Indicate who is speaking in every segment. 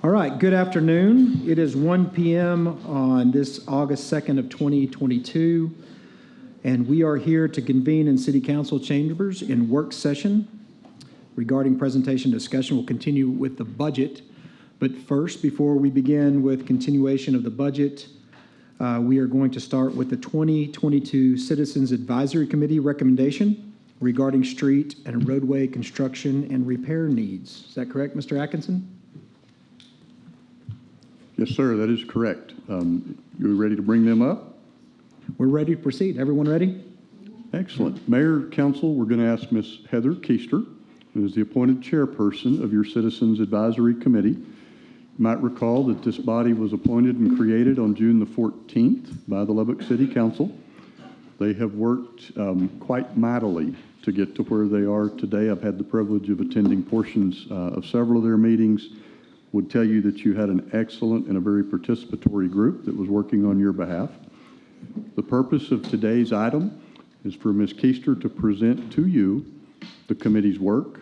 Speaker 1: All right, good afternoon. It is 1 p.m. on this August 2nd of 2022, and we are here to convene in City Council chambers in work session regarding presentation discussion. We'll continue with the budget, but first, before we begin with continuation of the budget, we are going to start with the 2022 Citizens Advisory Committee recommendation regarding street and roadway construction and repair needs. Is that correct, Mr. Atkinson?
Speaker 2: Yes, sir, that is correct. You ready to bring them up?
Speaker 1: We're ready to proceed. Everyone ready?
Speaker 2: Excellent. Mayor, Council, we're going to ask Ms. Heather Keister, who is the appointed chairperson of your Citizens Advisory Committee. You might recall that this body was appointed and created on June the 14th by the Lubbock City Council. They have worked quite mightily to get to where they are today. I've had the privilege of attending portions of several of their meetings. Would tell you that you had an excellent and a very participatory group that was working on your behalf. The purpose of today's item is for Ms. Keister to present to you the committee's work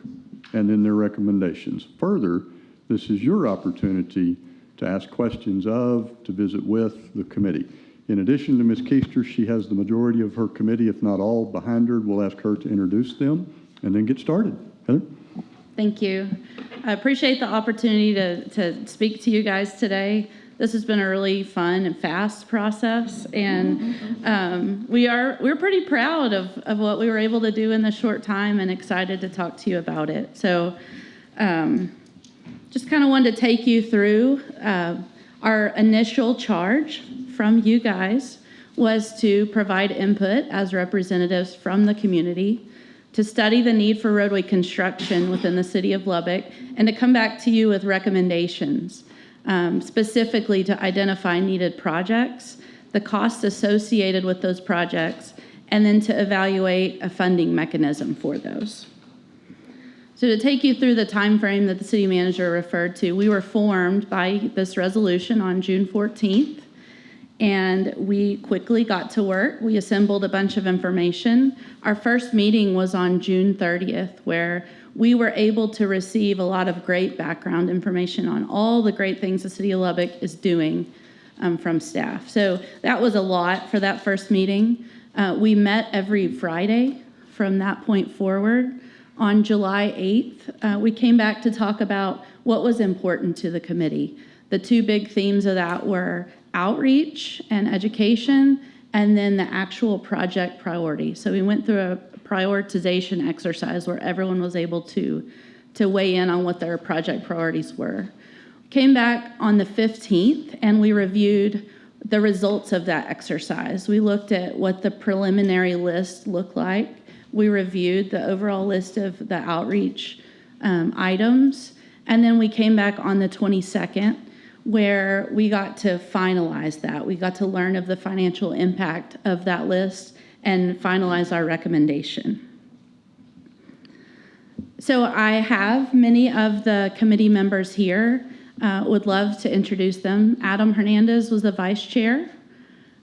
Speaker 2: and then their recommendations. Further, this is your opportunity to ask questions of, to visit with the committee. In addition to Ms. Keister, she has the majority of her committee, if not all, behind her. We'll ask her to introduce them and then get started. Heather?
Speaker 3: Thank you. I appreciate the opportunity to speak to you guys today. This has been a really fun and fast process, and we're pretty proud of what we were able to do in this short time and excited to talk to you about it. So just kind of wanted to take you through our initial charge from you guys was to provide input as representatives from the community, to study the need for roadway construction within the city of Lubbock, and to come back to you with recommendations, specifically to identify needed projects, the costs associated with those projects, and then to evaluate a funding mechanism for those. So to take you through the time frame that the city manager referred to, we were formed by this resolution on June 14th. And we quickly got to work. We assembled a bunch of information. Our first meeting was on June 30th, where we were able to receive a lot of great background information on all the great things the city of Lubbock is doing from staff. So that was a lot for that first meeting. We met every Friday from that point forward. On July 8th, we came back to talk about what was important to the committee. The two big themes of that were outreach and education, and then the actual project priority. So we went through a prioritization exercise where everyone was able to weigh in on what their project priorities were. Came back on the 15th, and we reviewed the results of that exercise. We looked at what the preliminary list looked like. We reviewed the overall list of the outreach items, and then we came back on the 22nd, where we got to finalize that. We got to learn of the financial impact of that list and finalize our recommendation. So I have many of the committee members here. Would love to introduce them. Adam Hernandez was the vice chair.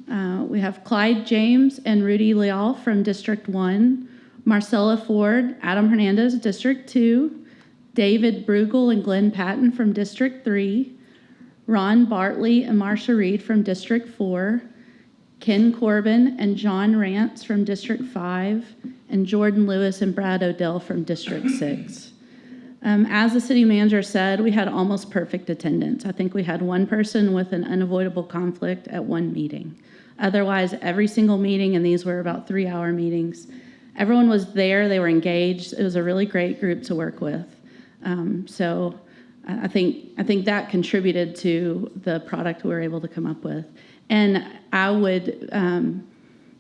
Speaker 3: We have Clyde James and Rudy Leal from District 1. Marcella Ford, Adam Hernandez, District 2. David Brugel and Glenn Patton from District 3. Ron Bartley and Marsha Reed from District 4, Ken Corbin and John Rance from District 5, and Jordan Lewis and Brad Odell from District 6. As the city manager said, we had almost perfect attendance. I think we had one person with an unavoidable conflict at one meeting. Otherwise, every single meeting, and these were about 3-hour meetings, everyone was there, they were engaged. It was a really great group to work with. So I think that contributed to the product we were able to come up with. And I would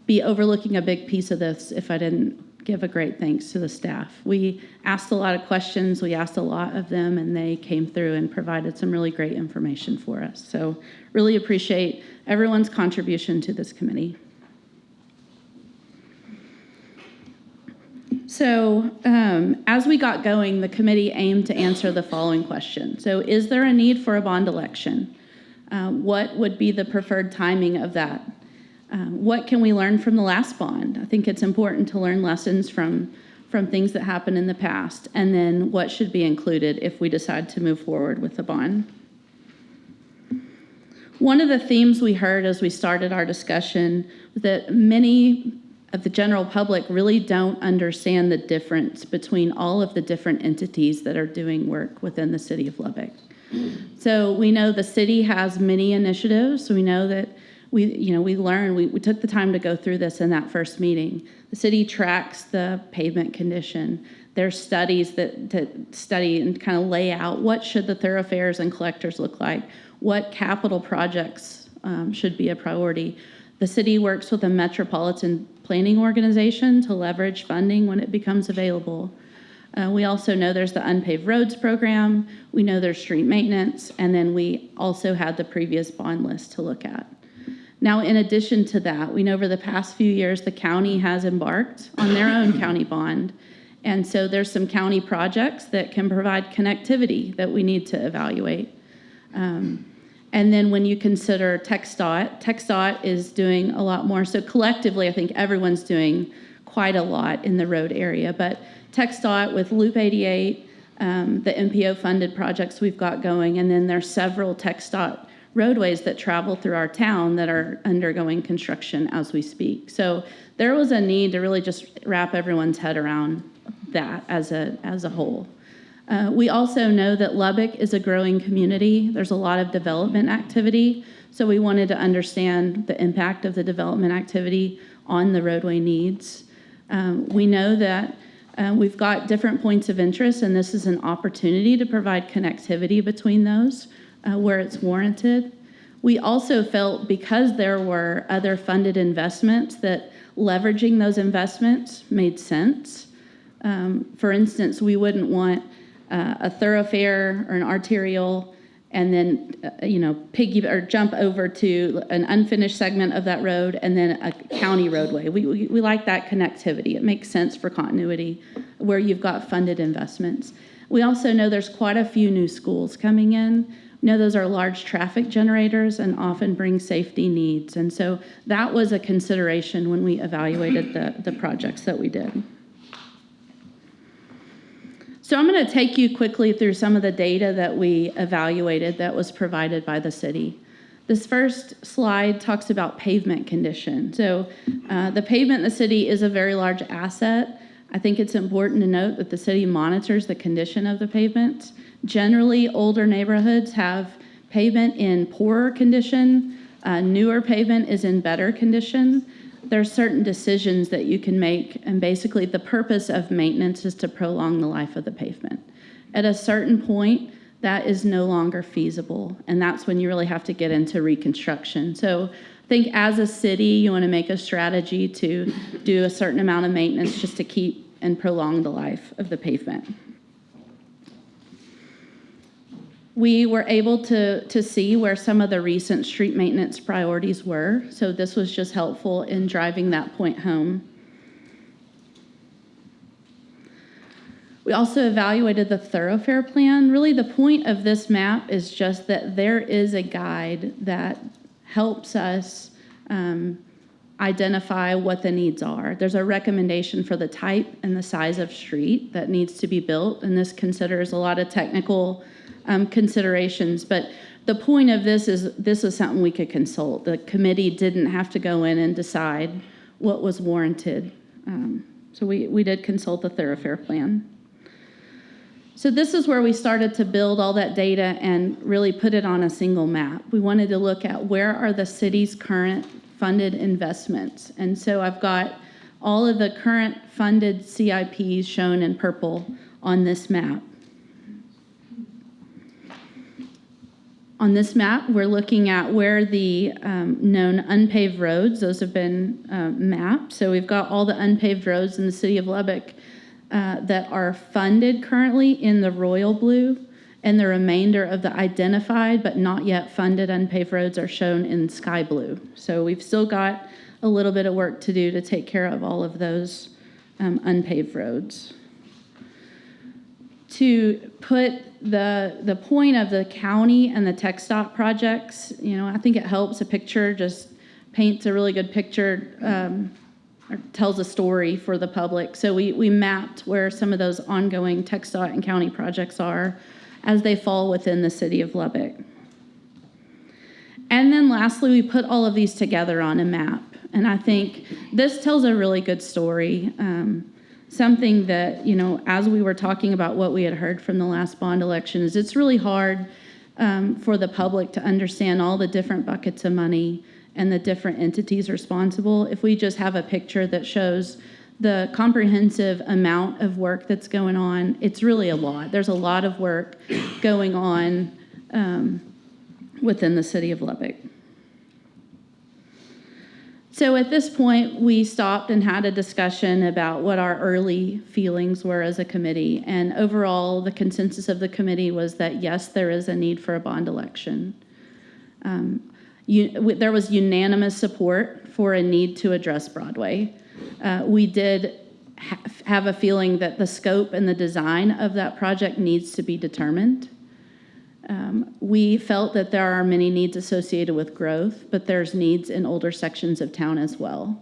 Speaker 3: be overlooking a big piece of this if I didn't give a great thanks to the staff. We asked a lot of questions, we asked a lot of them, and they came through and provided some really great information for us. So really appreciate everyone's contribution to this committee. So as we got going, the committee aimed to answer the following question. So is there a need for a bond election? What would be the preferred timing of that? What can we learn from the last bond? I think it's important to learn lessons from things that happened in the past, and then what should be included if we decide to move forward with the bond. One of the themes we heard as we started our discussion was that many of the general public really don't understand the difference between all of the different entities that are doing work within the city of Lubbock. So we know the city has many initiatives. So we know that we took the time to go through this in that first meeting. The city tracks the pavement condition. There's studies that study and kind of lay out what should the thoroughfares and collectors look like, what capital projects should be a priority. The city works with a metropolitan planning organization to leverage funding when it becomes available. We also know there's the unpaved roads program. We know there's street maintenance, and then we also had the previous bond list to look at. Now, in addition to that, we know over the past few years, the county has embarked on their own county bond. And so there's some county projects that can provide connectivity that we need to evaluate. And then when you consider TxDOT is doing a lot more. So collectively, I think everyone's doing quite a lot in the road area. But TxDOT with Loop 88, the MPO funded projects we've got going, and then there's several TxDOT roadways that travel through our town that are undergoing construction as we speak. So there was a need to really just wrap everyone's head around that as a whole. We also know that Lubbock is a growing community. There's a lot of development activity, so we wanted to understand the impact of the development activity on the roadway needs. We know that we've got different points of interest, and this is an opportunity to provide connectivity between those where it's warranted. We also felt because there were other funded investments that leveraging those investments made sense. For instance, we wouldn't want a thoroughfare or an arterial and then, jump over to an unfinished segment of that road and then a county roadway. We like that connectivity. It makes sense for continuity where you've got funded investments. We also know there's quite a few new schools coming in. We know those are large traffic generators and often bring safety needs. And so that was a consideration when we evaluated the projects that we did. So I'm going to take you quickly through some of the data that we evaluated that was provided by the city. This first slide talks about pavement condition. So the pavement in the city is a very large asset. I think it's important to note that the city monitors the condition of the pavement. Generally, older neighborhoods have pavement in poorer condition. Newer pavement is in better condition. There's certain decisions that you can make, and basically the purpose of maintenance is to prolong the life of the pavement. At a certain point, that is no longer feasible, and that's when you really have to get into reconstruction. So I think as a city, you want to make a strategy to do a certain amount of maintenance just to keep and prolong the life of the pavement. We were able to see where some of the recent street maintenance priorities were, so this was just helpful in driving that point home. We also evaluated the Thoroughfare Plan. Really, the point of this map is just that there is a guide that helps us identify what the needs are. There's a recommendation for the type and the size of street that needs to be built, and this considers a lot of technical considerations, but the point of this is something we could consult. The committee didn't have to go in and decide what was warranted. So we did consult the Thoroughfare Plan. So this is where we started to build all that data and really put it on a single map. We wanted to look at where are the city's current funded investments. And so I've got all of the current funded CIPs shown in purple on this map. On this map, we're looking at where the known unpaved roads, those have been mapped. So we've got all the unpaved roads in the city of Lubbock that are funded currently in the royal blue, and the remainder of the identified but not yet funded unpaved roads are shown in sky blue. So we've still got a little bit of work to do to take care of all of those unpaved roads. To put the point of the county and the TxDOT projects, I think it helps. A picture just paints a really good picture, or tells a story for the public. So we mapped where some of those ongoing TxDOT and county projects are as they fall within the city of Lubbock. And then lastly, we put all of these together on a map. And I think this tells a really good story. Something that, as we were talking about what we had heard from the last bond election, is it's really hard for the public to understand all the different buckets of money and the different entities responsible if we just have a picture that shows the comprehensive amount of work that's going on. It's really a lot. There's a lot of work going on within the city of Lubbock. So at this point, we stopped and had a discussion about what our early feelings were as a committee. And overall, the consensus of the committee was that, yes, there is a need for a bond election. There was unanimous support for a need to address Broadway. We did have a feeling that the scope and the design of that project needs to be determined. We felt that there are many needs associated with growth, but there's needs in older sections of town as well.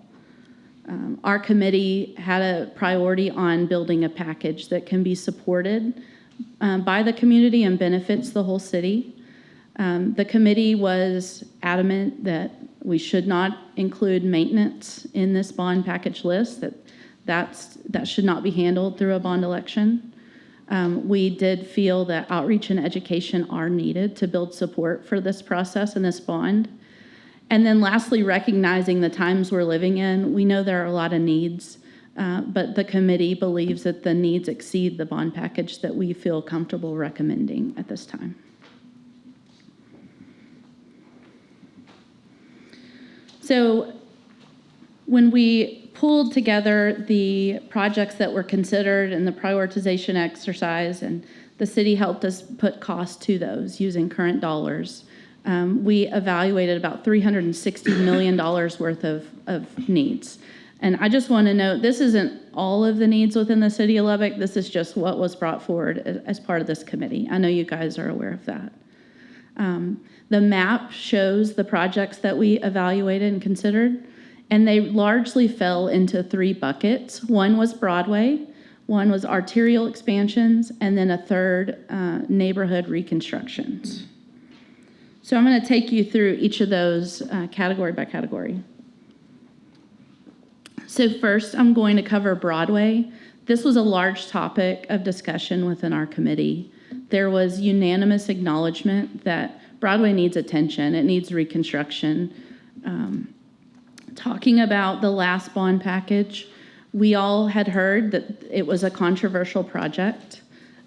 Speaker 3: Our committee had a priority on building a package that can be supported by the community and benefits the whole city. The committee was adamant that we should not include maintenance in this bond package list, that should not be handled through a bond election. We did feel that outreach and education are needed to build support for this process and this bond. And then lastly, recognizing the times we're living in, we know there are a lot of needs, but the committee believes that the needs exceed the bond package that we feel comfortable recommending at this time. So when we pulled together the projects that were considered in the prioritization exercise, and the city helped us put cost to those using current dollars, we evaluated about $360 million worth of needs. And I just want to note, this isn't all of the needs within the city of Lubbock. This is just what was brought forward as part of this committee. I know you guys are aware of that. The map shows the projects that we evaluated and considered, and they largely fell into three buckets. One was Broadway, one was arterial expansions, and then a third, neighborhood reconstructions. So I'm going to take you through each of those category by category. So first, I'm going to cover Broadway. This was a large topic of discussion within our committee. There was unanimous acknowledgement that Broadway needs attention. It needs reconstruction. Talking about the last bond package, we all had heard that it was a controversial project.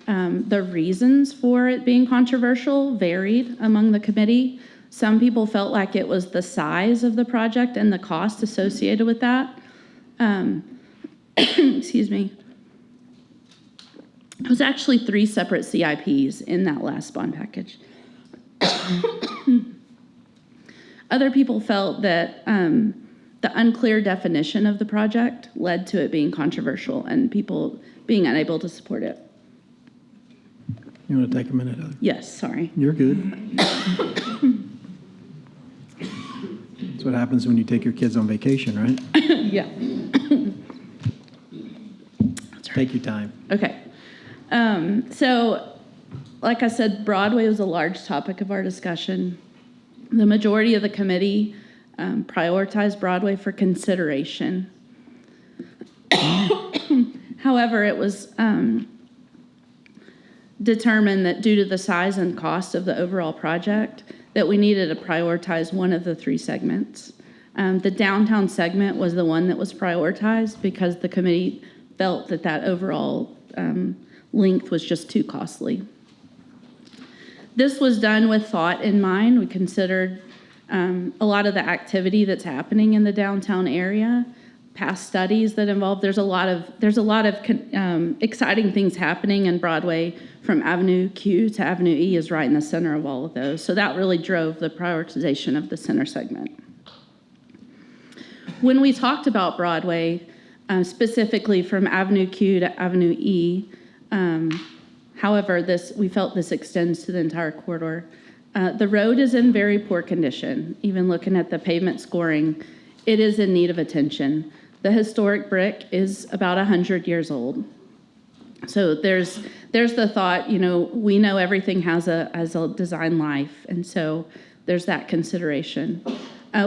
Speaker 3: The reasons for it being controversial varied among the committee. Some people felt like it was the size of the project and the cost associated with that. Excuse me. It was actually 3 separate CIPs in that last bond package. Other people felt that the unclear definition of the project led to it being controversial and people being unable to support it.
Speaker 1: You want to take a minute, Heather?
Speaker 3: Yes, sorry.
Speaker 1: You're good. That's what happens when you take your kids on vacation, right?
Speaker 3: Yeah. That's right.
Speaker 1: Take your time.
Speaker 3: Okay. So, like I said, Broadway was a large topic of our discussion. The majority of the committee prioritized Broadway for consideration. However, it was determined that due to the size and cost of the overall project, that we needed to prioritize one of the 3 segments. The downtown segment was the one that was prioritized because the committee felt that that overall length was just too costly. This was done with thought in mind. We considered a lot of the activity that's happening in the downtown area, past studies that involve. There's a lot of exciting things happening in Broadway. From Avenue Q to Avenue E is right in the center of all of those. So that really drove the prioritization of the center segment. When we talked about Broadway, specifically from Avenue Q to Avenue E, however, we felt this extends to the entire corridor. The road is in very poor condition. Even looking at the pavement scoring, it is in need of attention. The historic brick is about 100 years old. So there's the thought, we know everything has a design life, and so there's that consideration.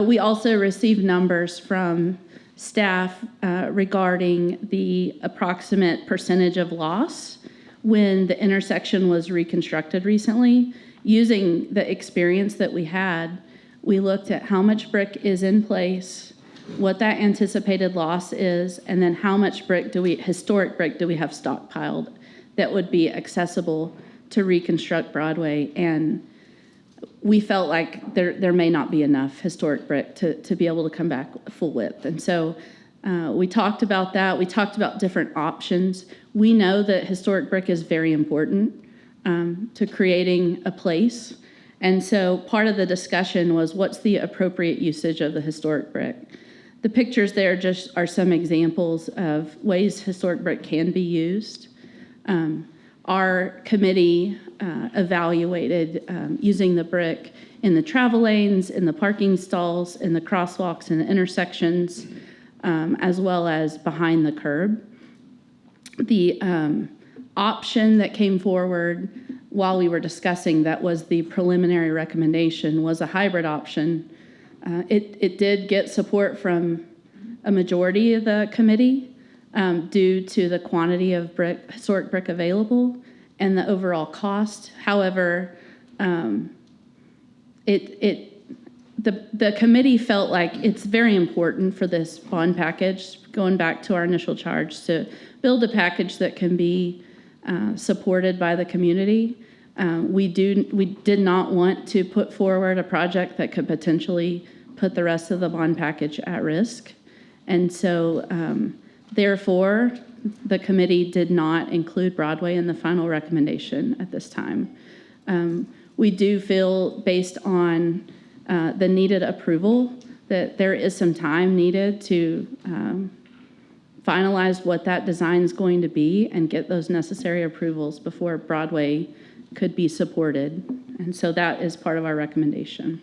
Speaker 3: We also received numbers from staff regarding the approximate percentage of loss when the intersection was reconstructed recently. Using the experience that we had, we looked at how much brick is in place, what that anticipated loss is, and then how much historic brick do we have stockpiled that would be accessible to reconstruct Broadway. And we felt like there may not be enough historic brick to be able to come back full width. And so we talked about that. We talked about different options. We know that historic brick is very important to creating a place. And so part of the discussion was, what's the appropriate usage of the historic brick? The pictures there just are some examples of ways historic brick can be used. Our committee evaluated using the brick in the travel lanes, in the parking stalls, in the crosswalks and the intersections, as well as behind the curb. The option that came forward while we were discussing, that was the preliminary recommendation, was a hybrid option. It did get support from a majority of the committee due to the quantity of historic brick available and the overall cost. However, the committee felt like it's very important for this bond package, going back to our initial charge, to build a package that can be supported by the community. We did not want to put forward a project that could potentially put the rest of the bond package at risk. And so, therefore, the committee did not include Broadway in the final recommendation at this time. We do feel, based on the needed approval, that there is some time needed to finalize what that design is going to be and get those necessary approvals before Broadway could be supported. And so that is part of our recommendation.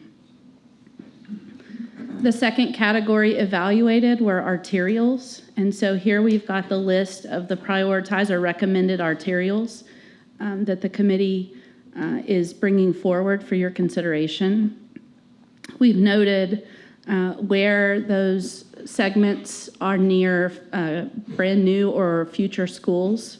Speaker 3: The second category evaluated were arterials. And so here we've got the list of the prioritized or recommended arterials that the committee is bringing forward for your consideration. We've noted where those segments are near brand new or future schools.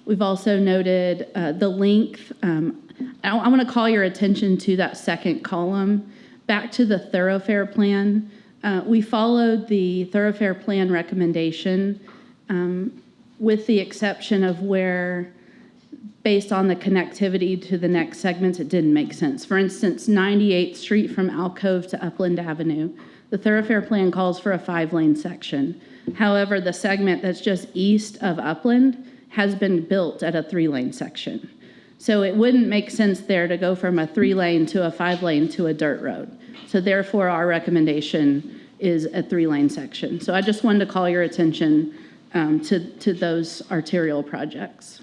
Speaker 3: We've also noted the length. I want to call your attention to that second column. Back to the Thoroughfare Plan. We followed the Thoroughfare Plan recommendation with the exception of where, based on the connectivity to the next segments, it didn't make sense. For instance, 98th Street from Alcove to Upland Avenue. The Thoroughfare Plan calls for a 5-lane section. However, the segment that's just east of Upland has been built at a 3-lane section. So it wouldn't make sense there to go from a 3-lane to a 5-lane to a dirt road. So therefore, our recommendation is a 3-lane section. So I just wanted to call your attention to those arterial projects.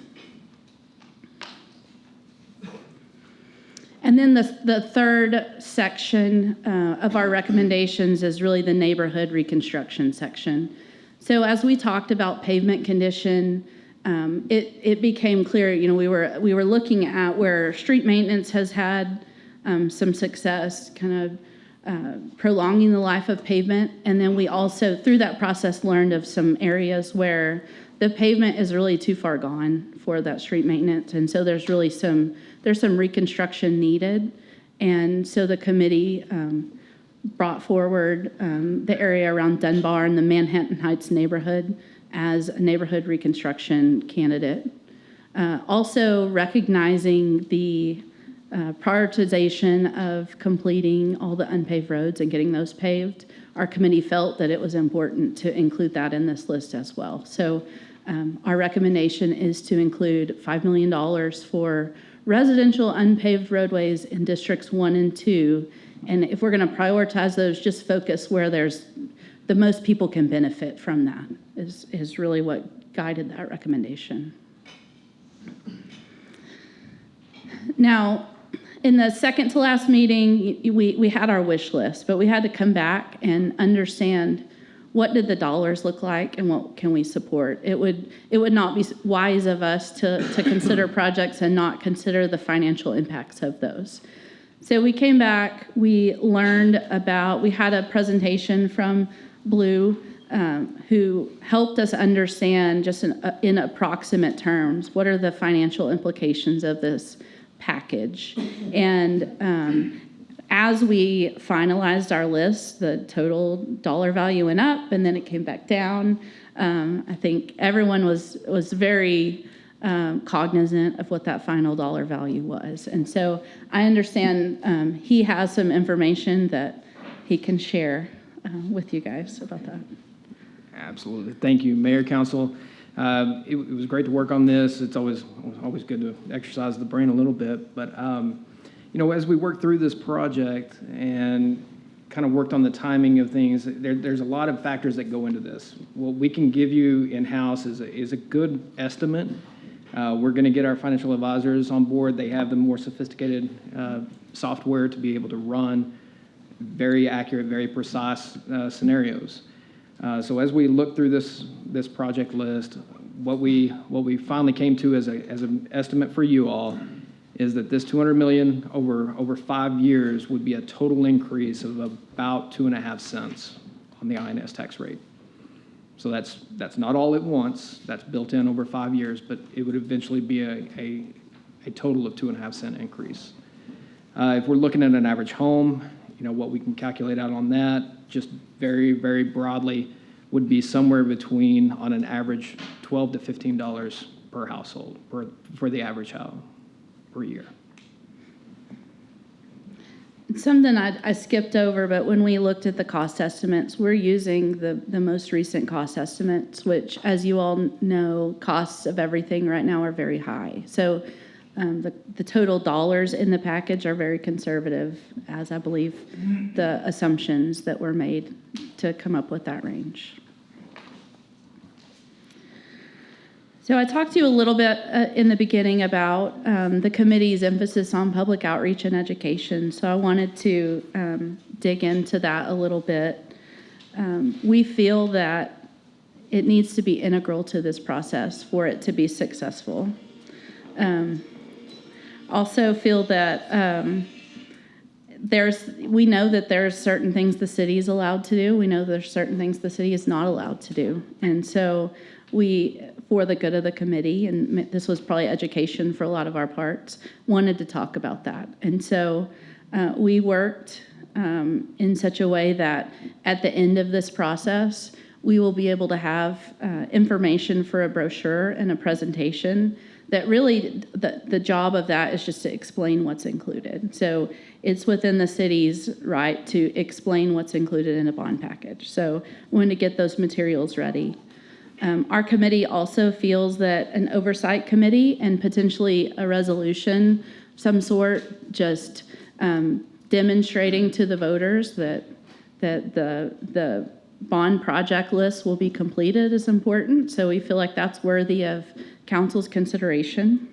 Speaker 3: And then the third section of our recommendations is really the neighborhood reconstruction section. So as we talked about pavement condition, it became clear, we were looking at where street maintenance has had some success, kind of prolonging the life of pavement. And then we also, through that process, learned of some areas where the pavement is really too far gone for that street maintenance. And so there's really some reconstruction needed. And so the committee brought forward the area around Dunbar and the Manhattan Heights neighborhood as a neighborhood reconstruction candidate. Also recognizing the prioritization of completing all the unpaved roads and getting those paved, our committee felt that it was important to include that in this list as well. So our recommendation is to include $5 million for residential unpaved roadways in districts 1 and 2. And if we're going to prioritize those, just focus where there's the most people can benefit from that is really what guided that recommendation. Now, in the second to last meeting, we had our wish list, but we had to come back and understand what did the dollars look like and what can we support? It would not be wise of us to consider projects and not consider the financial impacts of those. So we came back, we learned about, we had a presentation from Blue, who helped us understand just in approximate terms, what are the financial implications of this package. And as we finalized our list, the total dollar value went up and then it came back down. I think everyone was very cognizant of what that final dollar value was. And so I understand he has some information that he can share with you guys about that.
Speaker 4: Absolutely. Thank you, Mayor, Council. It was great to work on this. It's always good to exercise the brain a little bit. But, as we worked through this project and kind of worked on the timing of things, there's a lot of factors that go into this. What we can give you in-house is a good estimate. We're going to get our financial advisors on board. They have the more sophisticated software to be able to run very accurate, very precise scenarios. So as we look through this project list, what we finally came to as an estimate for you all is that this $200 million over 5 years would be a total increase of about 2.5 cents on the INS tax rate. So that's not all at once. That's built in over 5 years, but it would eventually be a total of 2.5 cent increase. If we're looking at an average home, what we can calculate out on that, just very, very broadly, would be somewhere between, on an average, $12 to $15 per household for the average house per year.
Speaker 3: Something I skipped over, but when we looked at the cost estimates, we're using the most recent cost estimates, which, as you all know, costs of everything right now are very high. So the total dollars in the package are very conservative, as I believe the assumptions that were made to come up with that range. So I talked to you a little bit in the beginning about the committee's emphasis on public outreach and education. So I wanted to dig into that a little bit. We feel that it needs to be integral to this process for it to be successful. Also feel that we know that there's certain things the city is allowed to do. We know there's certain things the city is not allowed to do. And so we, for the good of the committee, and this was probably education for a lot of our parts, wanted to talk about that. And so we worked in such a way that at the end of this process, we will be able to have information for a brochure and a presentation that really, the job of that is just to explain what's included. So it's within the city's right to explain what's included in a bond package. So we want to get those materials ready. Our committee also feels that an oversight committee and potentially a resolution, some sort, just demonstrating to the voters that the bond project list will be completed is important. So we feel like that's worthy of council's consideration.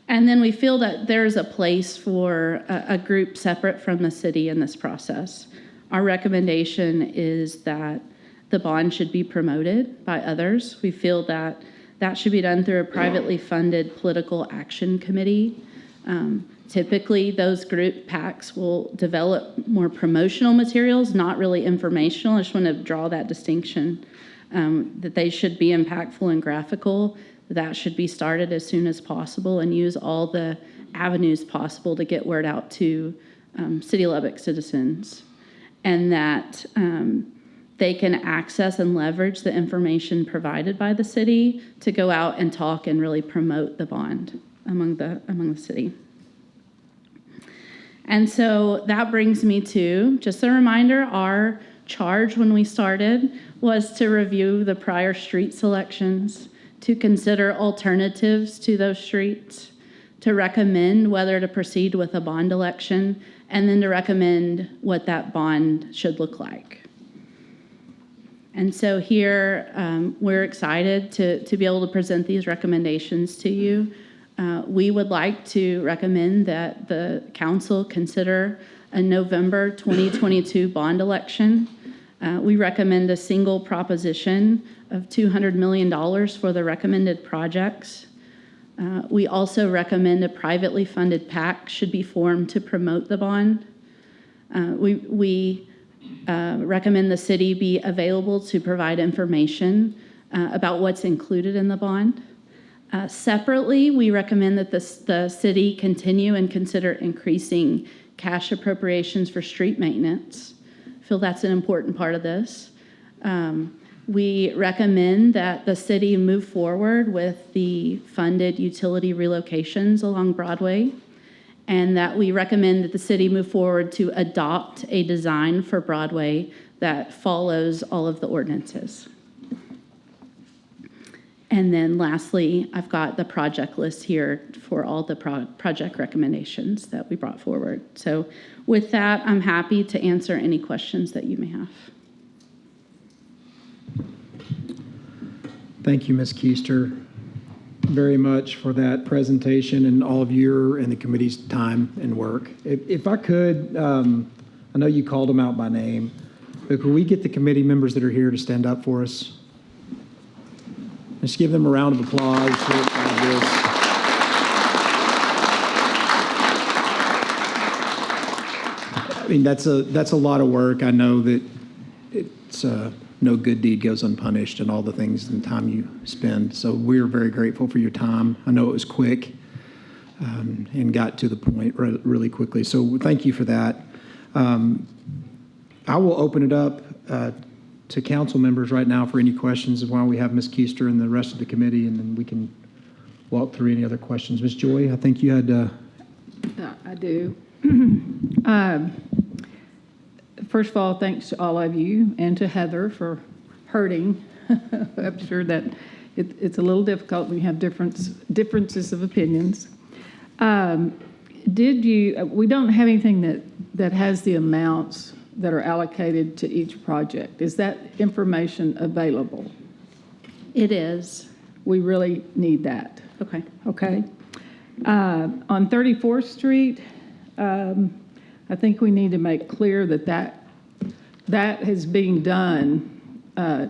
Speaker 3: And then we feel that there's a place for a group separate from the city in this process. Our recommendation is that the bond should be promoted by others. We feel that that should be done through a privately funded political action committee. Typically, those group PACs will develop more promotional materials, not really informational. I just want to draw that distinction, that they should be impactful and graphical. That should be started as soon as possible and use all the avenues possible to get word out to City of Lubbock citizens. And that they can access and leverage the information provided by the city to go out and talk and really promote the bond among the city. And so that brings me to, just a reminder, our charge when we started was to review the prior street selections, to consider alternatives to those streets, to recommend whether to proceed with a bond election, and then to recommend what that bond should look like. And so here, we're excited to be able to present these recommendations to you. We would like to recommend that the council consider a November 2022 bond election. We recommend a single proposition of $200 million for the recommended projects. We also recommend a privately funded PAC should be formed to promote the bond. We recommend the city be available to provide information about what's included in the bond. Separately, we recommend that the city continue and consider increasing cash appropriations for street maintenance. I feel that's an important part of this. We recommend that the city move forward with the funded utility relocations along Broadway, and that we recommend that the city move forward to adopt a design for Broadway that follows all of the ordinances. And then lastly, I've got the project list here for all the project recommendations that we brought forward. So with that, I'm happy to answer any questions that you may have.
Speaker 1: Thank you, Ms. Keister, very much for that presentation and all of your and the committee's time and work. If I could, I know you called them out by name, but could we get the committee members that are here to stand up for us? Let's give them a round of applause for this. I mean, that's a lot of work. I know that it's no good deed goes unpunished, and all the things and time you spend. So we're very grateful for your time. I know it was quick and got to the point really quickly. So thank you for that. I will open it up to council members right now for any questions while we have Ms. Keister and the rest of the committee, and then we can walk through any other questions. Ms. Joy, I think you had...
Speaker 5: I do. First of all, thanks to all of you and to Heather for hurting. I'm sure that it's a little difficult when you have differences of opinions. We don't have anything that has the amounts that are allocated to each project. Is that information available?
Speaker 3: It is.
Speaker 5: We really need that.
Speaker 3: Okay.
Speaker 5: Okay. On 34th Street, I think we need to make clear that is being done,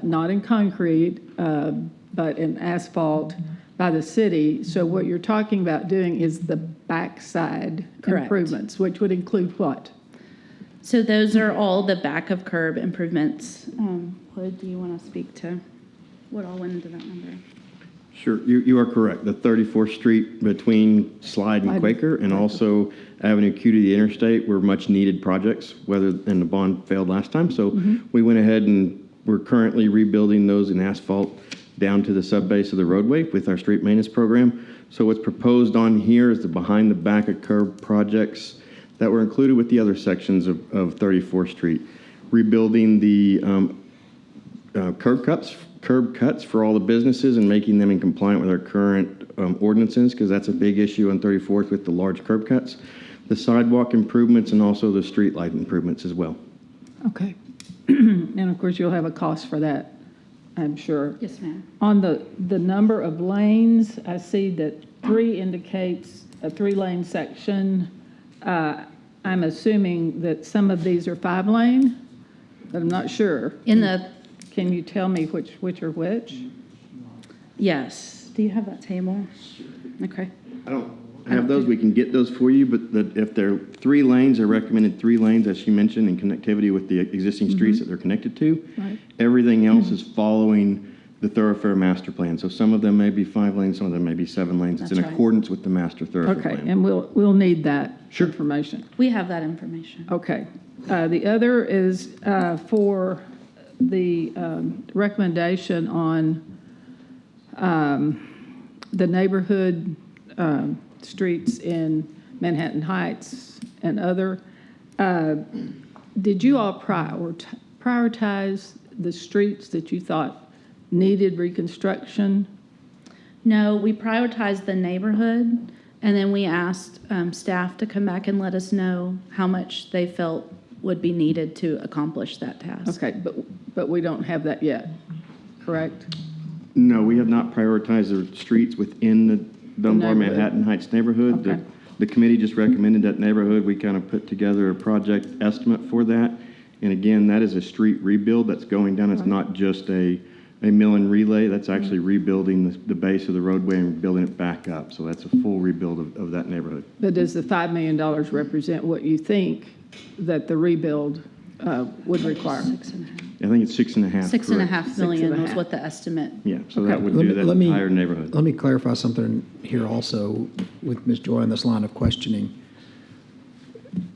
Speaker 5: not in concrete, but in asphalt by the city. So what you're talking about doing is the backside
Speaker 3: Correct.
Speaker 5: Improvements, which would include what?
Speaker 3: So those are all the back of curb improvements. Hood, do you want to speak to what all went into that number?
Speaker 6: Sure, you are correct. The 34th Street between Slide and Quaker, and also Avenue Q to the interstate were much needed projects, and the bond failed last time. So we went ahead and we're currently rebuilding those in asphalt down to the sub-base of the roadway with our street maintenance program. So what's proposed on here is the behind the back of curb projects that were included with the other sections of 34th Street. Rebuilding the curb cuts for all the businesses and making them in compliant with our current ordinances, because that's a big issue on 34th with the large curb cuts. The sidewalk improvements and also the street light improvements as well.
Speaker 5: Okay. And of course, you'll have a cost for that, I'm sure.
Speaker 3: Yes, ma'am.
Speaker 5: On the number of lanes, I see that 3 indicates a 3-lane section. I'm assuming that some of these are 5-lane, but I'm not sure. Can you tell me which are which?
Speaker 3: Yes. Do you have that table? Okay.
Speaker 6: I don't have those. We can get those for you, but if they're 3 lanes, they're recommended 3 lanes, as she mentioned, in connectivity with the existing streets that they're connected to.
Speaker 5: Right.
Speaker 6: Everything else is following the Thoroughfare Master Plan. So some of them may be 5 lanes, some of them may be 7 lanes. It's
Speaker 3: That's
Speaker 6: in
Speaker 3: right.
Speaker 6: accordance with the Master Thoroughfare
Speaker 5: Okay,
Speaker 6: Plan.
Speaker 5: and we'll need that information.
Speaker 3: We have that information.
Speaker 5: Okay. The other is for the recommendation on the neighborhood streets in Manhattan Heights and other. Did you all prioritize the streets that you thought needed reconstruction?
Speaker 3: No, we prioritized the neighborhood, and then we asked staff to come back and let us know how much they felt would be needed to accomplish that task.
Speaker 5: Okay, but we don't have that yet, correct?
Speaker 6: No, we have not prioritized the streets within the Dunbar
Speaker 5: neighborhood.
Speaker 6: Manhattan Heights neighborhood.
Speaker 5: Okay.
Speaker 6: The committee just recommended that neighborhood. We kind of put together a project estimate for that, And again, that is a street rebuild that's going down. It's not just a mill and relay. That's actually rebuilding the base of the roadway and building it back up. So that's a full rebuild of that neighborhood.
Speaker 5: But does the $5 million represent what you think that the rebuild would require?
Speaker 6: I think it's 6.5.
Speaker 3: $6.5 million was
Speaker 5: 6.5.
Speaker 3: what the estimate.
Speaker 6: Yeah, so that would
Speaker 1: Let
Speaker 6: do
Speaker 1: me-
Speaker 6: that
Speaker 1: let me-
Speaker 6: entire neighborhood.
Speaker 1: Let me clarify something here also with Ms. Joy on this line of questioning.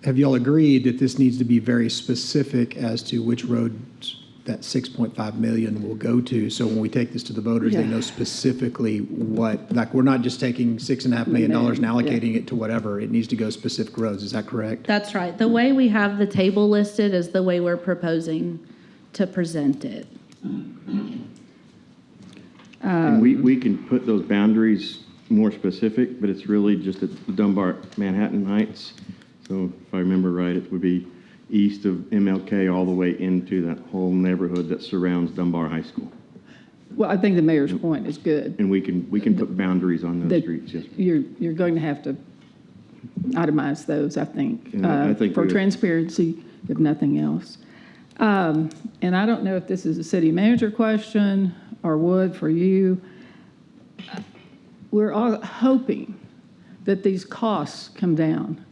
Speaker 1: Have y'all agreed that this needs to be very specific as to which roads that 6.5 million will go to? So when we take this to the voters, they
Speaker 5: Yeah.
Speaker 1: know specifically what, like, we're not just taking $6.5 million and allocating it to whatever. It needs to go specific roads. Is that correct?
Speaker 3: That's right. The way we have the table listed is the way we're proposing to present it.
Speaker 6: And we can put those boundaries more specific, but it's really just at Dunbar, Manhattan Heights. So if I remember right, it would be east of MLK all the way into that whole neighborhood that surrounds Dunbar High School.
Speaker 5: Well, I think the mayor's point is good.
Speaker 6: And we can put boundaries on those
Speaker 5: That
Speaker 6: streets, yes.
Speaker 5: you're going to have to itemize those, I think,
Speaker 6: And I think
Speaker 5: for
Speaker 6: we would.
Speaker 5: transparency, if nothing else. And I don't know if this is a city manager question or would for you. We're all hoping that these costs come down.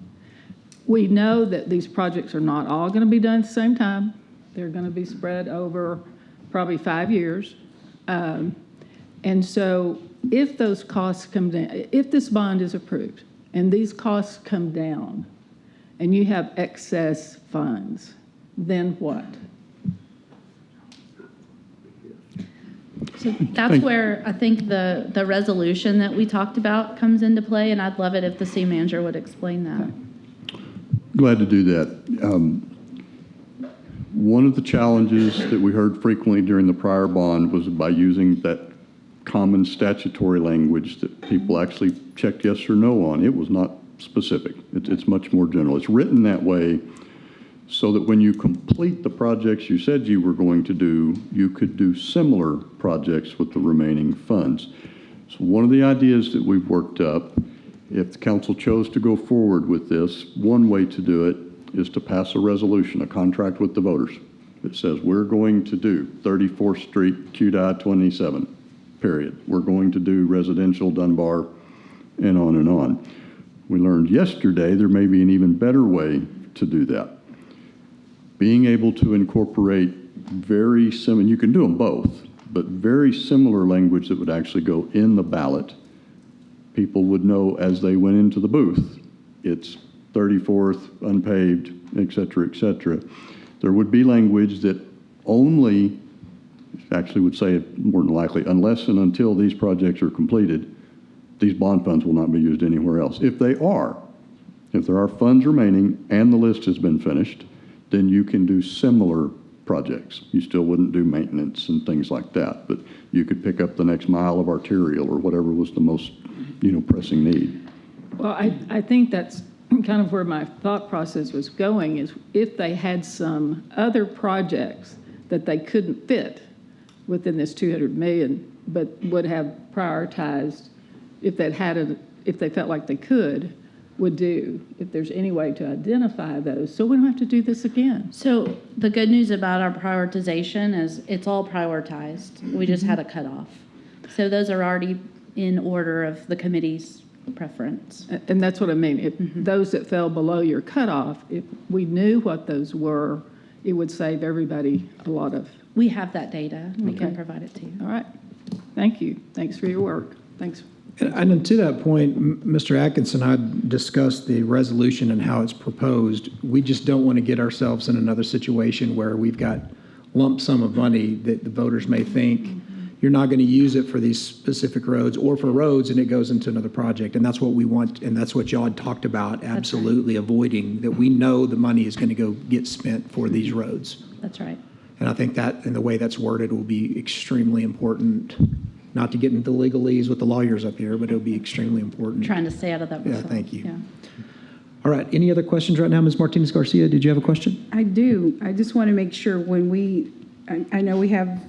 Speaker 5: We know that these projects are not all going to be done at the same time. They're going to be spread over probably 5 years. And so if those costs come down, if this bond is approved and these costs come down and you have excess funds, then what?
Speaker 3: So that's where I think the resolution that we talked about comes into play, and I'd love it if the city manager would explain that.
Speaker 2: Glad to do that. One of the challenges that we heard frequently during the prior bond was by using that common statutory language that people actually checked yes or no on. It was not specific. It's much more general. It's written that way so that when you complete the projects you said you were going to do, you could do similar projects with the remaining funds. So one of the ideas that we've worked up, if the council chose to go forward with this, one way to do it is to pass a resolution, a contract with the voters that says we're going to do 34th Street, QDI 27, period. We're going to do residential Dunbar, and on and on. We learned yesterday there may be an even better way to do that. Being able to incorporate very similar, you can do them both, but very similar language that would actually go in the ballot. People would know as they went into the booth, it's 34th, unpaved, et cetera, there would be language that only, actually would say it more than likely, unless and until these projects are completed, these bond funds will not be used anywhere else. If there are funds remaining and the list has been finished, then you can do similar projects. You still wouldn't do maintenance and things like that, but you could pick up the next mile of arterial or whatever was the most, pressing need.
Speaker 5: Well, I think that's kind of where my thought process was going, is if they had some other projects that they couldn't fit within this 200 million, but would have prioritized, if they felt like they could, would do, if there's any way to identify those, so we don't have to do this again.
Speaker 3: So the good news about our prioritization is it's all prioritized. We just had a cutoff. So those are already in order of the committee's preference.
Speaker 5: And that's what I mean. If those that fell below your cutoff, if we knew what those were, it would save everybody a lot of.
Speaker 3: We have that data. We can
Speaker 5: Okay.
Speaker 3: provide it to you.
Speaker 5: All right. Thank you. Thanks for your work. Thanks.
Speaker 1: And to that point, Mr. Atkinson and I discussed the resolution and how it's proposed. We just don't want to get ourselves in another situation where we've got lump sum of money that the voters may think you're not going to use it for these specific roads or for roads, and it goes into another project. And that's what we want, and that's what y'all had talked about, absolutely avoiding, that we know the money is going to go get spent for these roads.
Speaker 3: That's right.
Speaker 1: And I think that, and the way that's worded, will be extremely important. Not to get into legalese with the lawyers up here, but it'll be extremely important.
Speaker 3: Trying to stay out of that.
Speaker 1: Yeah,
Speaker 3: whistle.
Speaker 1: thank you.
Speaker 3: Yeah.
Speaker 1: All right, any other questions right now? Ms. Martinez-Garcia, did you have a question?
Speaker 7: I do. I just want to make sure I know we have,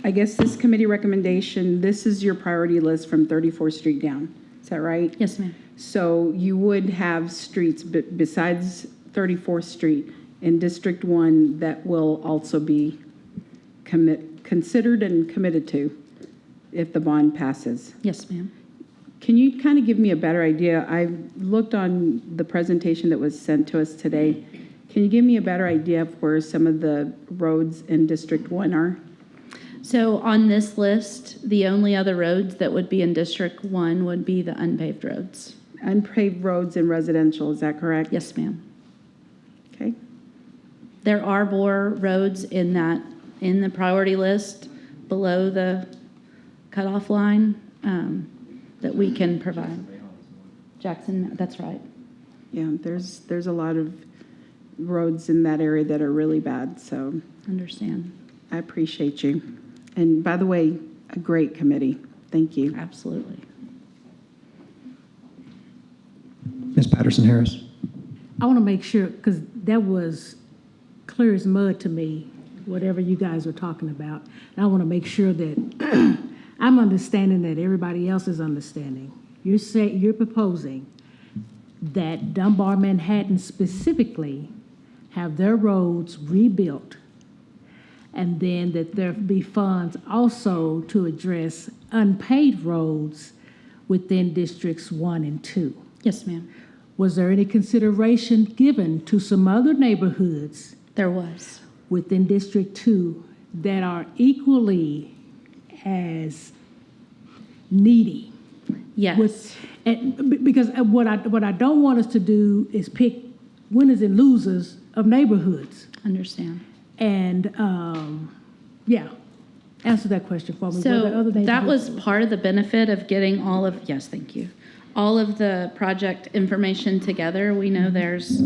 Speaker 7: I guess this committee recommendation, this is your priority list from 34th Street down. Is that right?
Speaker 3: Yes, ma'am.
Speaker 7: So you would have streets, but besides 34th Street, in District 1 that will also be considered and committed to if the bond passes.
Speaker 3: Yes, ma'am.
Speaker 7: Can you kind of give me a better idea? I looked on the presentation that was sent to us today. Can you give me a better idea of where some of the roads in District 1 are?
Speaker 3: So on this list, the only other roads that would be in District 1 would be the unpaved roads.
Speaker 7: Unpaved roads and residential, is that correct?
Speaker 3: Yes, ma'am.
Speaker 7: Okay.
Speaker 3: There are more roads in the priority list below the cutoff line that we can provide. Jackson, that's right.
Speaker 7: Yeah, there's a lot of roads in that area that are really bad, so
Speaker 3: Understand.
Speaker 7: I appreciate you. And by the way, a great committee. Thank you.
Speaker 3: Absolutely.
Speaker 1: Ms. Patterson-Harris.
Speaker 8: I want to make sure, because that was clear as mud to me, whatever you guys were talking about. And I want to make sure that I'm understanding that everybody else is understanding. You're proposing that Dunbar, Manhattan specifically have their roads rebuilt, and then that there be funds also to address unpaved roads within Districts 1 and 2.
Speaker 3: Yes, ma'am.
Speaker 8: Was there any consideration given to some other neighborhoods
Speaker 3: There was.
Speaker 8: within District 2 that are equally as needy?
Speaker 3: Yes.
Speaker 8: Because what I don't want us to do is pick winners and losers of neighborhoods.
Speaker 3: Understand.
Speaker 8: And, answer that question for me. Were there other
Speaker 3: So that was
Speaker 8: neighborhoods?
Speaker 3: part of the benefit of getting yes, thank you. All of the project information together. We know there's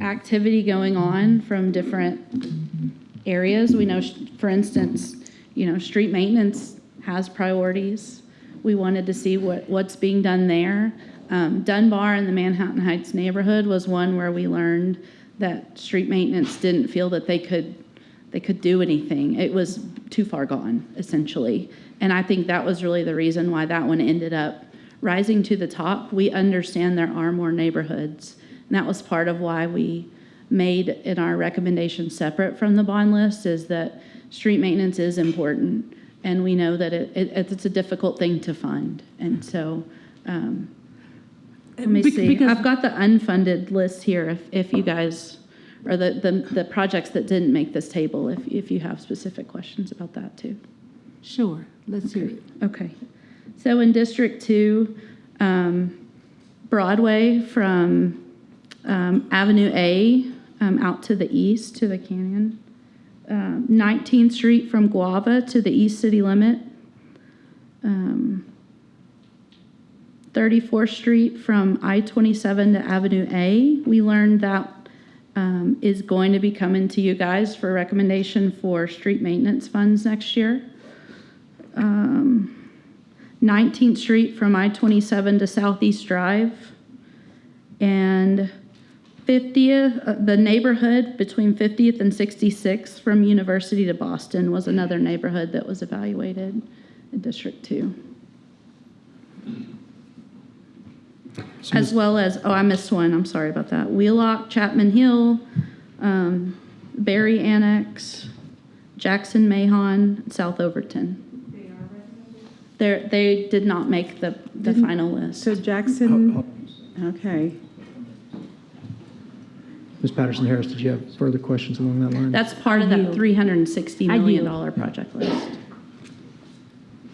Speaker 3: activity going on from different areas. We know, for instance, street maintenance has priorities. We wanted to see what's being done there. Dunbar in the Manhattan Heights neighborhood was one where we learned that street maintenance didn't feel that they could do anything. It was too far gone, essentially. And I think that was really the reason why that one ended up rising to the top. We understand there are more neighborhoods. And that was part of why we made in our recommendation separate from the bond list, is that street maintenance is important. And we know that it's a difficult thing to fund. And so, let me see.
Speaker 8: Because-
Speaker 3: I've got the unfunded list here if you guys, or the projects that didn't make this table, if you have specific questions about that too.
Speaker 8: Sure, let's hear it.
Speaker 3: Okay. So in District 2, Broadway from Avenue A out to the east to the canyon. 19th Street from Guava to the east city limit. 34th Street from I-27 to Avenue A. We learned that is going to be coming to you guys for recommendation for street maintenance funds next year. 19th Street from I-27 to Southeast Drive. And 50th, the neighborhood between 50th and 66th from University to Boston was another neighborhood that was evaluated in District 2. As well as, I missed one, I'm sorry about that. Wheelock, Chapman Hill, Berry Annex, Jackson Mahon, South Overton. They did not make the final list.
Speaker 7: So Jackson, okay.
Speaker 1: Ms. Patterson-Harris, did you have further questions along that line?
Speaker 3: That's part of that
Speaker 8: yield.
Speaker 3: $360 million
Speaker 8: yield.
Speaker 3: project list.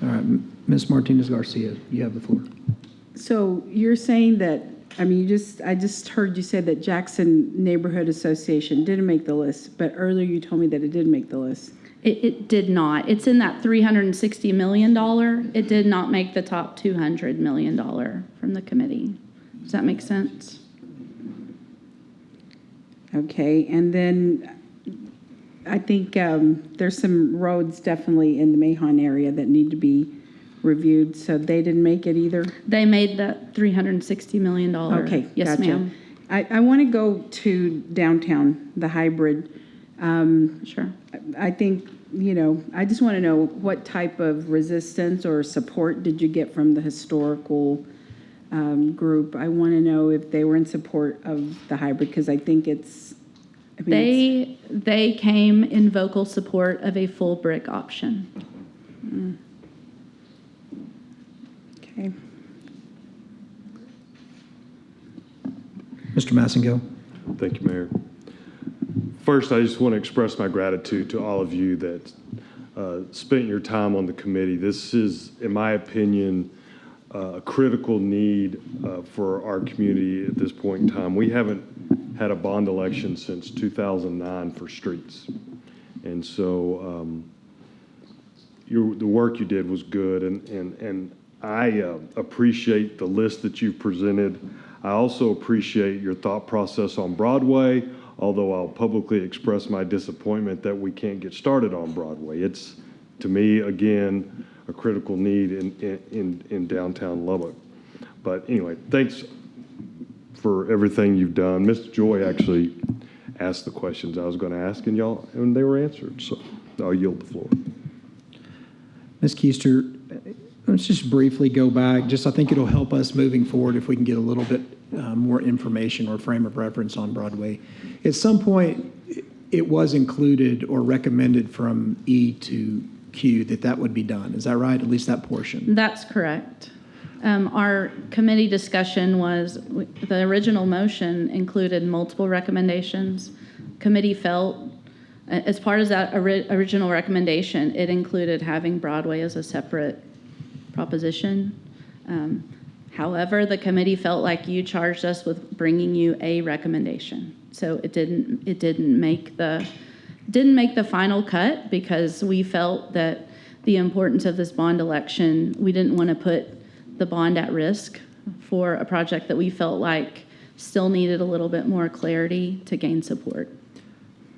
Speaker 1: All right, Ms. Martinez-Garcia, you have the floor.
Speaker 7: So you're saying that, I just heard you say that Jackson Neighborhood Association didn't make the list, but earlier you told me that it did make the list.
Speaker 3: It did not. It's in that $360 million. It did not make the top $200 million from the committee. Does that make sense?
Speaker 7: Okay, and then I think there's some roads definitely in the Mahon area that need to be reviewed, so they didn't make it either?
Speaker 3: They made that $360 million.
Speaker 7: Okay,
Speaker 3: Yes,
Speaker 7: gotcha.
Speaker 3: ma'am.
Speaker 7: I want to go to downtown, the hybrid.
Speaker 3: Sure.
Speaker 7: I think, I just want to know what type of resistance or support did you get from the historical group? I want to know if they were in support of the hybrid, because I think it's I mean,
Speaker 3: They came in vocal support of a full brick option.
Speaker 7: okay.
Speaker 1: Mr. Massengill?
Speaker 9: Thank you, Mayor. First, I just want to express my gratitude to all of you that spent your time on the committee. This is, in my opinion, a critical need for our community at this point in time. We haven't had a bond election since 2009 for streets. And so the work you did was good, and I appreciate the list that you've presented. I also appreciate your thought process on Broadway, although I'll publicly express my disappointment that we can't get started on Broadway. It's, to me, again, a critical need in downtown Lubbock. But anyway, thanks for everything you've done. Mr. Joy actually asked the questions I was going to ask, and they were answered. So I'll yield the floor.
Speaker 1: Ms. Keister, let's just briefly go back. I think it'll help us moving forward if we can get a little bit more information or frame of reference on Broadway. At some point, it was included or recommended from E to Q that would be done. Is that right? At least that portion?
Speaker 3: That's correct. Our committee discussion was, the original motion included multiple recommendations. Committee felt, as part of that original recommendation, it included having Broadway as a separate proposition. However, the committee felt like you charged us with bringing you a recommendation. So it didn't make the final cut because we felt that the importance of this bond election, we didn't want to put the bond at risk for a project that we felt like still needed a little bit more clarity to gain support.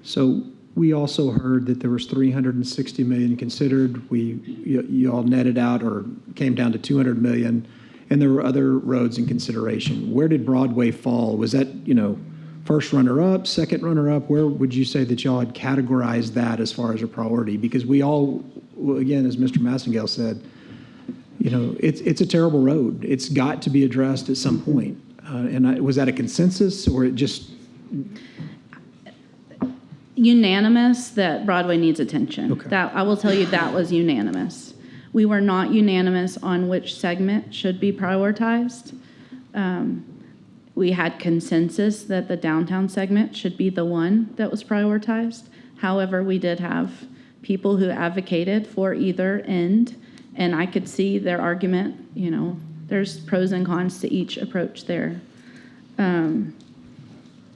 Speaker 1: So we also heard that there was $360 million considered. You all netted out or came down to $200 million, and there were other roads in consideration. Where did Broadway fall? Was that, first runner-up, second runner-up? Where would you say that y'all had categorized that as far as a priority? Because we all, again, as Mr. Massengill said, it's a terrible road. It's got to be addressed at some point. Was that a consensus, or it just...
Speaker 3: Unanimous that Broadway needs attention.
Speaker 1: Okay.
Speaker 3: That I will tell you, that was unanimous. We were not unanimous on which segment should be prioritized. We had consensus that the downtown segment should be the one that was prioritized. However, we did have people who advocated for either end, and I could see their argument. There's pros and cons to each approach there.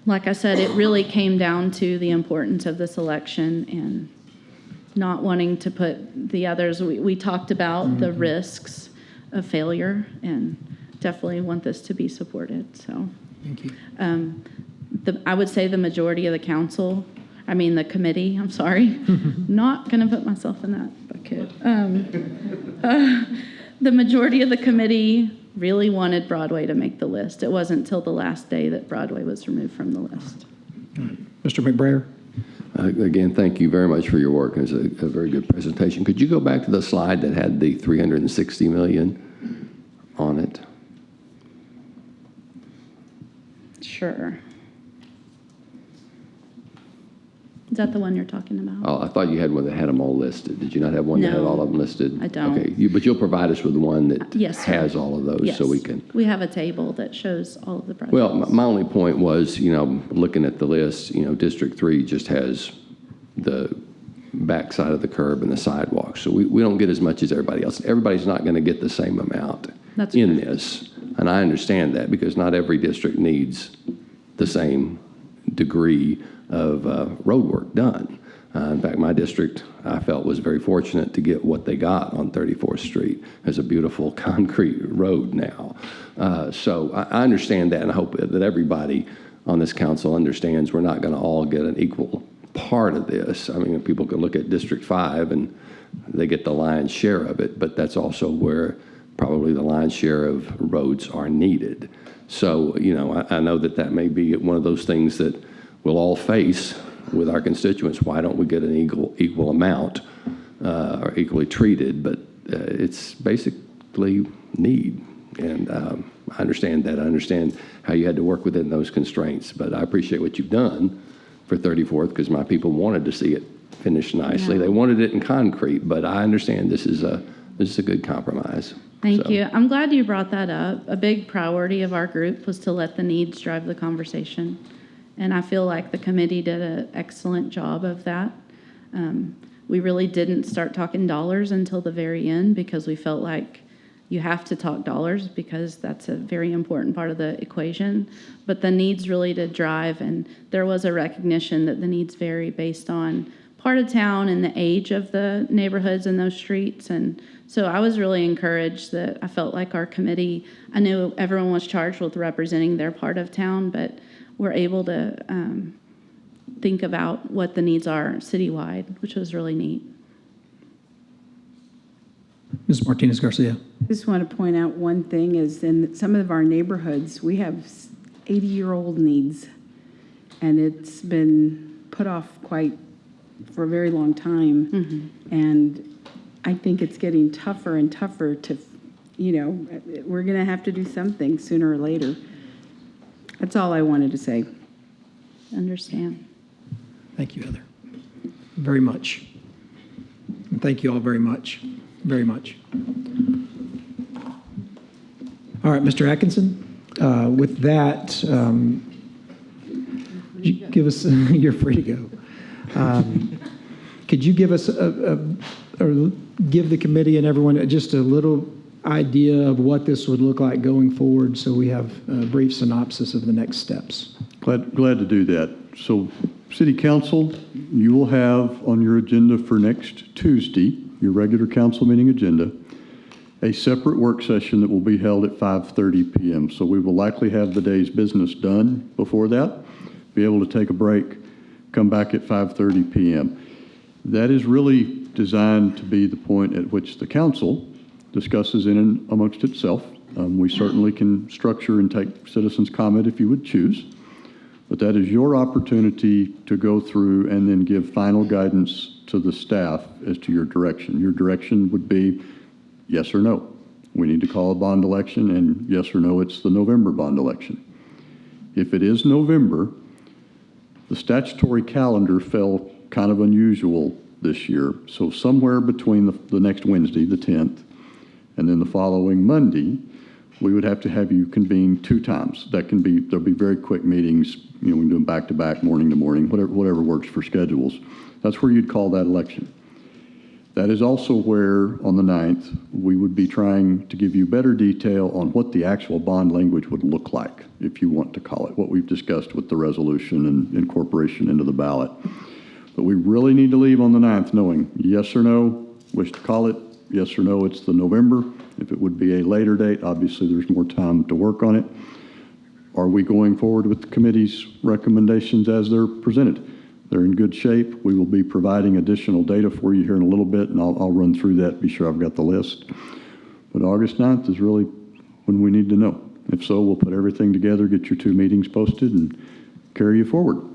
Speaker 3: Like I said, it really came down to the importance of this election and not wanting to put the others. We talked about the risks of failure and definitely want this to be supported. So,
Speaker 1: Thank you.
Speaker 3: I would say the majority of the the committee, I'm sorry, not going to put myself in that bucket. The majority of the committee really wanted Broadway to make the list. It wasn't until the last day that Broadway was removed from the list.
Speaker 1: Mr. McBrayer?
Speaker 10: Again, thank you very much for your work. It was a very good presentation. Could you go back to the slide that had the $360 million on it?
Speaker 3: Sure. Is that the one you're talking about?
Speaker 10: Oh, I thought you had one that had them all listed. Did you not have one that had
Speaker 3: No,
Speaker 10: all of them listed?
Speaker 3: I don't.
Speaker 10: Okay, but you'll provide us with one that
Speaker 3: Yes, sir.
Speaker 10: has all of those
Speaker 3: Yes.
Speaker 10: so we can.
Speaker 3: We have a table that shows all of the projects.
Speaker 10: Well, my only point was, looking at the list, District 3 just has the backside of the curb and the sidewalk. So we don't get as much as everybody else. Everybody's not going to get the same amount
Speaker 3: That's
Speaker 10: in
Speaker 3: correct.
Speaker 10: this. And I understand that because not every district needs the same degree of road work done. In fact, my district, I felt, was very fortunate to get what they got on 34th Street as a beautiful concrete road now. So I understand that, and I hope that everybody on this council understands we're not going to all get an equal part of this. I mean, people can look at District 5 and they get the lion's share of it, but that's also where probably the lion's share of roads are needed. So, I know that may be one of those things that we'll all face with our constituents. Why don't we get an equal amount or equally treated? But it's basically need. And I understand that. I understand how you had to work within those constraints. But I appreciate what you've done for 34th because my people wanted to see it finished nicely. They wanted it in concrete, but I understand this is a good compromise.
Speaker 3: Thank
Speaker 10: So,
Speaker 3: you. I'm glad you brought that up. A big priority of our group was to let the needs drive the conversation. And I feel like the committee did an excellent job of that. We really didn't start talking dollars until the very end because we felt like you have to talk dollars because that's a very important part of the equation. But the needs really did drive, and there was a recognition that the needs vary based on part of town and the age of the neighborhoods and those streets. And so I was really encouraged that I felt like our committee, I knew everyone was charged with representing their part of town, but we're able to think about what the needs are citywide, which was really neat.
Speaker 1: Ms. Martinez Garcia.
Speaker 7: I just want to point out one thing is in some of our neighborhoods, we have 80-year-old needs, and it's been put off for a very long time.
Speaker 3: Mm-hmm.
Speaker 7: And I think it's getting tougher and tougher to, we're going to have to do something sooner or later. That's all I wanted to say.
Speaker 3: Understand.
Speaker 1: Thank you, Heather, very much. And thank you all very much, very much. All right, Mr. Atkinson, with that, give us, you're free to go. Could you give us or give the committee and everyone just a little idea of what this would look like going forward so we have a brief synopsis of the next steps?
Speaker 2: Glad to do that. So, City Council, you will have on your agenda for next Tuesday, your regular council meeting agenda, a separate work session that will be held at 5:30 p.m. So we will likely have the day's business done before that, be able to take a break, come back at 5:30 p.m. That is really designed to be the point at which the council discusses in and amongst itself. We certainly can structure and take citizens' comment if you would choose, but that is your opportunity to go through and then give final guidance to the staff as to your direction. Your direction would be yes or no. We need to call a bond election, and yes or no, it's the November bond election. If it is November, the statutory calendar fell kind of unusual this year. So somewhere between the next Wednesday, the 10th, and then the following Monday, we would have to have you convene 2 times. There'll be very quick meetings. We can do them back to back, morning to morning, whatever works for schedules. That's where you'd call that election. That is also where, on the 9th, we would be trying to give you better detail on what the actual bond language would look like, if you want to call it, what we've discussed with the resolution and incorporation into the ballot. But we really need to leave on the 9th knowing yes or no, wish to call it, yes or no, it's the November. If it would be a later date, obviously there's more time to work on it. Are we going forward with the committee's recommendations as they're presented? They're in good shape. We will be providing additional data for you here in a little bit, and I'll run through that, be sure I've got the list. But August 9th is really when we need to know. If so, we'll put everything together, get your 2 meetings posted, and carry you forward.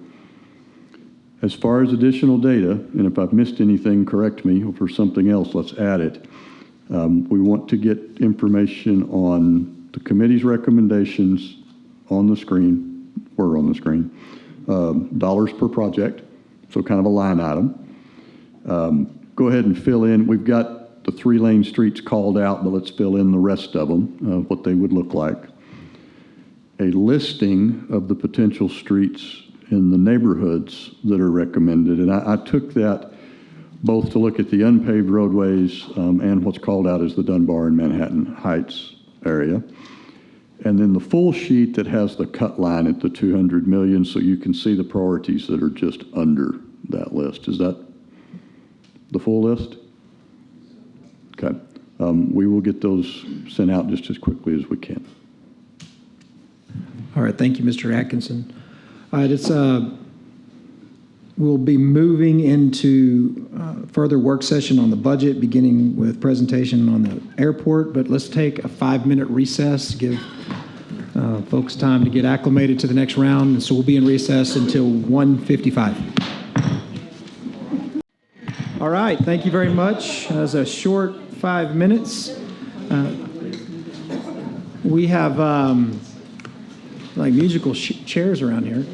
Speaker 2: As far as additional data, and if I've missed anything, correct me, or for something else, let's add it. We want to get information on the committee's recommendations on the screen, were on the screen, dollars per project, so kind of a line item. Go ahead and fill in. We've got the 3-lane streets called out, but let's fill in the rest of them, what they would look like. A listing of the potential streets in the neighborhoods that are recommended. And I took that both to look at the unpaved roadways and what's called out as the Dunbar and Manhattan Heights area. And then the full sheet that has the cut line at the 200 million, so you can see the priorities that are just under that list. Is that the full list? Okay. We will get those sent out just as quickly as we can.
Speaker 1: All right, thank you, Mr. Atkinson. All right, we'll be moving into further work session on the budget, beginning with presentation on the airport, but let's take a 5-minute recess, give folks time to get acclimated to the next round, and so we'll be in recess until 1:55. All right, thank you very much. As a short 5 minutes, we have like musical chairs around here.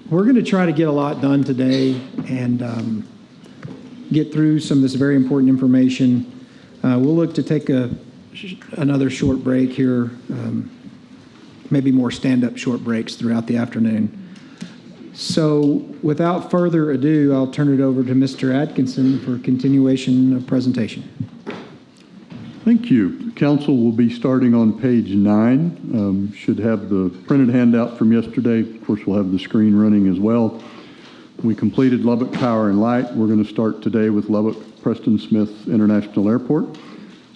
Speaker 1: We're going to try to get a lot done today and get through some of this very important information. We'll look to take another short break here, maybe more stand-up short breaks throughout the afternoon. So without further ado, I'll turn it over to Mr. Atkinson for continuation of presentation.
Speaker 2: Thank you. Council will be starting on page 9. Should have the printed handout from yesterday. Of course, we'll have the screen running as well. We completed Lubbock Power and Light. We're going to start today with Lubbock Preston Smith International Airport.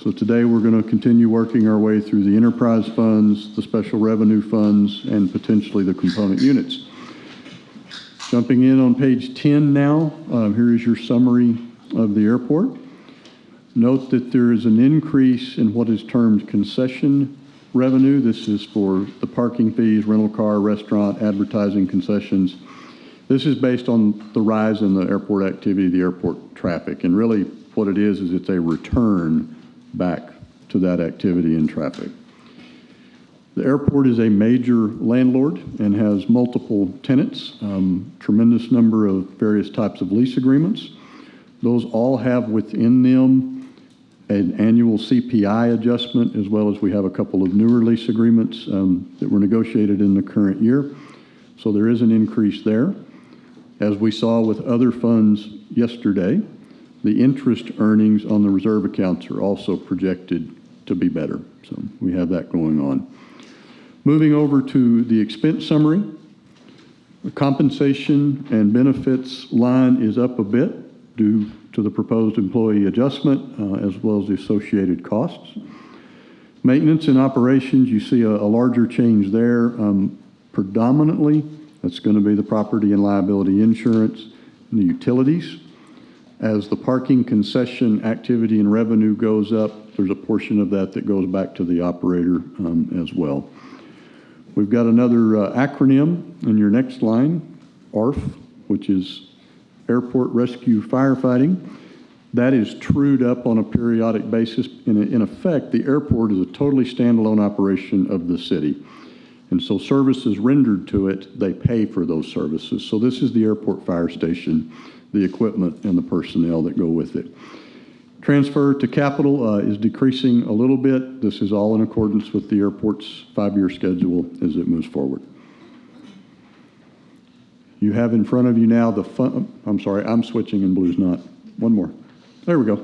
Speaker 2: So today we're going to continue working our way through the enterprise funds, the special revenue funds, and potentially the component units. Jumping in on page 10 now, here is your summary of the airport. Note that there is an increase in what is termed concession revenue. This is for the parking fees, rental car, restaurant, advertising concessions. This is based on the rise in the airport activity, the airport traffic. And really what it is it's a return back to that activity and traffic. The airport is a major landlord and has multiple tenants, tremendous number of various types of lease agreements. Those all have within them an annual CPI adjustment, as well as we have a couple of newer lease agreements that were negotiated in the current year. So there is an increase there. As we saw with other funds yesterday, the interest earnings on the reserve accounts are also projected to be better. So we have that going on. Moving over to the expense summary, the compensation and benefits line is up a bit due to the proposed employee adjustment as well as the associated costs. Maintenance and operations, you see a larger change there. Predominantly, that's going to be the property and liability insurance and the utilities. As the parking concession activity and revenue goes up, there's a portion of that that goes back to the operator as well. We've got another acronym in your next line, ARF, which is Airport Rescue Firefighting. That is trued up on a periodic basis. In effect, the airport is a totally standalone operation of the city. And so services rendered to it, they pay for those services. So this is the airport fire station, the equipment and the personnel that go with it. Transfer to capital is decreasing a little bit. This is all in accordance with the airport's 5-year schedule as it moves forward. You have in front of you now the fund. I'm sorry, I'm switching and blue's not. One more. There we go.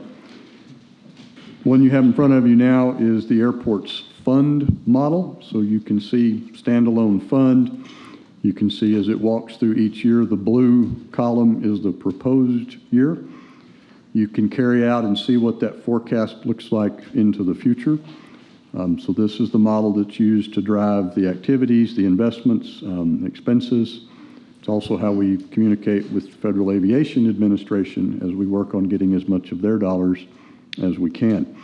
Speaker 2: One you have in front of you now is the airport's fund model. So you can see standalone fund. You can see as it walks through each year, the blue column is the proposed year. You can carry out and see what that forecast looks like into the future. So this is the model that's used to drive the activities, the investments, expenses. It's also how we communicate with Federal Aviation Administration as we work on getting as much of their dollars as we can.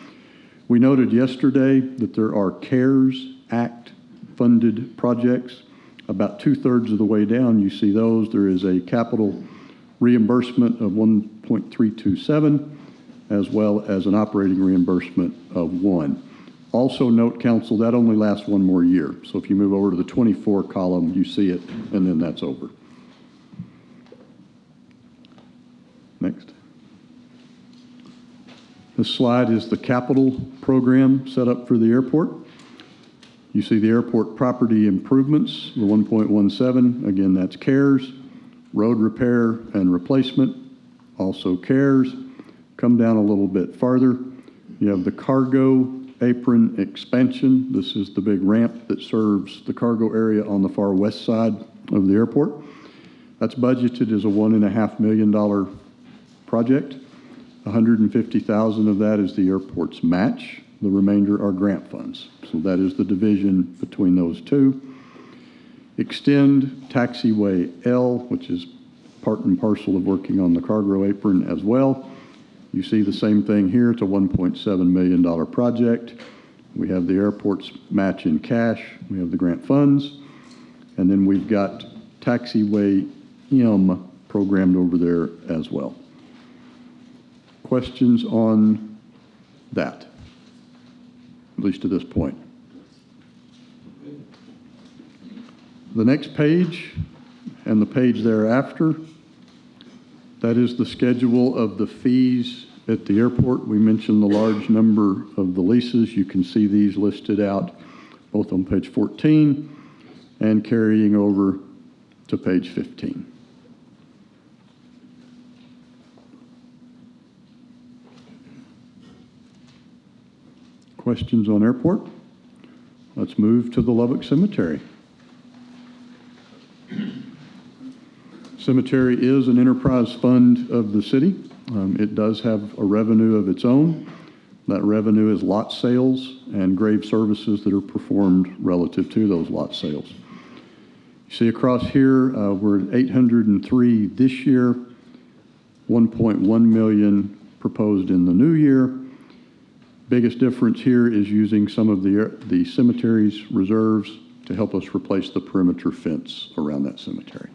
Speaker 2: We noted yesterday that there are CARES Act funded projects. About 2/3 of the way down, you see those. There is a capital reimbursement of 1.327, as well as an operating reimbursement of 1. Also note, council, that only lasts one more year. So if you move over to the 24 column, you see it, and then that's over. Next. This slide is the capital program set up for the airport. You see the airport property improvements, the 1.17, again, that's CARES. Road repair and replacement, also CARES. Come down a little bit farther. You have the cargo apron expansion. This is the big ramp that serves the cargo area on the far west side of the airport. That's budgeted as a $1.5 million project. $150,000 of that is the airport's match. The remainder are grant funds. So that is the division between those two. Extend taxiway L, which is part and parcel of working on the cargo apron as well. You see the same thing here. It's a $1.7 million project. We have the airport's match in cash. We have the grant funds. And then we've got taxiway M programmed over there as well. Questions on that, at least to this point? The next page and the page thereafter, that is the schedule of the fees at the airport. We mentioned the large number of the leases. You can see these listed out both on page 14 and carrying over to page 15. Questions on airport? Let's move to the Lubbock Cemetery. Cemetery is an enterprise fund of the city. It does have a revenue of its own. That revenue is lot sales and grave services that are performed relative to those lot sales. You see across here, we're at 803 this year, 1.1 million proposed in the new year. Biggest difference here is using some of the cemetery's reserves to help us replace the perimeter fence around that cemetery.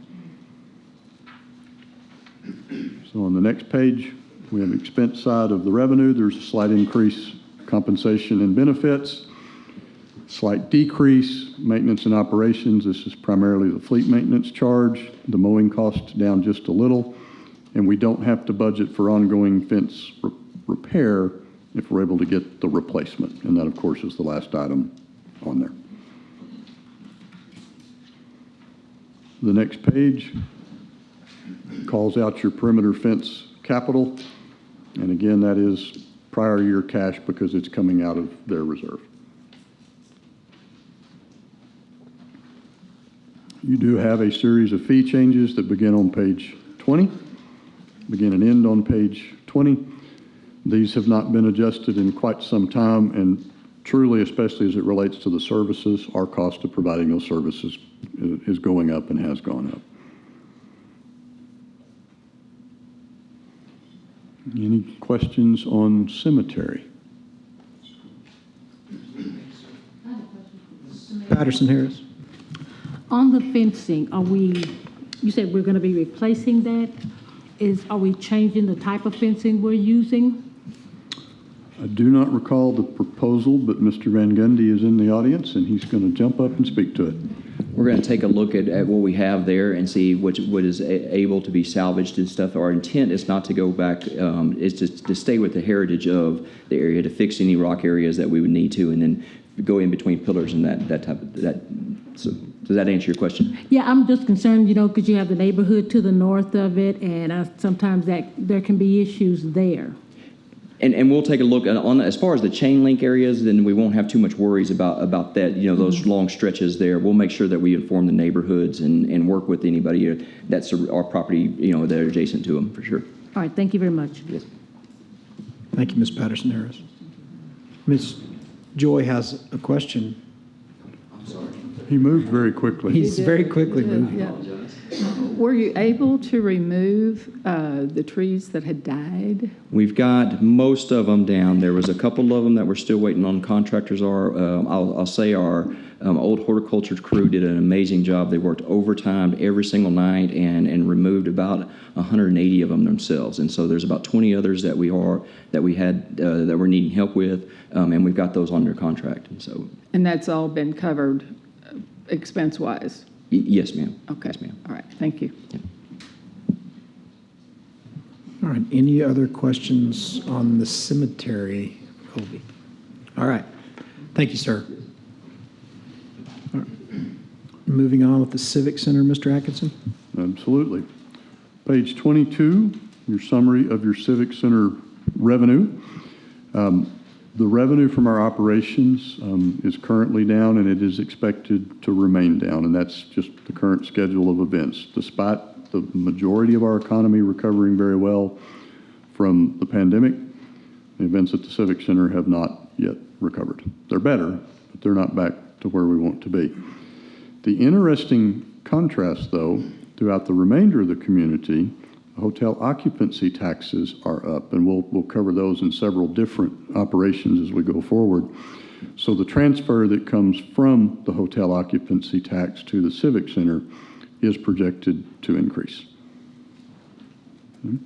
Speaker 2: So on the next page, we have the expense side of the revenue. There's a slight increase, compensation and benefits, slight decrease, maintenance and operations. This is primarily the fleet maintenance charge. The mowing cost down just a little, and we don't have to budget for ongoing fence repair if we're able to get the replacement. And that, of course, is the last item on there. The next page calls out your perimeter fence capital. And again, that is prior year cash because it's coming out of their reserve. You do have a series of fee changes that begin on page 20, begin and end on page 20. These have not been adjusted in quite some time, and truly, especially as it relates to the services, our cost of providing those services is going up and has gone up. Any questions on cemetery?
Speaker 1: Patterson Harris.
Speaker 8: On the fencing, you said we're going to be replacing that? Are we changing the type of fencing we're using?
Speaker 2: I do not recall the proposal, but Mr. Van Gundy is in the audience, and he's going to jump up and speak to it.
Speaker 11: We're going to take a look at what we have there and see what is able to be salvaged and stuff. Our intent is not to go back, is to stay with the heritage of the area, to fix any rock areas that we would need to, and then go in between pillars and that type of that. So does that answer your question?
Speaker 8: Yeah, I'm just concerned, because you have the neighborhood to the north of it, and sometimes there can be issues there.
Speaker 11: And we'll take a look on as far as the chain link areas, then we won't have too much worries about that, those long stretches there. We'll make sure that we inform the neighborhoods and work with anybody that's our property, that are adjacent to them, for sure.
Speaker 8: All right, thank you very much.
Speaker 11: Yes.
Speaker 1: Thank you, Ms. Patterson Harris. Ms. Joy has a question.
Speaker 2: He moved very quickly.
Speaker 1: He's very quickly moving.
Speaker 5: Yeah. Were you able to remove the trees that had died?
Speaker 11: We've got most of them down. There was a couple of them that we're still waiting on. Contractors are. I'll say our old horticulture crew did an amazing job. They worked overtime every single night and removed about 180 of them themselves. And so there's about 20 others that we're needing help with, and we've got those under contract.
Speaker 5: And that's all been covered expense-wise?
Speaker 11: Yes, ma'am.
Speaker 5: Okay.
Speaker 11: Yes, ma'am.
Speaker 5: All right. Thank you.
Speaker 1: All right, any other questions on the cemetery, Colby? All right, thank you, sir. All right. Moving on with the Civic Center, Mr. Atkinson.
Speaker 2: Absolutely. Page 22, your summary of your Civic Center revenue. The revenue from our operations is currently down, and it is expected to remain down, and that's just the current schedule of events. Despite the majority of our economy recovering very well from the pandemic, the events at the Civic Center have not yet recovered. They're better, but they're not back to where we want to be. The interesting contrast, though, throughout the remainder of the community, hotel occupancy taxes are up, and we'll cover those in several different operations as we go forward. So the transfer that comes from the hotel occupancy tax to the Civic Center is projected to increase. Okay.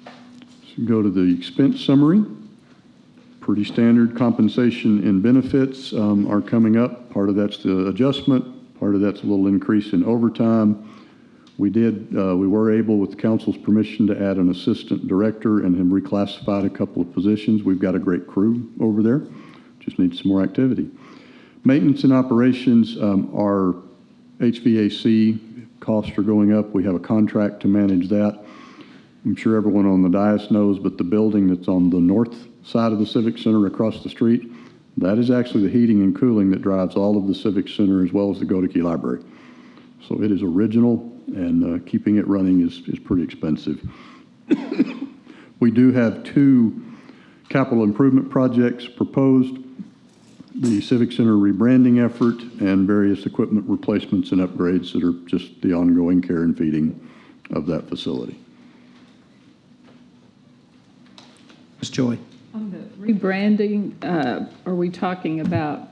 Speaker 2: So go to the expense summary. Pretty standard compensation and benefits are coming up. Part of that's the adjustment. Part of that's a little increase in overtime. We were able, with the council's permission, to add an assistant director and have reclassified a couple of positions. We've got a great crew over there. Just need some more activity. Maintenance and operations, our HVAC costs are going up. We have a contract to manage that. I'm sure everyone on the dais knows, but the building that's on the north side of the Civic Center across the street, that is actually the heating and cooling that drives all of the Civic Center as well as the Godeke Library. So it is original, and keeping it running is pretty expensive. We do have 2 capital improvement projects proposed: the Civic Center rebranding effort and various equipment replacements and upgrades that are just the ongoing care and feeding of that facility.
Speaker 1: Ms. Joy?
Speaker 5: On the rebranding, are we talking about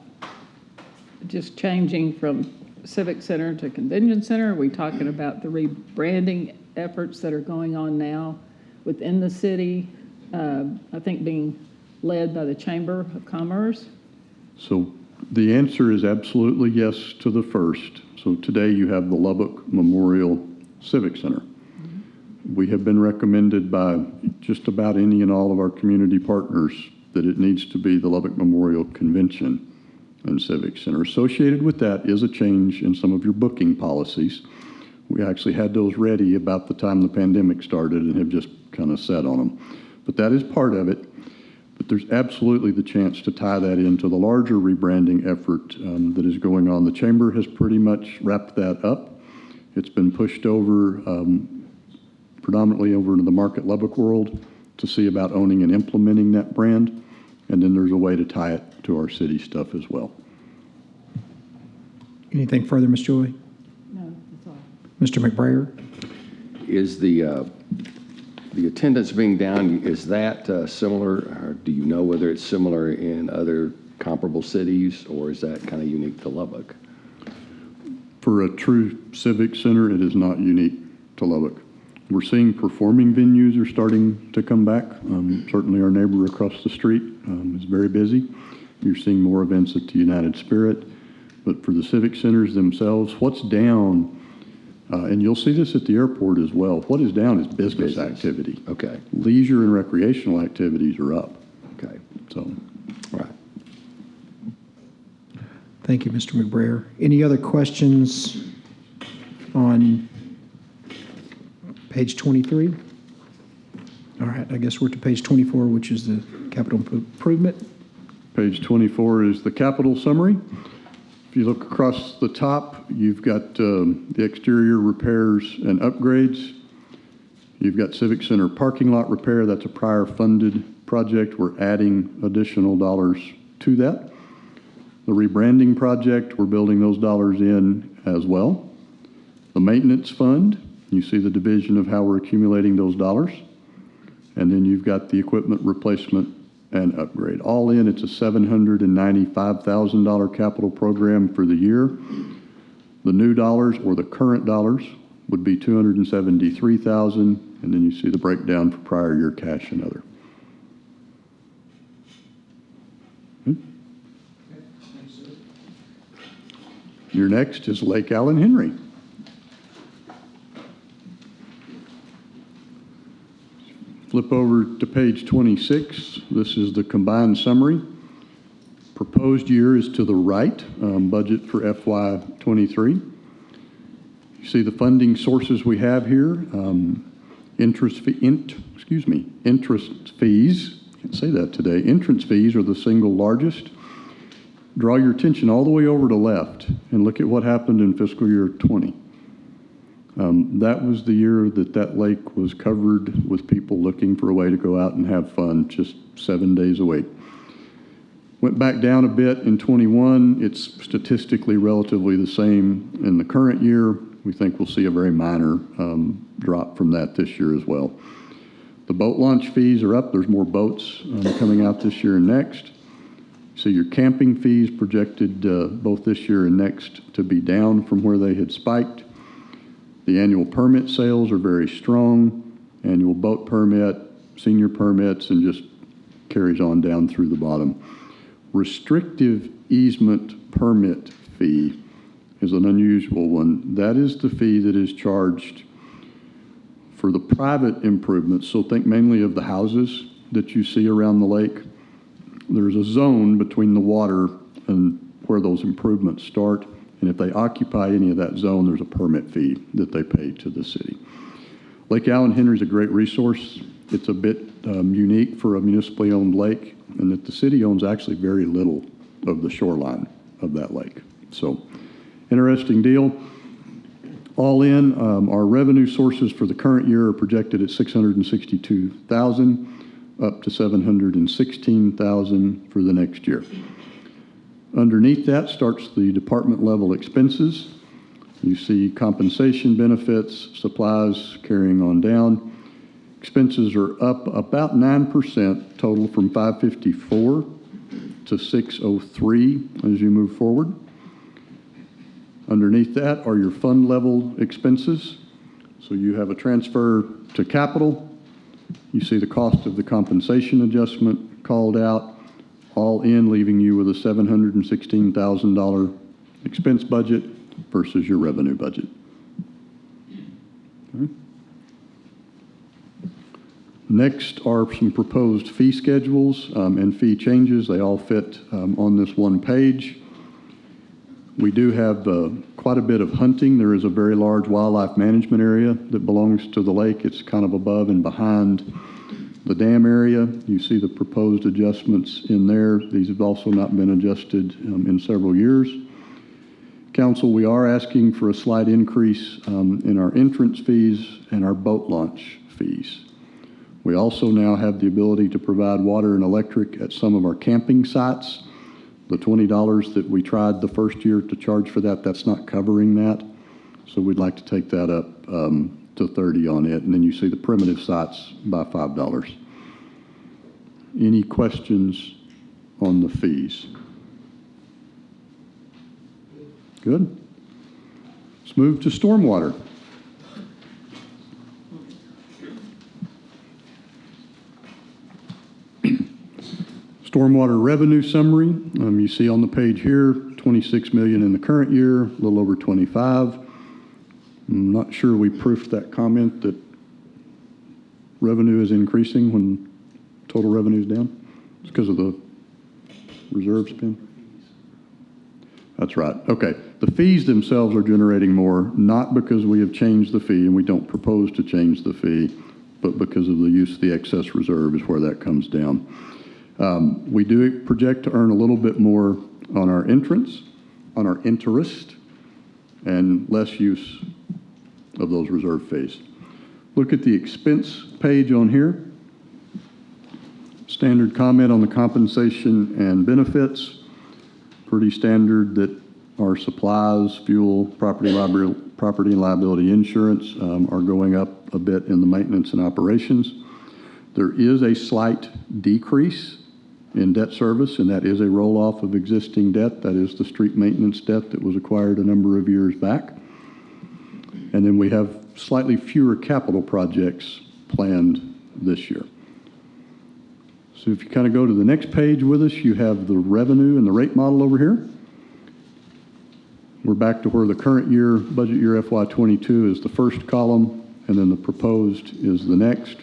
Speaker 5: just changing from Civic Center to Convention Center? Are we talking about the rebranding efforts that are going on now within the city, I think being led by the Chamber of Commerce?
Speaker 2: So the answer is absolutely yes to the first. So today you have the Lubbock Memorial Civic Center. We have been recommended by just about any and all of our community partners that it needs to be the Lubbock Memorial Convention and Civic Center. Associated with that is a change in some of your booking policies. We actually had those ready about the time the pandemic started and have just kind of sat on them. But that is part of it. But there's absolutely the chance to tie that into the larger rebranding effort that is going on. The Chamber has pretty much wrapped that up. It's been pushed over predominantly over into the Market Lubbock world to see about owning and implementing that brand. And then there's a way to tie it to our city stuff as well.
Speaker 1: Anything further, Ms. Joy?
Speaker 5: No, that's all.
Speaker 1: Mr. McBrayer?
Speaker 10: Is the attendance being down, is that similar, or do you know whether it's similar in other comparable cities, or is that kind of unique to Lubbock?
Speaker 2: For a true civic center, it is not unique to Lubbock. We're seeing performing venues are starting to come back. Certainly our neighbor across the street is very busy. You're seeing more events at the United Spirit. But for the civic centers themselves, what's down, and you'll see this at the airport as well, what is down is business activity.
Speaker 10: Okay.
Speaker 2: Leisure and recreational activities are up.
Speaker 10: Okay.
Speaker 2: So,
Speaker 10: Right.
Speaker 1: Thank you, Mr. McBrayer. Any other questions on page 23? All right, I guess we're to page 24, which is the capital improvement.
Speaker 2: page 24 is the capital summary. If you look across the top, you've got the exterior repairs and upgrades. You've got Civic Center parking lot repair. That's a prior funded project. We're adding additional dollars to that. The rebranding project, we're building those dollars in as well. The maintenance fund, you see the division of how we're accumulating those dollars. And then you've got the equipment replacement and upgrade. All in, it's a $795,000 capital program for the year. The new dollars, or the current dollars, would be $273,000, and then you see the breakdown for prior year cash and other. Your next is Lake Allen Henry. Flip over to page 26. This is the combined summary. Proposed year is to the right, budget for FY23. You see the funding sources we have here. Interest fees, can't say that today. Entrance fees are the single largest. Draw your attention all the way over to left and look at what happened in fiscal year 20. That was the year that lake was covered with people looking for a way to go out and have fun just 7 days a week. Went back down a bit in 21. It's statistically relatively the same in the current year. We think we'll see a very minor drop from that this year as well. The boat launch fees are up. There's more boats coming out this year and next. So your camping fees projected both this year and next to be down from where they had spiked. The annual permit sales are very strong. Annual boat permit, senior permits, and just carries on down through the bottom. Restrictive easement permit fee. is an unusual one. That is the fee that is charged for the private improvements. So think mainly of the houses that you see around the lake. There's a zone between the water and where those improvements start. And if they occupy any of that zone, there's a permit fee that they pay to the city. Lake Allen Henry is a great resource. It's a bit unique for a municipally owned lake, and that the city owns actually very little of the shoreline of that lake. So, interesting deal. All in, our revenue sources for the current year are projected at $662,000, up to $716,000 for the next year. Underneath that starts the department level expenses. You see compensation, benefits, supplies carrying on down. Expenses are up about 9% total from 554 to 603 as you move forward. Underneath that are your fund level expenses. So you have a transfer to capital. You see the cost of the compensation adjustment called out, all in leaving you with a $716,000 expense budget versus your revenue budget. Okay. Next are some proposed fee schedules and fee changes. They all fit on this one page. We do have quite a bit of hunting. There is a very large wildlife management area that belongs to the lake. It's kind of above and behind the dam area. You see the proposed adjustments in there. These have also not been adjusted in several years. Council, we are asking for a slight increase in our entrance fees and our boat launch fees. We also now have the ability to provide water and electric at some of our camping sites. The $20 that we tried the first year to charge for that, that's not covering that. So we'd like to take that up to $30 on it. And then you see the primitive sites by $5. Any questions on the fees? Good. Let's move to stormwater. Stormwater revenue summary. You see on the page here, 26 million in the current year, a little over 25. I'm not sure we proofed that comment that revenue is increasing when total revenue is down. It's because of the reserve spend. That's right. Okay. The fees themselves are generating more, not because we have changed the fee, and we don't propose to change the fee, but because of the use of the excess reserve is where that comes down. We do project to earn a little bit more on our entrance, on our interest, and less use of those reserve fees. Look at the expense page on here. Standard comment on the compensation and benefits. Pretty standard that our supplies, fuel, property and liability insurance are going up a bit in the maintenance and operations. There is a slight decrease in debt service, and that is a roll-off of existing debt. That is the street maintenance debt that was acquired a number of years back. And then we have slightly fewer capital projects planned this year. So if you kind of go to the next page with us, you have the revenue and the rate model over here. We're back to where the current year, budget year FY22 is the first column, and then the proposed is the next.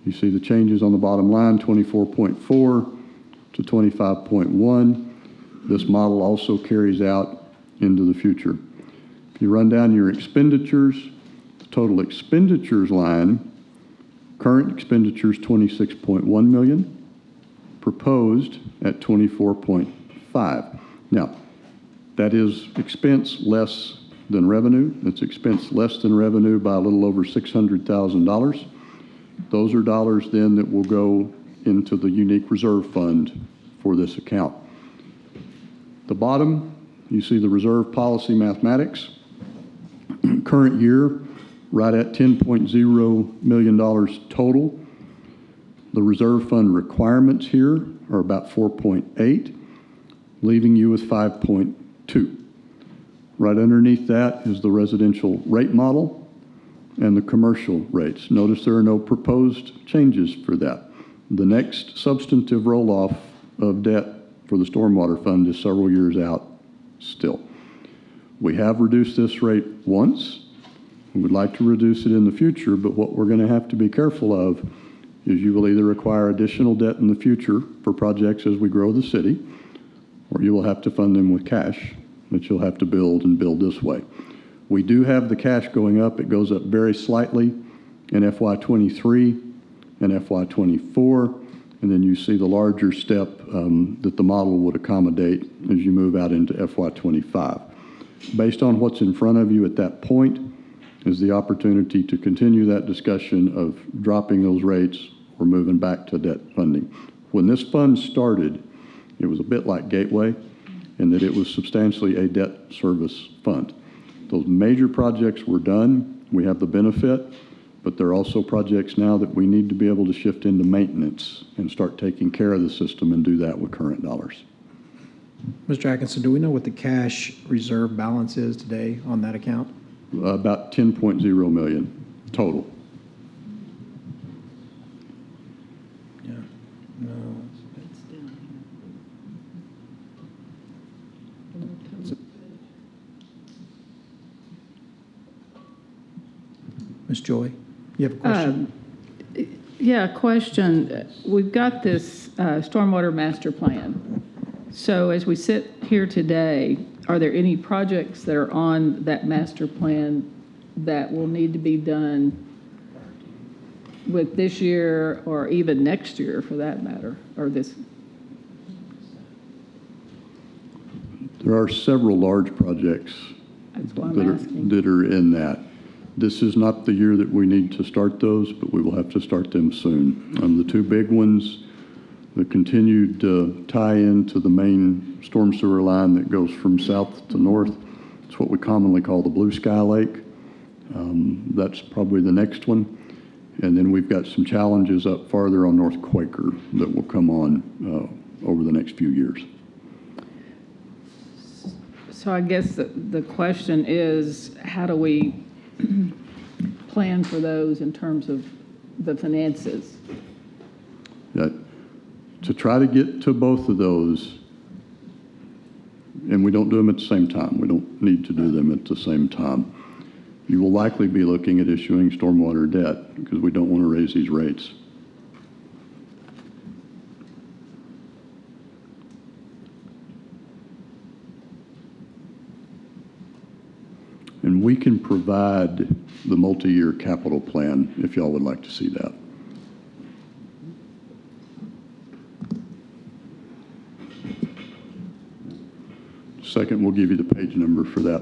Speaker 2: You see the changes on the bottom line, 24.4 to 25.1. This model also carries out into the future. If you run down your expenditures, the total expenditures line, current expenditures 26.1 million, proposed at 24.5. Now, that is expense less than revenue. It's expense less than revenue by a little over $600,000. Those are dollars then that will go into the unique reserve fund for this account. The bottom, you see the reserve policy mathematics. Current year, right at $10.0 million total. The reserve fund requirements here are about 4.8, leaving you with 5.2. Right underneath that is the residential rate model and the commercial rates. Notice there are no proposed changes for that. The next substantive roll-off of debt for the stormwater fund is several years out still. We have reduced this rate once. We would like to reduce it in the future, but what we're going to have to be careful of is you will either require additional debt in the future for projects as we grow the city, or you will have to fund them with cash that you'll have to build and build this way. We do have the cash going up. It goes up very slightly in FY23 and FY24, and then you see the larger step that the model would accommodate as you move out into FY25. Based on what's in front of you at that point is the opportunity to continue that discussion of dropping those rates or moving back to debt funding. When this fund started, it was a bit like Gateway in that it was substantially a debt service fund. Those major projects were done. We have the benefit, but there are also projects now that we need to be able to shift into maintenance and start taking care of the system and do that with current dollars.
Speaker 1: Mr. Atkinson, do we know what the cash reserve balance is today on that account?
Speaker 2: About 10.0 million total.
Speaker 1: Yeah. No. Ms. Joy, you have a question?
Speaker 5: Yeah, question. We've got this stormwater master plan. So as we sit here today, are there any projects that are on that master plan that will need to be done with this year or even next year for that matter, or this?
Speaker 2: There are several large projects
Speaker 5: That's why I'm asking.
Speaker 2: that are in that. This is not the year that we need to start those, but we will have to start them soon. The two big ones, the continued tie-in to the main storm sewer line that goes from south to north. It's what we commonly call the Blue Sky Lake. That's probably the next one. And then we've got some challenges up farther on North Quaker that will come on over the next few years.
Speaker 5: So I guess the question is, how do we plan for those in terms of the finances?
Speaker 2: To try to get to both of those, and we don't do them at the same time. We don't need to do them at the same time. You will likely be looking at issuing stormwater debt because we don't want to raise these rates. And we can provide the multi-year capital plan if y'all would like to see that. Second, we'll give you the page number for that.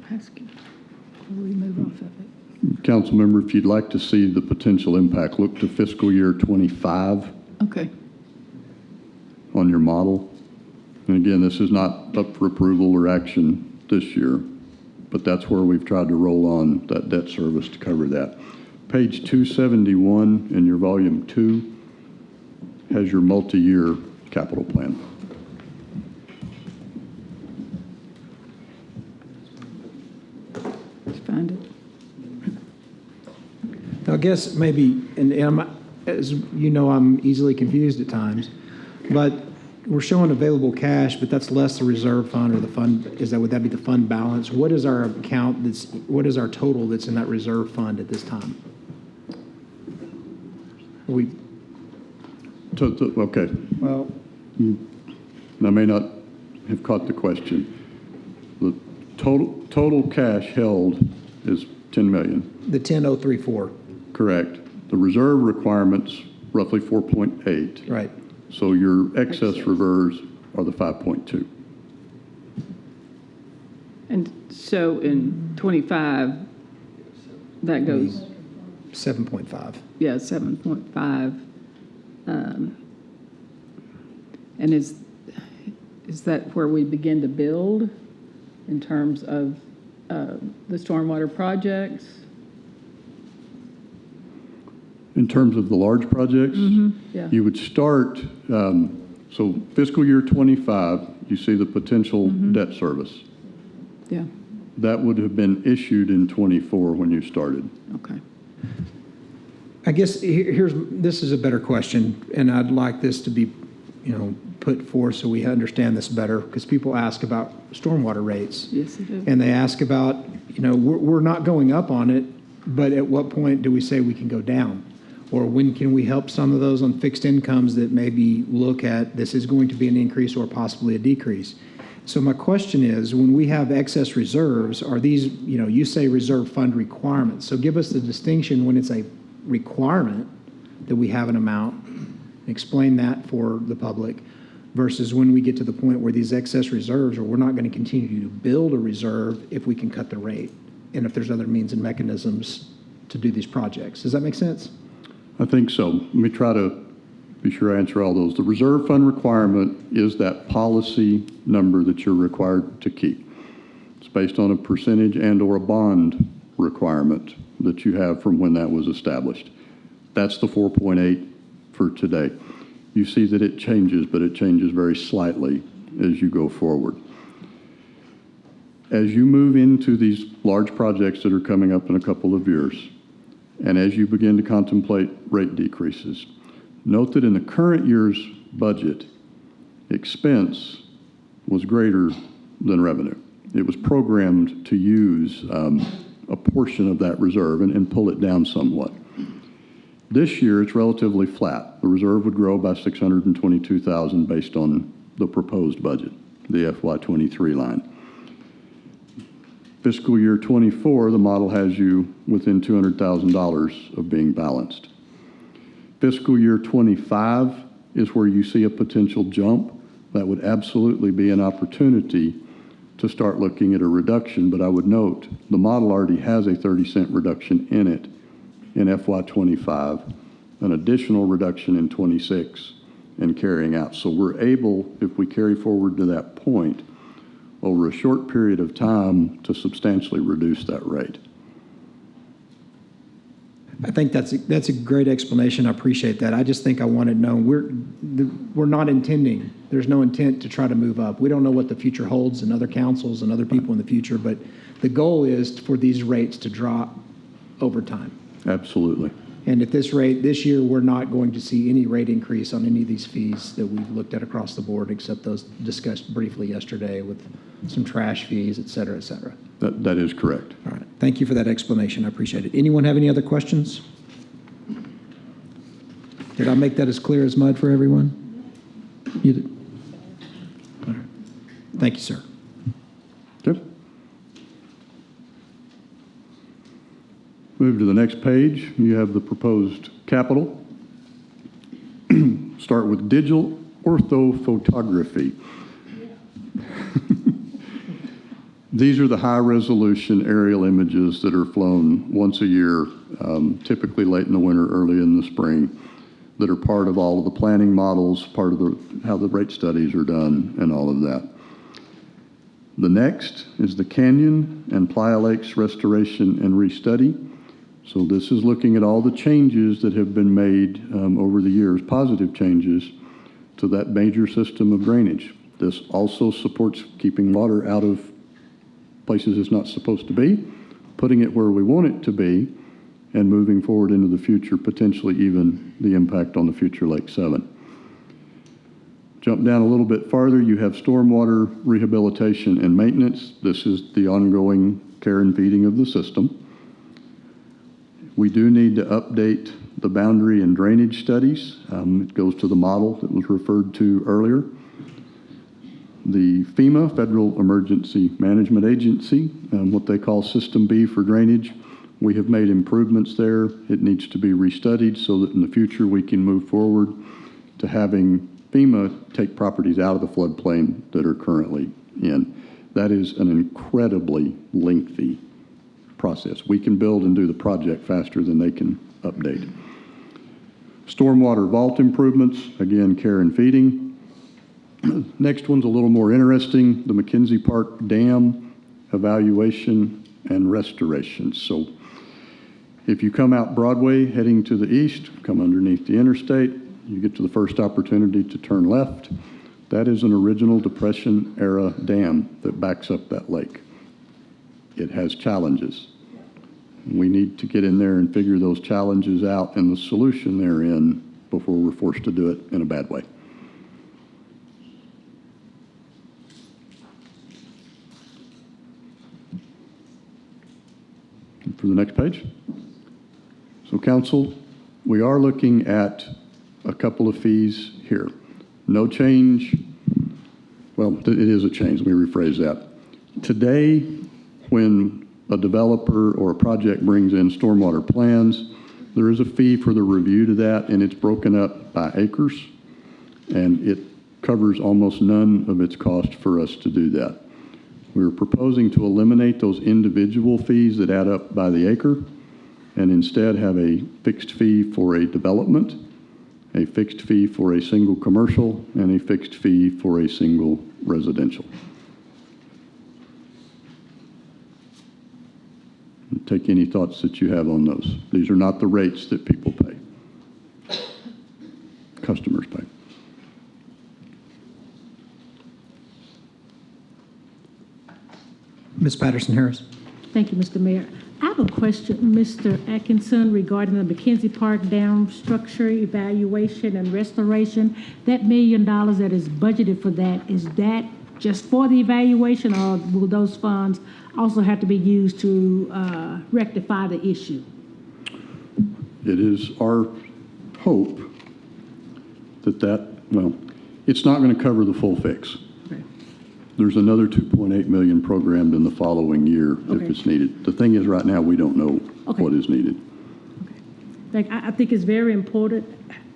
Speaker 5: Before we move off of it.
Speaker 2: Council member, if you'd like to see the potential impact, look to fiscal year 25
Speaker 5: Okay.
Speaker 2: on your model. And again, this is not up for approval or action this year, but that's where we've tried to roll on that debt service to cover that. Page 271 in your volume 2 has your multi-year capital plan.
Speaker 5: Let's find it.
Speaker 1: Now, I guess maybe, and as you know, I'm easily confused at times, but we're showing available cash, but that's less the reserve fund or the fund, would that be the fund balance? What is our account what is our total that's in that reserve fund at this time?
Speaker 2: Okay.
Speaker 1: Well,
Speaker 2: I may not have caught the question. The total cash held is 10 million.
Speaker 1: the 10,034,
Speaker 2: Correct. The reserve requirement's roughly 4.8.
Speaker 1: right.
Speaker 2: So your excess reserves are the 5.2.
Speaker 5: And so in 25, that goes,
Speaker 1: 7.5.
Speaker 5: yeah, 7.5. And is that where we begin to build in terms of the stormwater projects?
Speaker 2: In terms of the large projects,
Speaker 5: Yeah.
Speaker 2: you would start, so fiscal year 25, you see the potential debt service.
Speaker 5: Yeah.
Speaker 2: That would have been issued in '24 when you started.
Speaker 7: Okay.
Speaker 1: I guess this is a better question, and I'd like this to be, put forth so we understand this better, because people ask about stormwater rates.
Speaker 7: Yes, it is.
Speaker 1: And they ask about, we're not going up on it, but at what point do we say we can go down? Or when can we help some of those on fixed incomes that maybe look at this is going to be an increase or possibly a decrease? So my question is, when we have excess reserves, are these, you say reserve fund requirements. So give us the distinction when it's a requirement that we have an amount, explain that for the public, versus when we get to the point where these excess reserves, or we're not going to continue to build a reserve if we can cut the rate, and if there's other means and mechanisms to do these projects. Does that make sense?
Speaker 2: I think so. Let me try to be sure I answer all those. The reserve fund requirement is that policy number that you're required to keep. It's based on a percentage and or a bond requirement that you have from when that was established. That's the 4.8 for today. You see that it changes, but it changes very slightly as you go forward. As you move into these large projects that are coming up in a couple of years, and as you begin to contemplate rate decreases, note that in the current year's budget, expense was greater than revenue. It was programmed to use a portion of that reserve and pull it down somewhat. This year, it's relatively flat. The reserve would grow by $622,000 based on the proposed budget, the FY23 line. Fiscal year '24, the model has you within $200,000 of being balanced. Fiscal year '25 is where you see a potential jump. That would absolutely be an opportunity to start looking at a reduction, but I would note the model already has a 30-cent reduction in it in FY25, an additional reduction in '26, and carrying out. So we're able, if we carry forward to that point, over a short period of time to substantially reduce that rate.
Speaker 1: I think that's a great explanation. I appreciate that. I just think I want to know we're not intending. There's no intent to try to move up. We don't know what the future holds and other councils and other people in the future, but the goal is for these rates to drop over time.
Speaker 2: Absolutely.
Speaker 1: And at this rate, this year, we're not going to see any rate increase on any of these fees that we've looked at across the board, except those discussed briefly yesterday with some trash fees, et cetera, et cetera.
Speaker 2: That is correct.
Speaker 1: All right. Thank you for that explanation. I appreciate it. Anyone have any other questions? Did I make that as clear as mud for everyone? You did. All right. Thank you, sir.
Speaker 2: Okay. Move to the next page. You have the proposed capital. Start with digital orthophotography. These are the high-resolution aerial images that are flown once a year, typically late in the winter, early in the spring, that are part of all of the planning models, part of how the rate studies are done, and all of that. The next is the Canyon and Plya Lakes restoration and restudy. So this is looking at all the changes that have been made over the years, positive changes to that major system of drainage. This also supports keeping water out of places it's not supposed to be, putting it where we want it to be, and moving forward into the future, potentially even the impact on the future Lake 7. Jump down a little bit farther, you have stormwater rehabilitation and maintenance. This is the ongoing care and feeding of the system. We do need to update the boundary and drainage studies. It goes to the model that was referred to earlier. The FEMA, Federal Emergency Management Agency, what they call System B for drainage, we have made improvements there. It needs to be restudied so that in the future we can move forward to having FEMA take properties out of the floodplain that are currently in. That is an incredibly lengthy process. We can build and do the project faster than they can update. Stormwater vault improvements, again, care and feeding. Next one's a little more interesting, the Mckinsey Park Dam evaluation and restoration. So if you come out Broadway heading to the east, come underneath the interstate, you get to the first opportunity to turn left. That is an original Depression era dam that backs up that lake. it has challenges. We need to get in there and figure those challenges out and the solution therein before we're forced to do it in a bad way. For the next page. So council, we are looking at a couple of fees here. No change. Well, it is a change. Let me rephrase that. Today, when a developer or a project brings in stormwater plans, there is a fee for the review to that, and it's broken up by acres, and it covers almost none of its cost for us to do that. We're proposing to eliminate those individual fees that add up by the acre and instead have a fixed fee for a development, a fixed fee for a single commercial, and a fixed fee for a single residential. Take any thoughts that you have on those. These are not the rates that people pay, customers pay.
Speaker 1: Ms. Patterson-Harris.
Speaker 8: Thank you, Mr. Mayor. I have a question, Mr. Atkinson, regarding the McKinsey Park Dam structure evaluation and restoration. That $1 million that is budgeted for that, is that just for the evaluation, or will those funds also have to be used to rectify the issue?
Speaker 2: It is our hope that, well, it's not going to cover the full fix.
Speaker 8: Okay.
Speaker 2: There's another $2.8 million programmed in the following year if
Speaker 8: Okay.
Speaker 2: it's needed. The thing is, right now, we don't know
Speaker 8: Okay.
Speaker 2: what is needed.
Speaker 8: I think it's very important.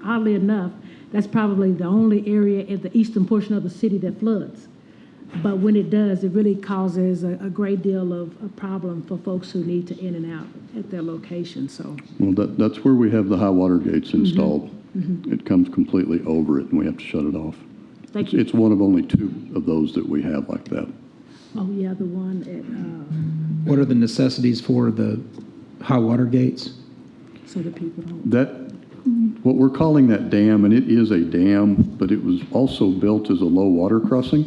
Speaker 8: Oddly enough, that's probably the only area in the eastern portion of the city that floods. But when it does, it really causes a great deal of a problem for folks who need to in and out at their location, so.
Speaker 2: Well, that's where we have the high water gates installed. It comes completely over it, and we have to shut it off.
Speaker 8: Thank you.
Speaker 2: It's one of only 2 of those that we have like that.
Speaker 8: Oh, yeah, the one at,
Speaker 1: What are the necessities for the high water gates?
Speaker 8: so that people don't.
Speaker 2: That, what we're calling that dam, and it is a dam, but it was also built as a low water crossing.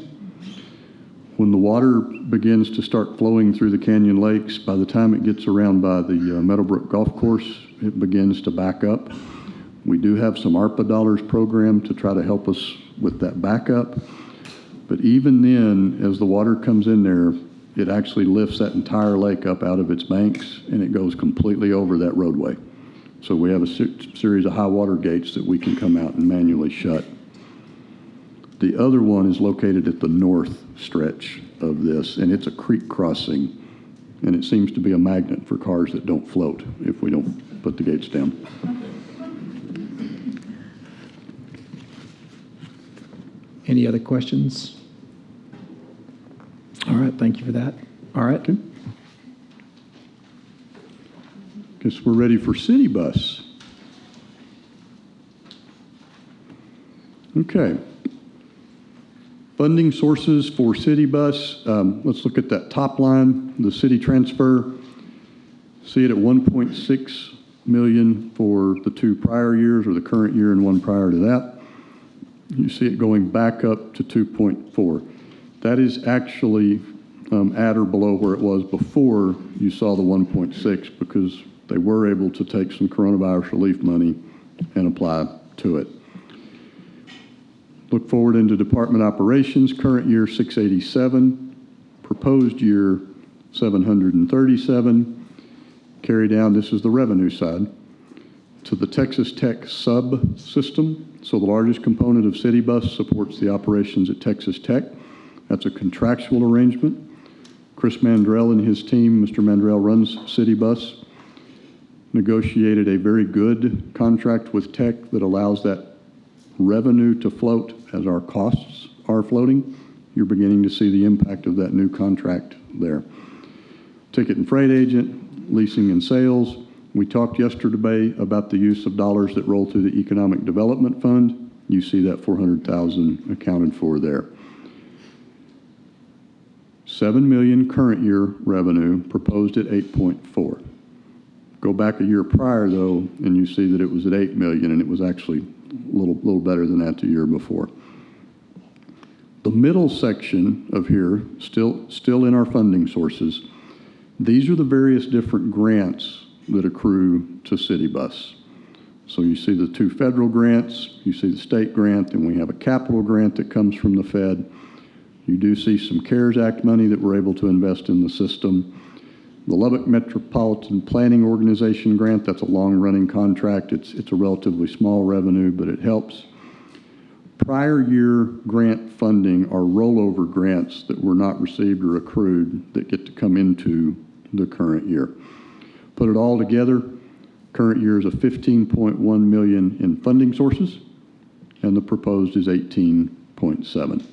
Speaker 2: When the water begins to start flowing through the canyon lakes, by the time it gets around by the Meadowbrook Golf Course, it begins to back up. We do have some ARPA dollars programmed to try to help us with that backup. But even then, as the water comes in there, it actually lifts that entire lake up out of its banks, and it goes completely over that roadway. So we have a series of high water gates that we can come out and manually shut. The other one is located at the north stretch of this, and it's a creek crossing, and it seems to be a magnet for cars that don't float if we don't put the gates down.
Speaker 1: Any other questions? All right, thank you for that. All right.
Speaker 2: Okay. Guess we're ready for city bus. Okay. Funding sources for city bus. Let's look at that top line, the city transfer. See it at 1.6 million for the 2 prior years, or the current year and 1 prior to that. You see it going back up to 2.4. That is actually at or below where it was before you saw the 1.6, because they were able to take some coronavirus relief money and apply to it. Look forward into department operations, current year 687, proposed year 737. Carry down, this is the revenue side, to the Texas Tech subsystem. So the largest component of City Bus supports the operations at Texas Tech. That's a contractual arrangement. Chris Mandrell and his team, Mr. Mandrell runs City Bus, negotiated a very good contract with Tech that allows that revenue to float as our costs are floating. You're beginning to see the impact of that new contract there. Ticket and freight agent, leasing and sales. We talked yesterday about the use of dollars that roll through the Economic Development Fund. You see that $400,000 accounted for there. $7 million current year revenue, proposed at 8.4. Go back a year prior though, and you see that it was at 8 million, and it was actually a little better than that the year before. The middle section of here, still in our funding sources, These are the various different grants that accrue to City Bus. So you see the 2 federal grants, you see the state grant, and we have a capital grant that comes from the Fed. You do see some CARES Act money that we're able to invest in the system. The Lubbock Metropolitan Planning Organization grant, that's a long-running contract. It's a relatively small revenue, but it helps. Prior year grant funding are rollover grants that were not received or accrued that get to come into the current year. Put it all together, current year is a $15.1 million in funding sources, and the proposed is 18.7.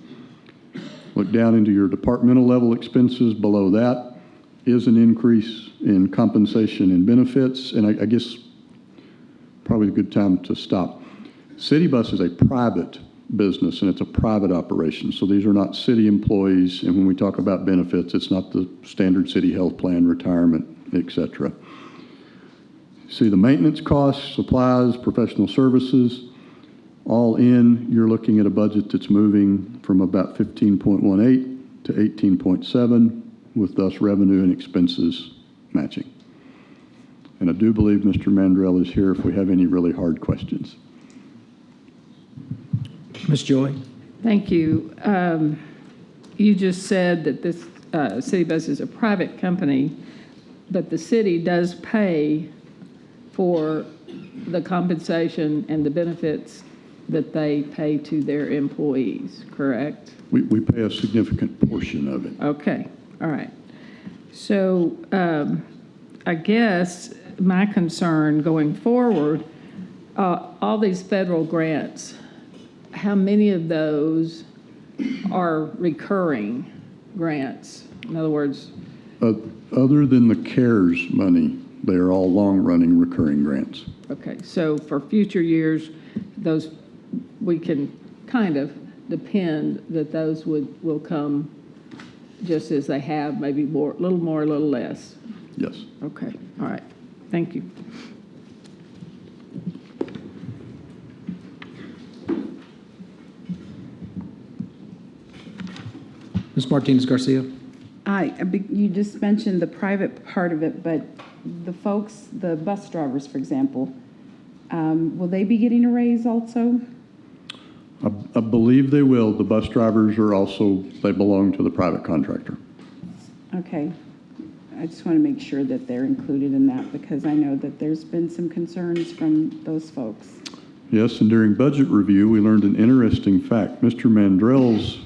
Speaker 2: Look down into your departmental level expenses. Below that is an increase in compensation and benefits, and I guess probably a good time to stop. City Bus is a private business, and it's a private operation, so these are not city employees, and when we talk about benefits, it's not the standard city health plan, retirement, etc. See the maintenance costs, supplies, professional services, all in, you're looking at a budget that's moving from about 15.18 to 18.7, with thus revenue and expenses matching. And I do believe Mr. Mandrell is here if we have any really hard questions.
Speaker 1: Ms. Joy?
Speaker 5: Thank you. You just said that this City Bus is a private company, but the city does pay for the compensation and the benefits that they pay to their employees, correct?
Speaker 2: We pay a significant portion of it.
Speaker 5: Okay, all right. So I guess my concern going forward, all these federal grants, how many of those are recurring grants? In other words,
Speaker 2: other than the CARES money, they are all long-running recurring grants.
Speaker 5: okay, so for future years, those, we can kind of depend that those will come just as they have, maybe more, a little more, a little less.
Speaker 2: Yes.
Speaker 5: Okay, all right, thank you.
Speaker 1: Ms. Martinez Garcia?
Speaker 7: You just mentioned the private part of it, but the folks, the bus drivers, for example, will they be getting a raise also?
Speaker 2: I believe they will. The bus drivers are also, they belong to the private contractor.
Speaker 7: Okay. I just want to make sure that they're included in that, because I know that there's been some concerns from those folks.
Speaker 2: Yes, and during budget review, we learned an interesting fact. Mr. Mandrell's,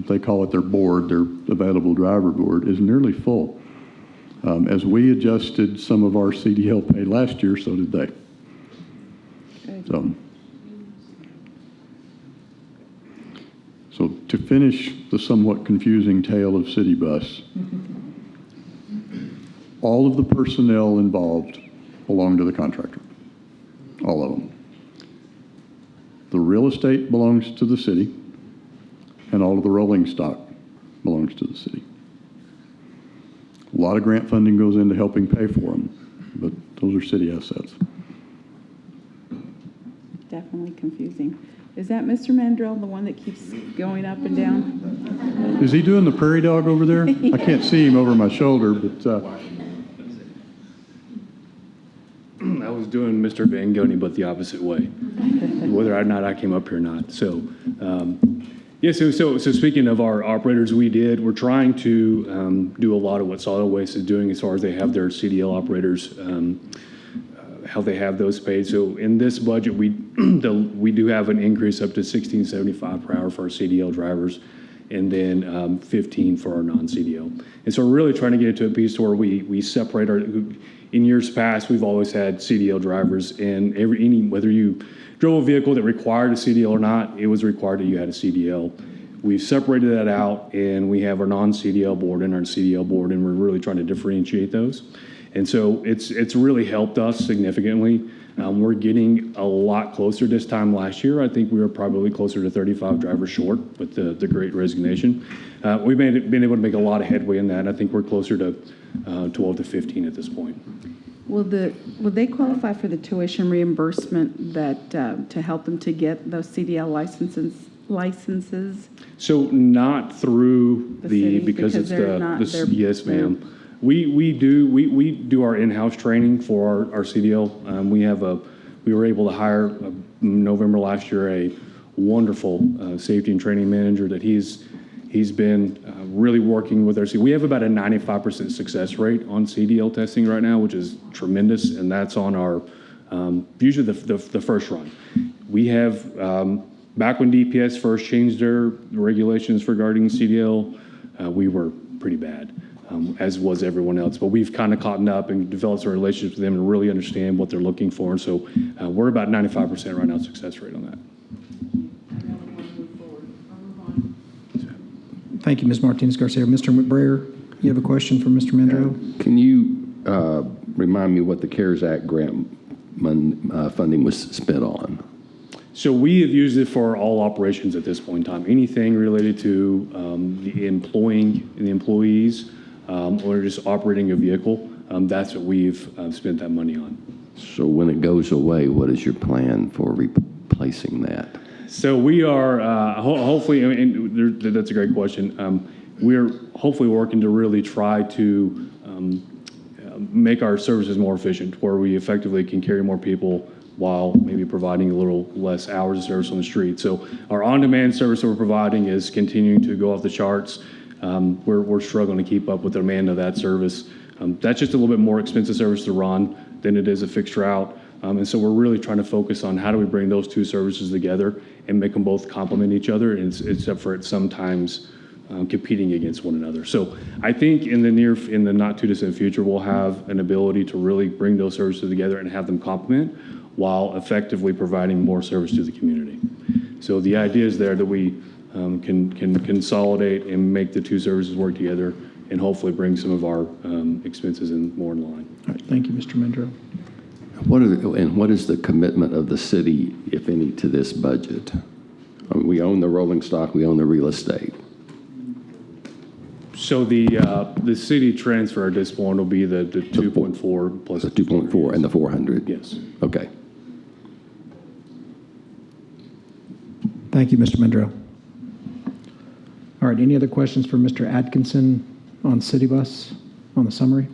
Speaker 2: they call it their board, their available driver board, is nearly full. As we adjusted some of our CDL pay last year, so did they.
Speaker 7: Good.
Speaker 2: So to finish the somewhat confusing tale of City Bus, all of the personnel involved belong to the contractor, all of them. The real estate belongs to the city, and all of the rolling stock belongs to the city. A lot of grant funding goes into helping pay for them, but those are city assets.
Speaker 7: Definitely confusing. Is that Mr. Mandrell, the one that keeps going up and down?
Speaker 2: Is he doing the prairie dog over there? I can't see him over my shoulder, but
Speaker 12: I was doing Mr. Vangoni, but the opposite way, whether or not I came up here or not. So, so speaking of our operators, we're trying to do a lot of what solid waste is doing as far as they have their CDL operators, how they have those paid. So in this budget, we do have an increase up to $16.75 per hour for our CDL drivers, and then 15 for our non-CDL. And so we're really trying to get it to a piece where we separate our. In years past, we've always had CDL drivers, and whether you drove a vehicle that required a CDL or not, it was required that you had a CDL. We've separated that out, and we have our non-CDL board and our CDL board, and we're really trying to differentiate those. And so it's really helped us significantly. We're getting a lot closer this time last year. I think we were probably closer to 35 drivers short with the Great Resignation. We've been able to make a lot of headway in that. I think we're closer to 12 to 15 at this point.
Speaker 7: Will they qualify for the tuition reimbursement that to help them to get those CDL licenses?
Speaker 12: So not through
Speaker 7: The city,
Speaker 12: because it's
Speaker 7: they're not- they're-
Speaker 12: yes, ma'am. we do our in-house training for our CDL. We were able to hire November last year a wonderful safety and training manager that he's been really working with our We have about a 95% success rate on CDL testing right now, which is tremendous, and that's on our usually the first run. We have back when DPS first changed their regulations regarding CDL, we were pretty bad, as was everyone else. But we've kind of caught up and developed some relationships with them and really understand what they're looking for. And so we're about 95% right now success rate on that.
Speaker 1: Thank you, Ms. Martinez-Garcia. Mr. McBrayer, you have a question for Mr. Mandrell?
Speaker 10: Can you remind me what the CARES Act grant funding was spent on?
Speaker 12: So we have used it for all operations at this point in time. Anything related to the employees or just operating a vehicle, that's what we've spent that money on.
Speaker 10: So when it goes away, what is your plan for replacing that?
Speaker 12: So we are hopefully, that's a great question. We're hopefully working to really try to make our services more efficient, where we effectively can carry more people while maybe providing a little less hours of service on the street. So our on-demand service that we're providing is continuing to go off the charts. We're struggling to keep up with the demand of that service. That's just a little bit more expensive service to run than it is a fixed route. And so we're really trying to focus on how do we bring those two services together and make them both complement each other, except for it sometimes competing against one another. So I think in the not too distant future, we'll have an ability to really bring those services together and have them complement while effectively providing more service to the community. So the idea is there that we can consolidate and make the two services work together and hopefully bring some of our expenses more in line.
Speaker 1: All right, thank you, Mr. Mandrell.
Speaker 10: What is the commitment of the city, if any, to this budget? I mean, we own the rolling stock, we own the real estate.
Speaker 12: So the city transfer at this point will be the 2.4 plus
Speaker 10: the 2.4 and the 400.
Speaker 12: Yes.
Speaker 10: Okay.
Speaker 1: Thank you, Mr. Mandrell. All right, any other questions for Mr. Atkinson on City Bus, on the summary?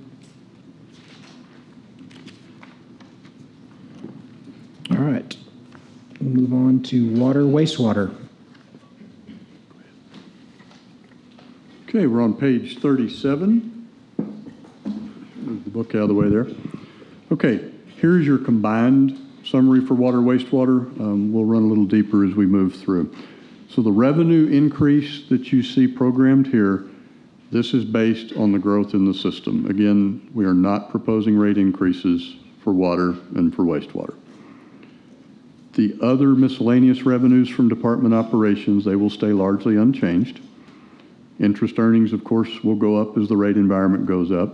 Speaker 1: All right, we'll move on to water, wastewater.
Speaker 2: Okay, we're on page 37. Move the book out of the way there. Okay, here's your combined summary for water, wastewater. We'll run a little deeper as we move through. So the revenue increase that you see programmed here, this is based on the growth in the system. Again, we are not proposing rate increases for water and for wastewater. The other miscellaneous revenues from department operations, they will stay largely unchanged. Interest earnings, of course, will go up as the rate environment goes up.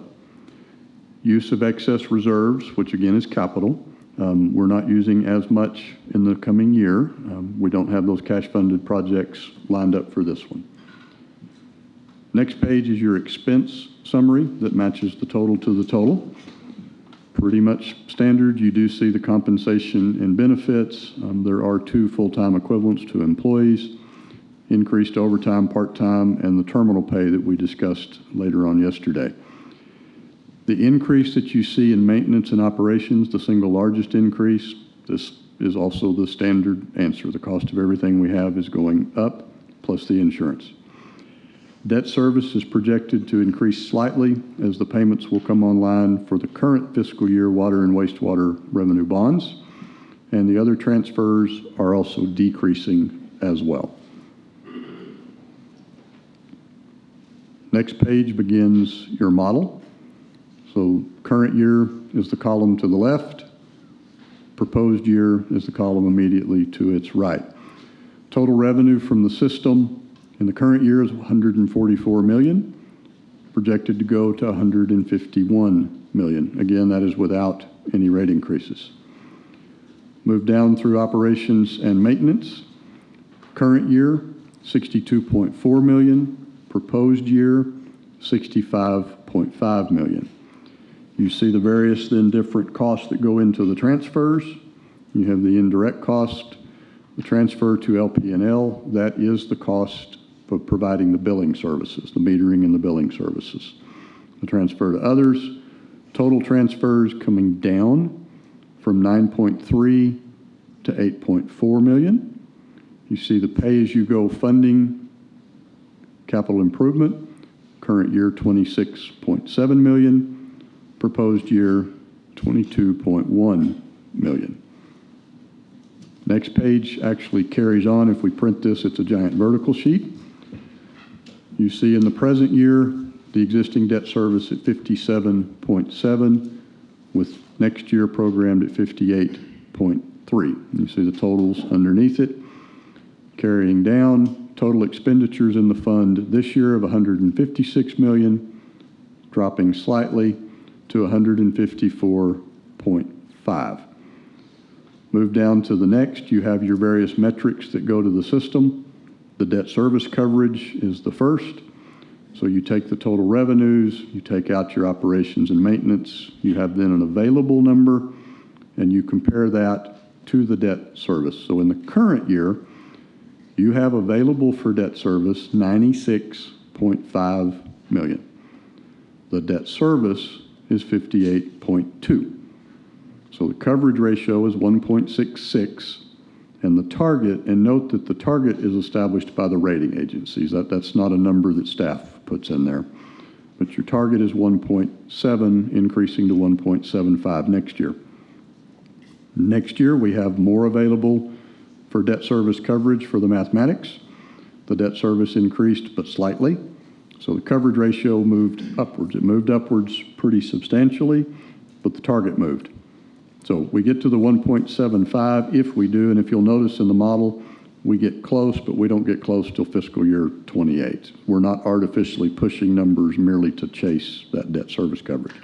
Speaker 2: Use of excess reserves, which again is capital. We're not using as much in the coming year. We don't have those cash-funded projects lined up for this one. Next page is your expense summary that matches the total to the total. Pretty much standard. You do see the compensation and benefits. There are 2 full-time equivalents to employees, increased overtime, part-time, and the terminal pay that we discussed later on yesterday. The increase that you see in maintenance and operations, the single largest increase, this is also the standard answer. The cost of everything we have is going up, plus the insurance. Debt service is projected to increase slightly as the payments will come online for the current fiscal year water and wastewater revenue bonds, and the other transfers are also decreasing as well. Next page begins your model. So current year is the column to the left. Proposed year is the column immediately to its right. Total revenue from the system in the current year is $144 million, projected to go to $151 million. Again, that is without any rate increases. Move down through operations and maintenance. Current year, $62.4 million. Proposed year, $65.5 million. You see the various then different costs that go into the transfers. You have the indirect cost, the transfer to LP&L, that is the cost of providing the billing services, the metering and the billing services. The transfer to others, total transfers coming down from 9.3 to 8.4 million. You see the pay-as-you-go funding, capital improvement, current year 26.7 million, proposed year 22.1 million. Next page actually carries on. If we print this, it's a giant vertical sheet. You see in the present year, the existing debt service at 57.7, with next year programmed at 58.3. You see the totals underneath it. Carrying down, total expenditures in the fund this year of 156 million, dropping slightly to 154.5. Move down to the next, you have your various metrics that go to the system. The debt service coverage is the first. So you take the total revenues, you take out your operations and maintenance, you have then an available number, and you compare that to the debt service. So in the current year, you have available for debt service 96.5 million. The debt service is 58.2. So the coverage ratio is 1.66, and the target, and note that the target is established by the rating agencies. That's not a number that staff puts in there. But your target is 1.7, increasing to 1.75 next year. Next year, we have more available for debt service coverage for the mathematics. The debt service increased, but slightly. So the coverage ratio moved upwards. It moved upwards pretty substantially, but the target moved. So we get to the 1.75 if we do, and if you'll notice in the model, we get close, but we don't get close till fiscal year 28. We're not artificially pushing numbers merely to chase that debt service coverage.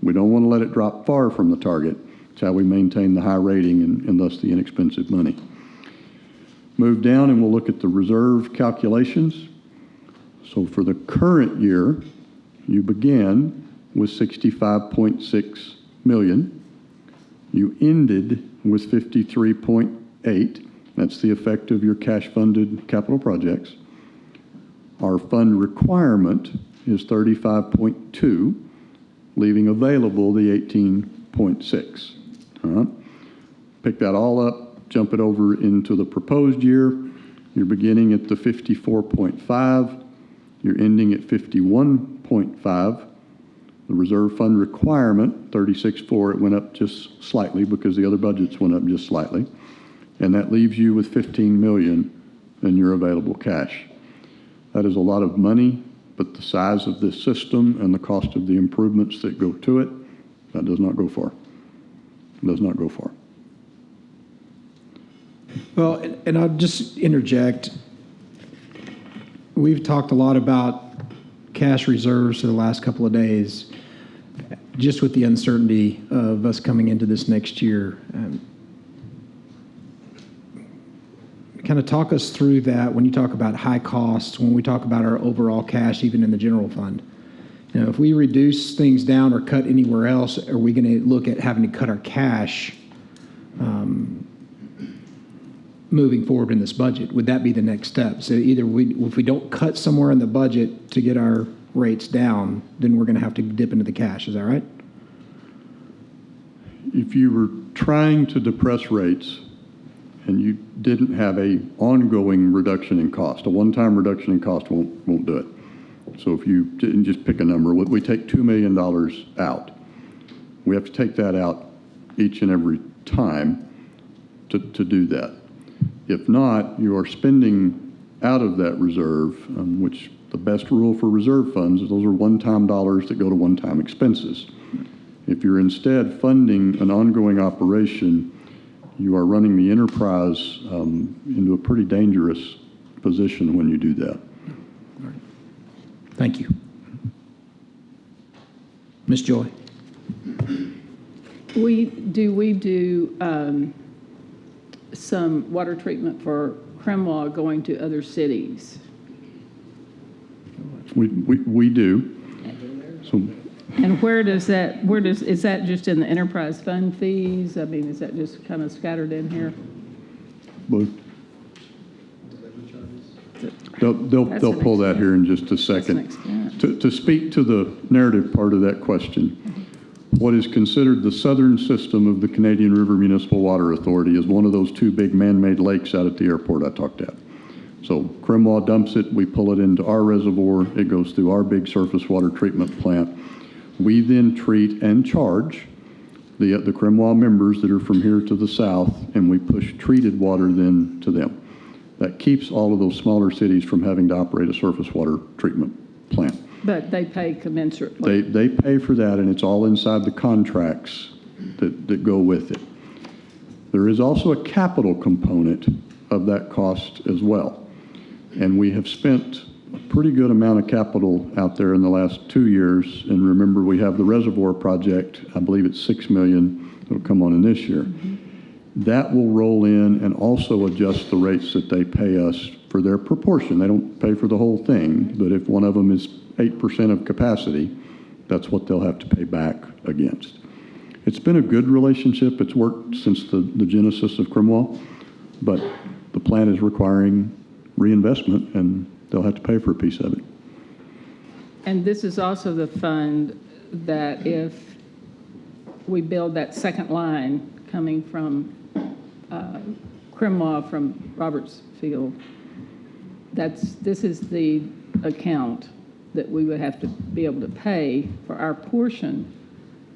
Speaker 2: We don't want to let it drop far from the target. It's how we maintain the high rating and thus the inexpensive money. Move down and we'll look at the reserve calculations. So for the current year, you begin with 65.6 million. You ended with 53.8. That's the effect of your cash-funded capital projects. Our fund requirement is 35.2, leaving available the 18.6. All right. Pick that all up, jump it over into the proposed year. You're beginning at the 54.5. You're ending at 51.5. The reserve fund requirement, 36.4, it went up just slightly because the other budgets went up just slightly. And that leaves you with 15 million in your available cash. That is a lot of money, but the size of this system and the cost of the improvements that go to it, that does not go far. It does not go far.
Speaker 1: Well, and I'll just interject. We've talked a lot about cash reserves for the last couple of days, just with the uncertainty of us coming into this next year. Kind of talk us through that when you talk about high costs, when we talk about our overall cash, even in the general fund. You know, if we reduce things down or cut anywhere else, are we going to look at having to cut our cash moving forward in this budget? Would that be the next step? So either if we don't cut somewhere in the budget to get our rates down, then we're going to have to dip into the cash. Is that right?
Speaker 2: If you were trying to depress rates and you didn't have a ongoing reduction in cost, a one-time reduction in cost won't do it. So if you didn't just pick a number, we take $2 million out. We have to take that out each and every time to do that. If not, you are spending out of that reserve, which the best rule for reserve funds is those are one-time dollars that go to one-time expenses. If you're instead funding an ongoing operation, you are running the enterprise into a pretty dangerous position when you do that.
Speaker 1: Thank you. Ms. Joy.
Speaker 5: We do some water treatment for Cremlaw going to other cities.
Speaker 2: We do. So,
Speaker 5: And is that just in the enterprise fund fees? I mean, is that just kind of scattered in here?
Speaker 2: both. They'll pull that here in just a second. To speak to the narrative part of that question, what is considered the southern system of the Canadian River Municipal Water Authority is one of those two big man-made lakes out at the airport I talked about. So Crimwa dumps it, we pull it into our reservoir, it goes through our big surface water treatment plant. We then treat and charge the Crimwa members that are from here to the south, and we push treated water then to them. That keeps all of those smaller cities from having to operate a surface water treatment plant.
Speaker 5: But they pay commensurately.
Speaker 2: They pay for that, and it's all inside the contracts that go with it. There is also a capital component of that cost as well. And we have spent a pretty good amount of capital out there in the last 2 years. And remember, we have the reservoir project, I believe it's $6 million, that'll come on in this year. That will roll in and also adjust the rates that they pay us for their proportion. They don't pay for the whole thing, but if one of them is 8% of capacity, that's what they'll have to pay back against. It's been a good relationship. It's worked since the genesis of Crimwa, but the plant is requiring reinvestment, and they'll have to pay for a piece of it.
Speaker 5: And this is also the fund that if we build that second line coming from Crimwa from Robertsfield, this is the account that we would have to be able to pay for our portion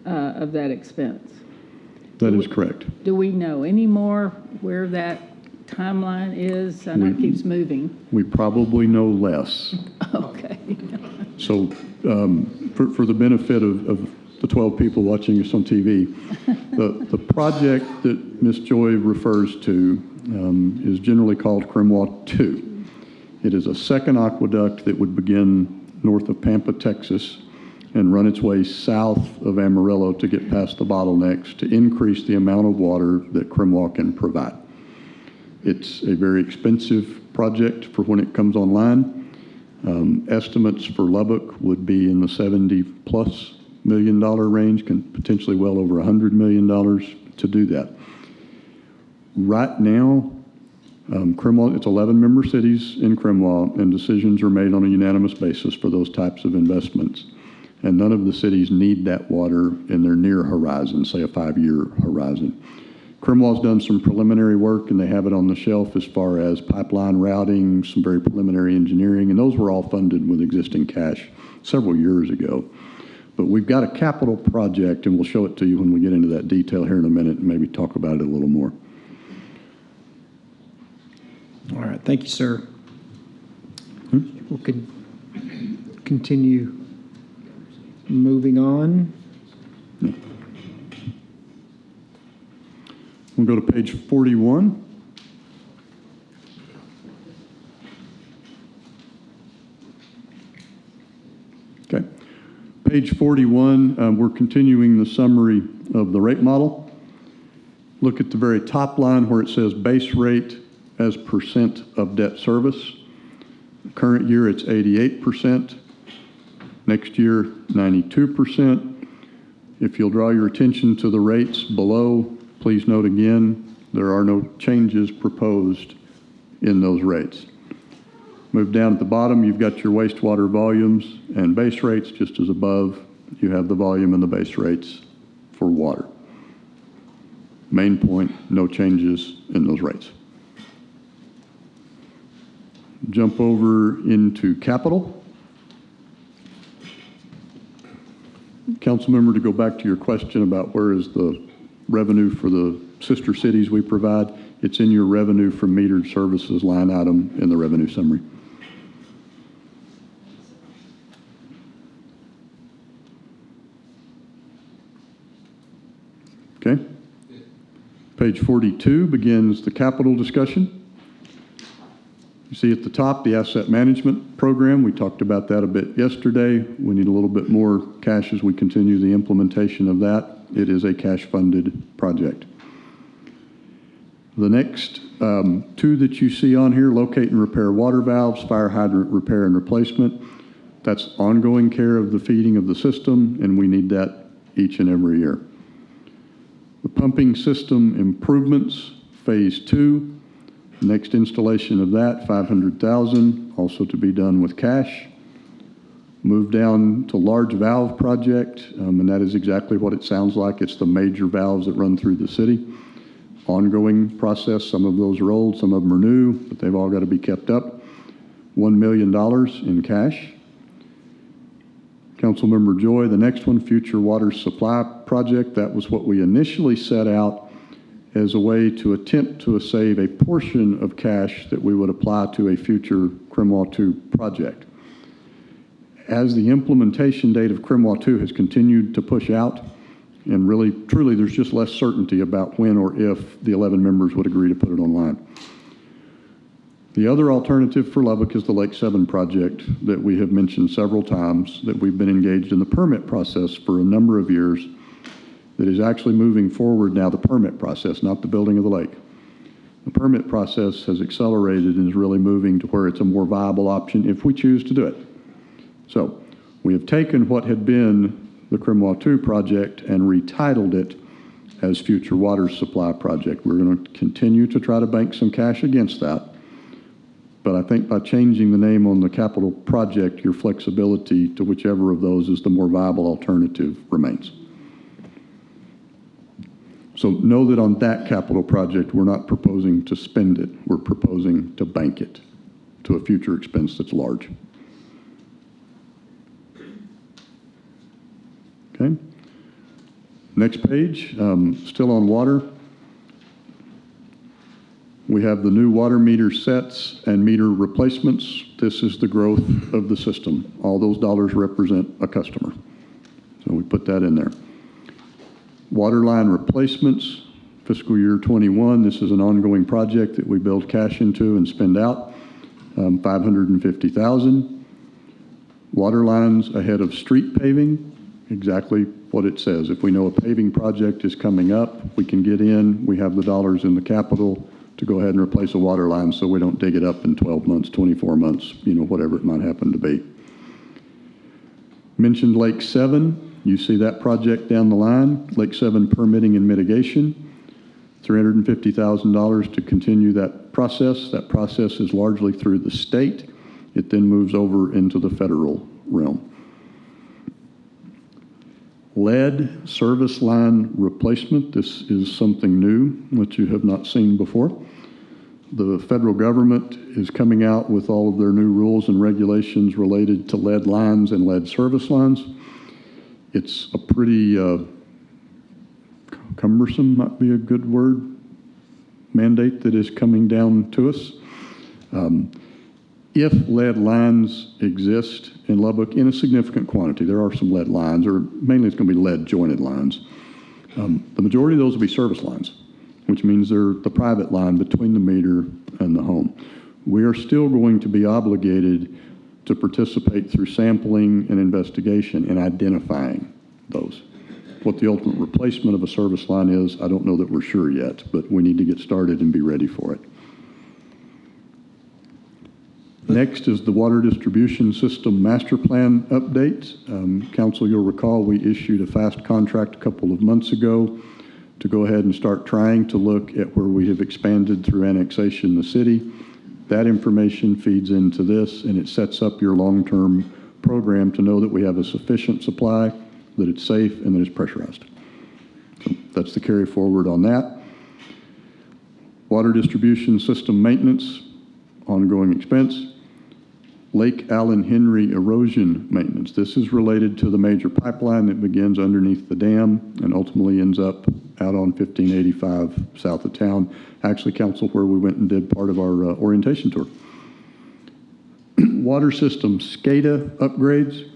Speaker 5: of that expense.
Speaker 2: That is correct.
Speaker 5: Do we know any more where that timeline is? I know it keeps moving.
Speaker 2: We probably know less.
Speaker 5: Okay.
Speaker 2: So for the benefit of the 12 people watching us on TV, the project that Ms. Joy refers to is generally called Crimwa 2. It is a second aqueduct that would begin north of Pampa, Texas, and run its way south of Amarillo to get past the bottlenecks to increase the amount of water that Crimwa can provide. It's a very expensive project for when it comes online. Estimates for Lubbock would be in the $70+ million range, potentially well over $100 million to do that. Right now, Crimwa, it's 11 member cities in Crimwa, and decisions are made on a unanimous basis for those types of investments. And none of the cities need that water in their near horizon, say a 5-year horizon. Crimwa's done some preliminary work, and they have it on the shelf as far as pipeline routing, some very preliminary engineering, and those were all funded with existing cash several years ago. But we've got a capital project, and we'll show it to you when we get into that detail here in a minute and maybe talk about it a little more.
Speaker 1: All right, thank you, sir. We'll continue moving on.
Speaker 2: We'll go to page 41. Okay. Page 41, we're continuing the summary of the rate model. Look at the very top line where it says base rate as percent of debt service. Current year, it's 88%. Next year, 92%. If you'll draw your attention to the rates below, please note again, there are no changes proposed in those rates. Move down at the bottom, you've got your wastewater volumes and base rates. Just as above, you have the volume and the base rates for water. Main point, no changes in those rates. Jump over into capital. Councilmember, to go back to your question about where is the revenue for the sister cities we provide, it's in your revenue from metered services line item in the revenue summary. Okay. Page 42 begins the capital discussion. You see at the top the asset management program. We talked about that a bit yesterday. We need a little bit more cash as we continue the implementation of that. It is a cash-funded project. The next two that you see on here, locate and repair water valves, fire hydrant repair and replacement. That's ongoing care of the feeding of the system, and we need that each and every year. The pumping system improvements, phase 2. Next installation of that, $500,000, also to be done with cash. Move down to large valve project, and that is exactly what it sounds like. It's the major valves that run through the city. Ongoing process. Some of those are old, some of them are new, but they've all got to be kept up. $1 million in cash. Councilmember Joy, the next one, future water supply project. That was what we initially set out as a way to attempt to save a portion of cash that we would apply to a future CRMWA 2 project. As the implementation date of CRMWA 2 has continued to push out, and really, truly, there's just less certainty about when or if the 11 members would agree to put it online. The other alternative for Lubbock is the Lake 7 project that we have mentioned several times, that we've been engaged in the permit process for a number of years, that is actually moving forward now, the permit process, not the building of the lake. The permit process has accelerated and is really moving to where it's a more viable option if we choose to do it. So we have taken what had been the CRMWA 2 project and retitled it as Future Water Supply Project. We're going to continue to try to bank some cash against that. But I think by changing the name on the capital project, your flexibility to whichever of those is the more viable alternative remains. So know that on that capital project, we're not proposing to spend it. We're proposing to bank it to a future expense that's large. Okay. Next page, still on water. We have the new water meter sets and meter replacements. This is the growth of the system. All those dollars represent a customer. So we put that in there. Water line replacements, fiscal year 21. This is an ongoing project that we build cash into and spend out, $550,000. Water lines ahead of street paving, exactly what it says. If we know a paving project is coming up, we can get in, we have the dollars in the capital to go ahead and replace a water line so we don't dig it up in 12 months, 24 months, whatever it might happen to be. Mentioned Lake 7. You see that project down the line, Lake 7 permitting and mitigation, $350,000 to continue that process. That process is largely through the state. It then moves over into the federal realm. Lead service line replacement. This is something new that you have not seen before. The federal government is coming out with all of their new rules and regulations related to lead lines and lead service lines. It's a pretty cumbersome, might be a good word, mandate that is coming down to us. If lead lines exist in Lubbock in a significant quantity, there are some lead lines, or mainly it's going to be lead jointed lines. The majority of those will be service lines, which means they're the private line between the meter and the home. We are still going to be obligated to participate through sampling and investigation and identifying those. What the ultimate replacement of a service line is, I don't know that we're sure yet, but we need to get started and be ready for it. Next is the Water Distribution System Master Plan update. Council, you'll recall we issued a fast contract a couple of months ago to go ahead and start trying to look at where we have expanded through annexation the city. That information feeds into this, and it sets up your long-term program to know that we have a sufficient supply, that it's safe, and that it's pressurized. So that's the carry forward on that. Water Distribution System Maintenance, ongoing expense. Lake Allen Henry erosion maintenance. This is related to the major pipeline that begins underneath the dam and ultimately ends up out on 1585 south of town. Actually, council, where we went and did part of our orientation tour. Water system SCADA upgrades.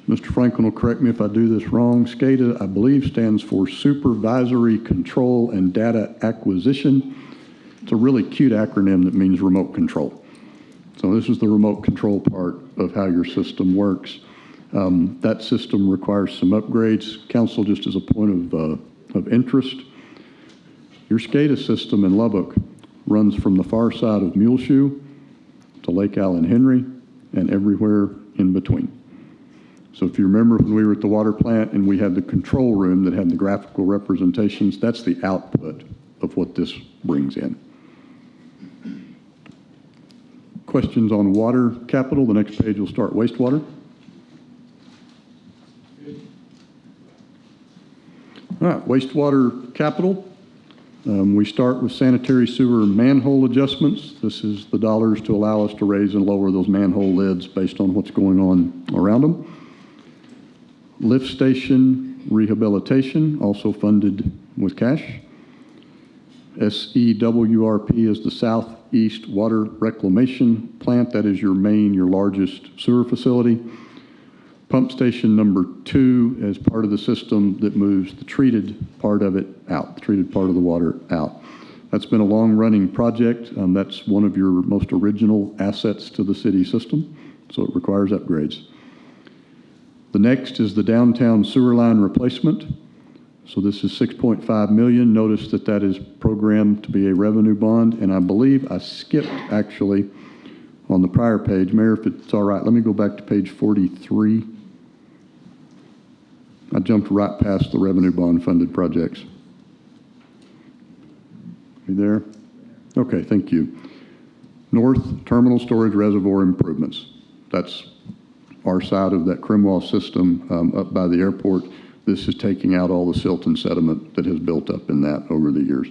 Speaker 2: Mr. Franklin will correct me if I do this wrong. SCADA, I believe, stands for Supervisory Control and Data Acquisition. It's a really cute acronym that means remote control. So this is the remote control part of how your system works. That system requires some upgrades. Council, just as a point of interest, your SCADA system in Lubbock runs from the far side of Muleshoe to Lake Allen Henry and everywhere in between. So if you remember when we were at the water plant and we had the control room that had the graphical representations, that's the output of what this brings in. questions on water capital, the next page will start wastewater. All right, wastewater capital. We start with sanitary sewer manhole adjustments. This is the dollars to allow us to raise and lower those manhole lids based on what's going on around them. Lift station rehabilitation, also funded with cash. SEWRP is the Southeast Water Reclamation Plant. That is your largest sewer facility. Pump station number 2 as part of the system that moves the treated part of it out, the treated part of the water out. That's been a long-running project. That's one of your most original assets to the city system, so it requires upgrades. The next is the downtown sewer line replacement. So this is $6.5 million. Notice that that is programmed to be a revenue bond, and I believe I skipped actually on the prior page. Mayor, if it's all right, let me go back to page 43. I jumped right past the revenue bond funded projects. You there? Okay, thank you. North Terminal Storage Reservoir Improvements. That's our side of that Crimwell system up by the airport. This is taking out all the silt and sediment that has built up in that over the years.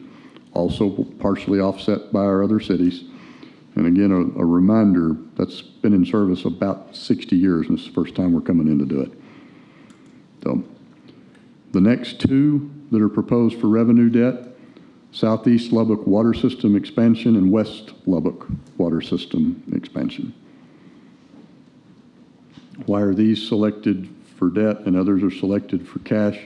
Speaker 2: Also partially offset by our other cities. And again, a reminder, that's been in service about 60 years, and it's the first time we're coming in to do it. So the next 2 that are proposed for revenue debt, Southeast Lubbock Water System Expansion and West Lubbock Water System Expansion. Why are these selected for debt and others are selected for cash?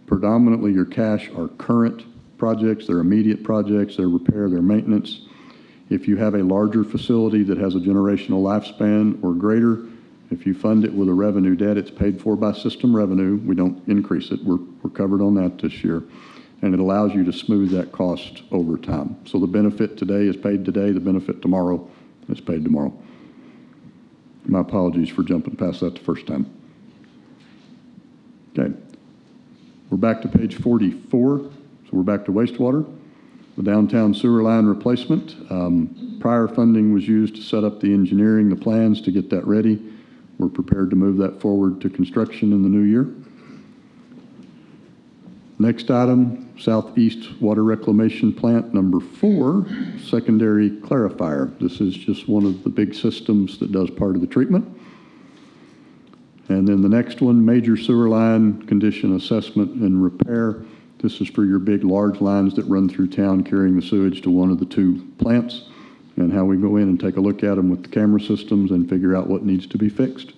Speaker 2: Predominantly your cash are current projects, they're immediate projects, they're repair, they're maintenance. If you have a larger facility that has a generational lifespan or greater, if you fund it with a revenue debt, it's paid for by system revenue. We don't increase it. We're covered on that this year. And it allows you to smooth that cost over time. So the benefit today is paid today, the benefit tomorrow is paid tomorrow. My apologies for jumping past that the first time. Okay. We're back to page 44. So we're back to wastewater. The downtown sewer line replacement. Prior funding was used to set up the engineering, the plans to get that ready. We're prepared to move that forward to construction in the new year. Next item, Southeast Water Reclamation Plant number 4, secondary clarifier. This is just one of the big systems that does part of the treatment. And then the next one, major sewer line condition assessment and repair. This is for your big, large lines that run through town carrying the sewage to one of the 2 plants, and how we go in and take a look at them with the camera systems and figure out what needs to be fixed.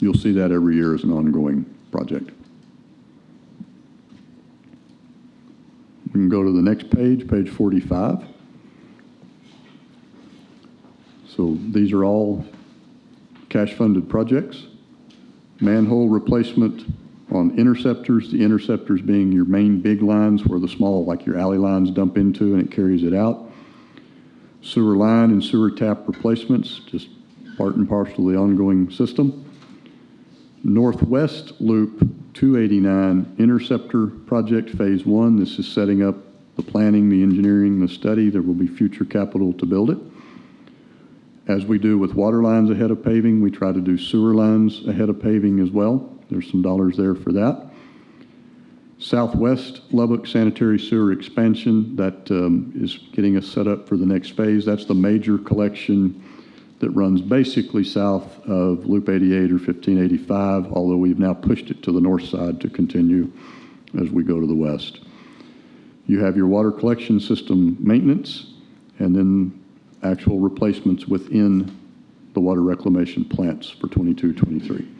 Speaker 2: You'll see that every year as an ongoing project. We can go to the next page, page 45. So these are all cash-funded projects. Manhole replacement on interceptors, the interceptors being your main big lines where the small, like your alley lines, dump into and it carries it out. Sewer line and sewer tap replacements, just part and parcel of the ongoing system. Northwest Loop 289 interceptor project phase 1. This is setting up the planning, the engineering, the study. There will be future capital to build it. As we do with water lines ahead of paving, we try to do sewer lines ahead of paving as well. There's some dollars there for that. Southwest Lubbock Sanitary Sewer Expansion, that is getting us set up for the next phase. That's the major collection that runs basically south of Loop 88 or 1585, although we've now pushed it to the north side to continue as we go to the west. You have your water collection system maintenance, and then actual replacements within the water reclamation plants for 22-23.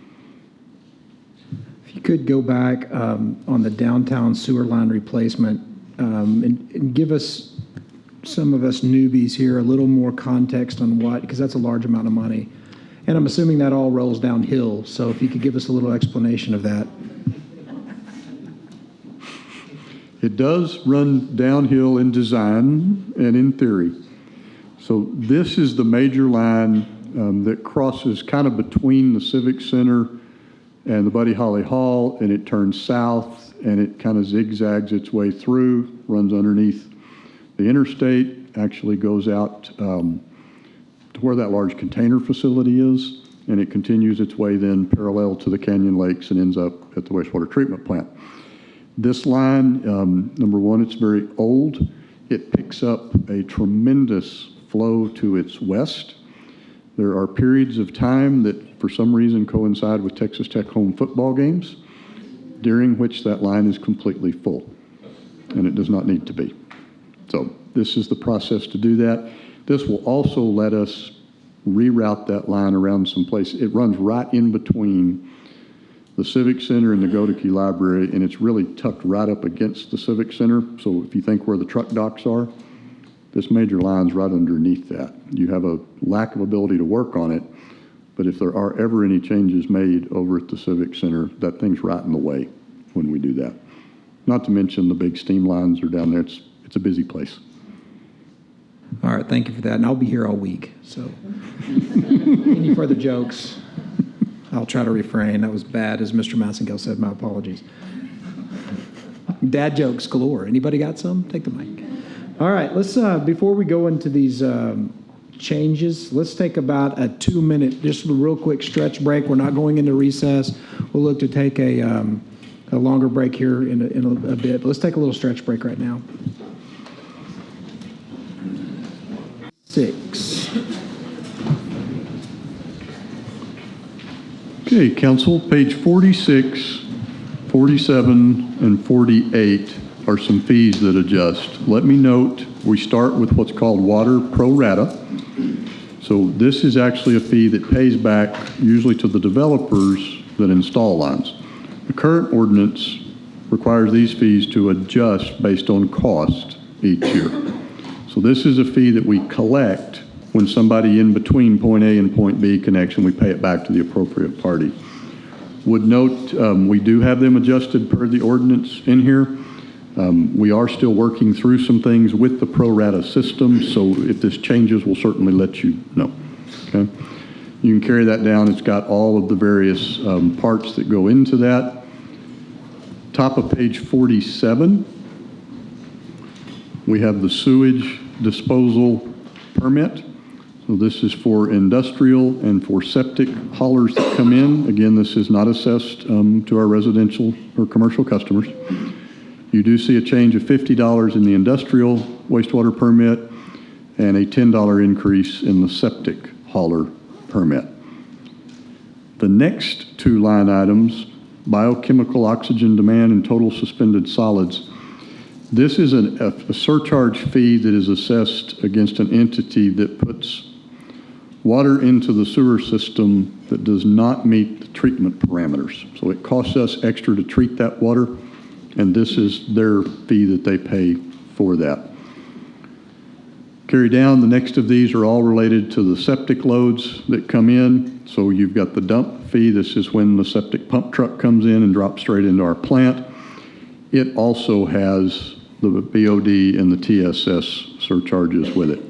Speaker 1: If you could go back on the downtown sewer line replacement and give us, some of us newbies here, a little more context on what, because that's a large amount of money. And I'm assuming that all rolls downhill. So if you could give us a little explanation of that.
Speaker 2: It does run downhill in design and in theory. So this is the major line that crosses kind of between the Civic Center and the Buddy Holly Hall, and it turns south and it kind of zigzags its way through, runs underneath the interstate, actually goes out to where that large container facility is, and it continues its way then parallel to the Canyon Lakes and ends up at the wastewater treatment plant. This line, number one, it's very old. It picks up a tremendous flow to its west. There are periods of time that for some reason coincide with Texas Tech home football games, during which that line is completely full, and it does not need to be. So this is the process to do that. This will also let us reroute that line around some place. It runs right in between the Civic Center and the Godeke Library, and it's really tucked right up against the Civic Center. So if you think where the truck docks are, this major line's right underneath that. You have a lack of ability to work on it, but if there are ever any changes made over at the Civic Center, that thing's right in the way when we do that. Not to mention the big steam lines are down there. It's a busy place.
Speaker 1: All right, thank you for that, and I'll be here all week, so. Any further jokes? I'll try to refrain. That was bad, as Mr. Massengale said. My apologies. Dad jokes galore. Anybody got some? Take the mic. All right, let's, before we go into these changes, let's take about a 2-minute, just a real quick stretch break. We're not going into recess. We'll look to take a longer break here in a bit. But let's take a little stretch break right now. 6.
Speaker 2: Okay, council, page 46, 47, and 48 are some fees that adjust. Let me note, we start with what's called water pro rata. So this is actually a fee that pays back usually to the developers that install lines. The current ordinance requires these fees to adjust based on cost each year. So this is a fee that we collect when somebody in between point A and point B connection, we pay it back to the appropriate party. Would note, we do have them adjusted per the ordinance in here. We are still working through some things with the pro rata system, so if this changes, we'll certainly let you know, okay? You can carry that down. It's got all of the various parts that go into that. Top of page 47, we have the sewage disposal permit. So this is for industrial and for septic haulers that come in. Again, this is not assessed to our residential or commercial customers. You do see a change of $50 in the industrial wastewater permit and a $10 increase in the septic hauler permit. The next 2 line items, biochemical oxygen demand and total suspended solids. This is a surcharge fee that is assessed against an entity that puts water into the sewer system that does not meet the treatment parameters. So it costs us extra to treat that water, and this is their fee that they pay for that. Carry down, the next of these are all related to the septic loads that come in. So you've got the dump fee. This is when the septic pump truck comes in and drops straight into our plant. It also has the BOD and the TSS surcharges with it.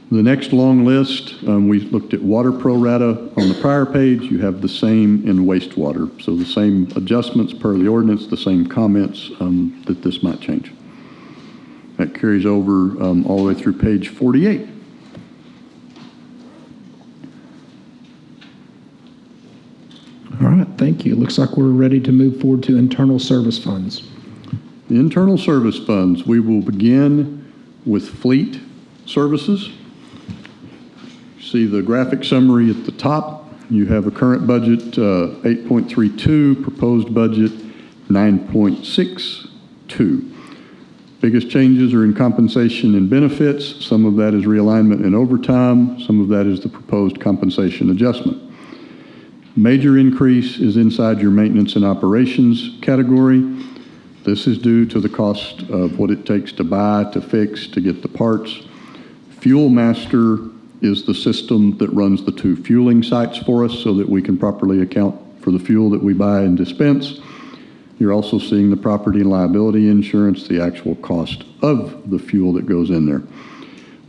Speaker 2: The next long list, we looked at water pro rata on the prior page. You have the same in wastewater. So the same adjustments per the ordinance, the same comments that this might change. That carries over all the way through page 48.
Speaker 1: All right, thank you. Looks like we're ready to move forward to internal service funds.
Speaker 2: The internal service funds, we will begin with fleet services. See the graphic summary at the top. You have a current budget 8.32, proposed budget 9.62. Biggest changes are in compensation and benefits. Some of that is realignment and overtime. Some of that is the proposed compensation adjustment. Major increase is inside your maintenance and operations category. This is due to the cost of what it takes to buy, to fix, to get the parts. Fuel Master is the system that runs the 2 fueling sites for us so that we can properly account for the fuel that we buy and dispense. You're also seeing the property and liability insurance, the actual cost of the fuel that goes in there.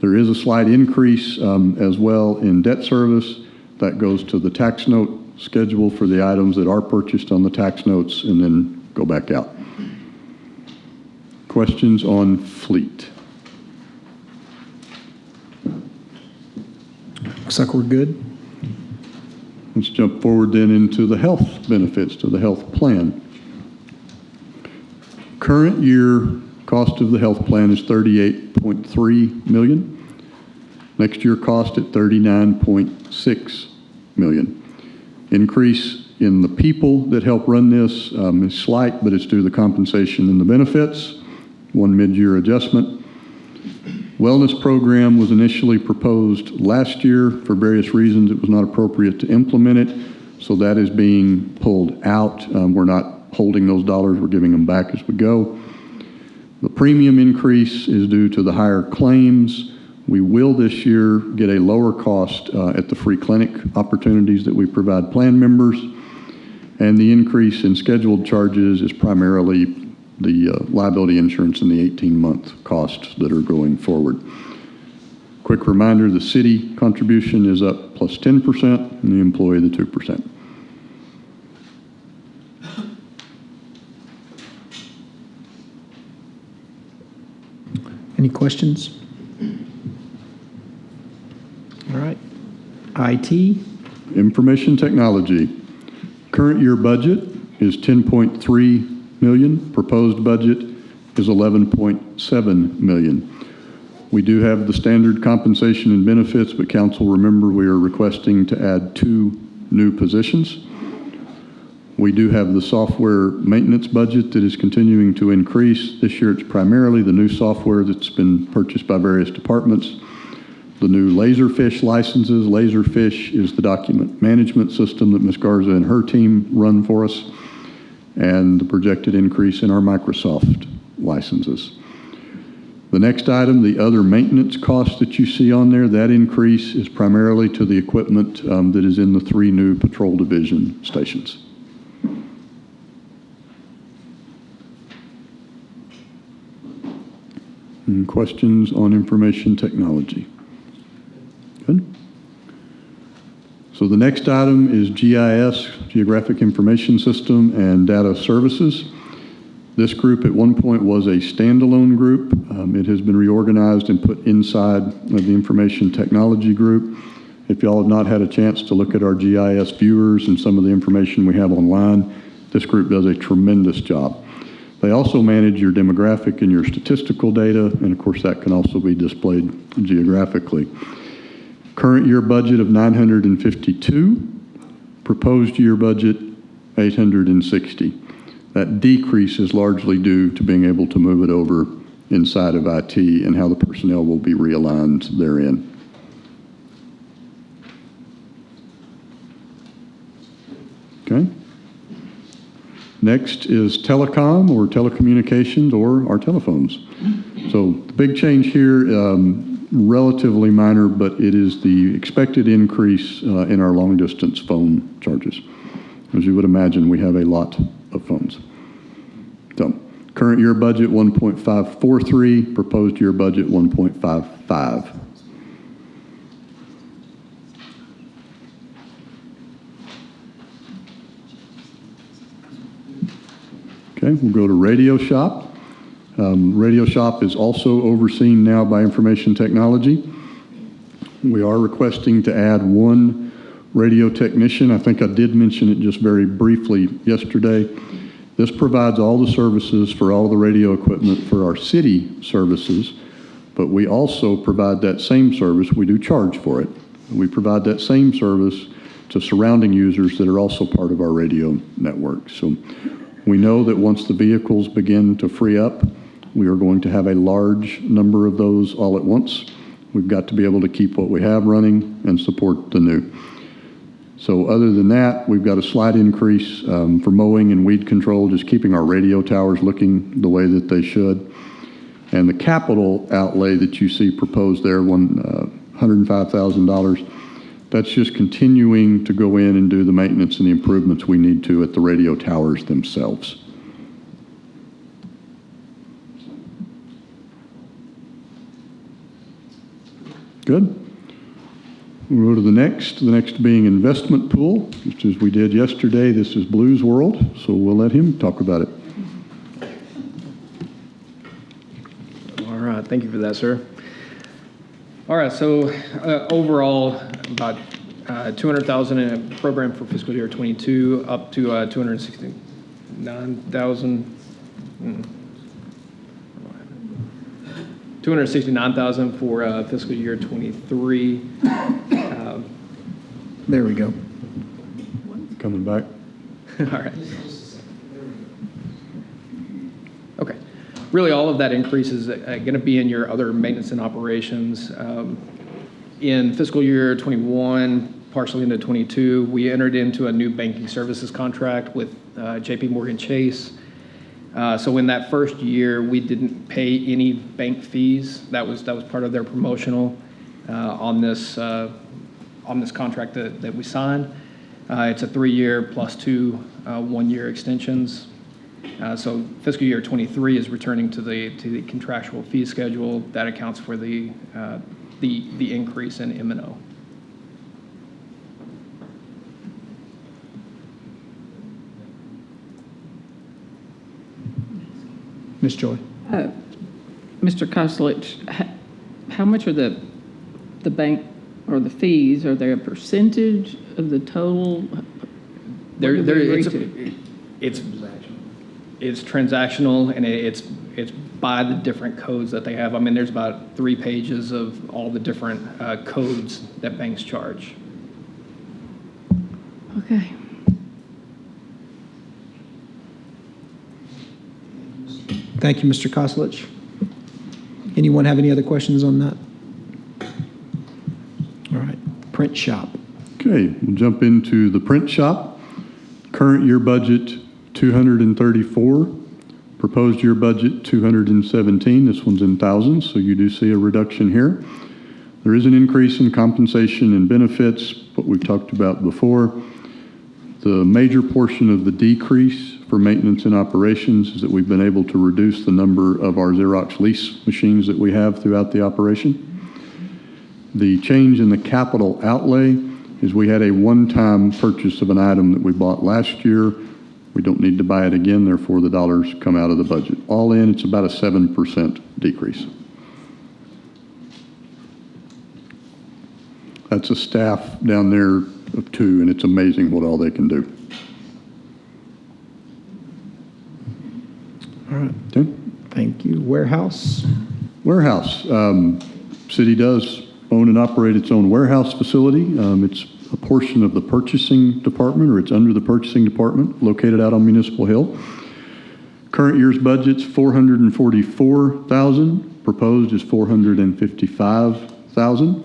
Speaker 2: There is a slight increase as well in debt service. That goes to the tax note schedule for the items that are purchased on the tax notes and then go back out. Questions on fleet?
Speaker 1: Looks like we're good.
Speaker 2: Let's jump forward then into the health benefits, to the health plan. Current year cost of the health plan is $38.3 million. Next year cost at $39.6 million. Increase in the people that help run this is slight, but it's due to the compensation and the benefits. One mid-year adjustment. Wellness program was initially proposed last year. For various reasons, it was not appropriate to implement it, so that is being pulled out. We're not holding those dollars, we're giving them back as we go. The premium increase is due to the higher claims. We will this year get a lower cost at the free clinic opportunities that we provide plan members. And the increase in scheduled charges is primarily the liability insurance and the 18-month costs that are going forward. Quick reminder, the city contribution is up plus 10% and the employee the 2%.
Speaker 1: Any questions? All right. IT.
Speaker 2: Information technology. Current year budget is $10.3 million. Proposed budget is $11.7 million. We do have the standard compensation and benefits, but council, remember, we are requesting to add 2 new positions. We do have the software maintenance budget that is continuing to increase. This year it's primarily the new software that's been purchased by various departments. The new Laserfish licenses. Laserfish is the document management system that Ms. Garza and her team run for us, and the projected increase in our Microsoft licenses. The next item, the other maintenance costs that you see on there, that increase is primarily to the equipment that is in the 3 new patrol division stations. Any questions on information technology? Good. So the next item is GIS, Geographic Information System, and Data Services. This group at one point was a standalone group. It has been reorganized and put inside of the Information Technology Group. If y'all have not had a chance to look at our GIS viewers and some of the information we have online, this group does a tremendous job. They also manage your demographic and your statistical data, and of course that can also be displayed geographically. Current year budget of $952, proposed year budget $860. That decrease is largely due to being able to move it over inside of IT and how the personnel will be realigned therein. Okay. Next is telecom, or telecommunications, or our telephones. So the big change here, relatively minor, but it is the expected increase in our long distance phone charges. As you would imagine, we have a lot of phones. So current year budget 1.543, proposed year budget 1.55. Okay, we'll go to Radio Shop. Radio Shop is also overseen now by Information Technology. We are requesting to add 1 radio technician. I think I did mention it just very briefly yesterday. This provides all the services for all the radio equipment for our city services, but we also provide that same service. We do charge for it. We provide that same service to surrounding users that are also part of our radio network. So we know that once the vehicles begin to free up, we are going to have a large number of those all at once. We've got to be able to keep what we have running and support the new. So other than that, we've got a slight increase for mowing and weed control, just keeping our radio towers looking the way that they should. And the capital outlay that you see proposed there, $105,000, that's just continuing to go in and do the maintenance and the improvements we need to at the radio towers themselves. Good. We'll go to the next being investment pool, just as we did yesterday. This is Blue's world, so we'll let him talk about it.
Speaker 4: All right, thank you for that, sir. All right, so overall, about 200,000 in a program for fiscal year 22, up to 269,000 for fiscal year 23.
Speaker 1: There we go.
Speaker 2: Coming back.
Speaker 4: All right. Okay. Really, all of that increase is going to be in your other maintenance and operations. In fiscal year 21, partially into 22, we entered into a new banking services contract with JP Morgan Chase. So in that first year, we didn't pay any bank fees. That was part of their promotional on this contract that we signed. It's a 3-year plus 2 1-year extensions. So fiscal year 23 is returning to the contractual fee schedule. That accounts for the increase in M&O.
Speaker 1: Ms. Joy?
Speaker 5: Mr. Koslich, how much are the bank or the fees? Are they a percentage of the total?
Speaker 4: It's transactional, and it's by the different codes that they have. I mean, there's about 3 pages of all the different codes that banks charge.
Speaker 5: Okay.
Speaker 1: Thank you, Mr. Koslich. Anyone have any other questions on that? All right, print shop.
Speaker 2: Okay, we'll jump into the print shop. Current year budget, 234. Proposed year budget, 217. This one's in thousands, so you do see a reduction here. There is an increase in compensation and benefits, what we've talked about before. The major portion of the decrease for maintenance and operations is that we've been able to reduce the number of our Xerox lease machines that we have throughout the operation. The change in the capital outlay is we had a one-time purchase of an item that we bought last year. We don't need to buy it again, therefore the dollars come out of the budget. All in, it's about a 7% decrease. That's a staff down there of 2, and it's amazing what all they can do.
Speaker 1: All right,
Speaker 2: Okay.
Speaker 1: thank you. Warehouse?
Speaker 2: Warehouse. City does own and operate its own warehouse facility. It's a portion of the purchasing department, or it's under the purchasing department, located out on Municipal Hill. Current year's budget's $444,000. Proposed is $455,000.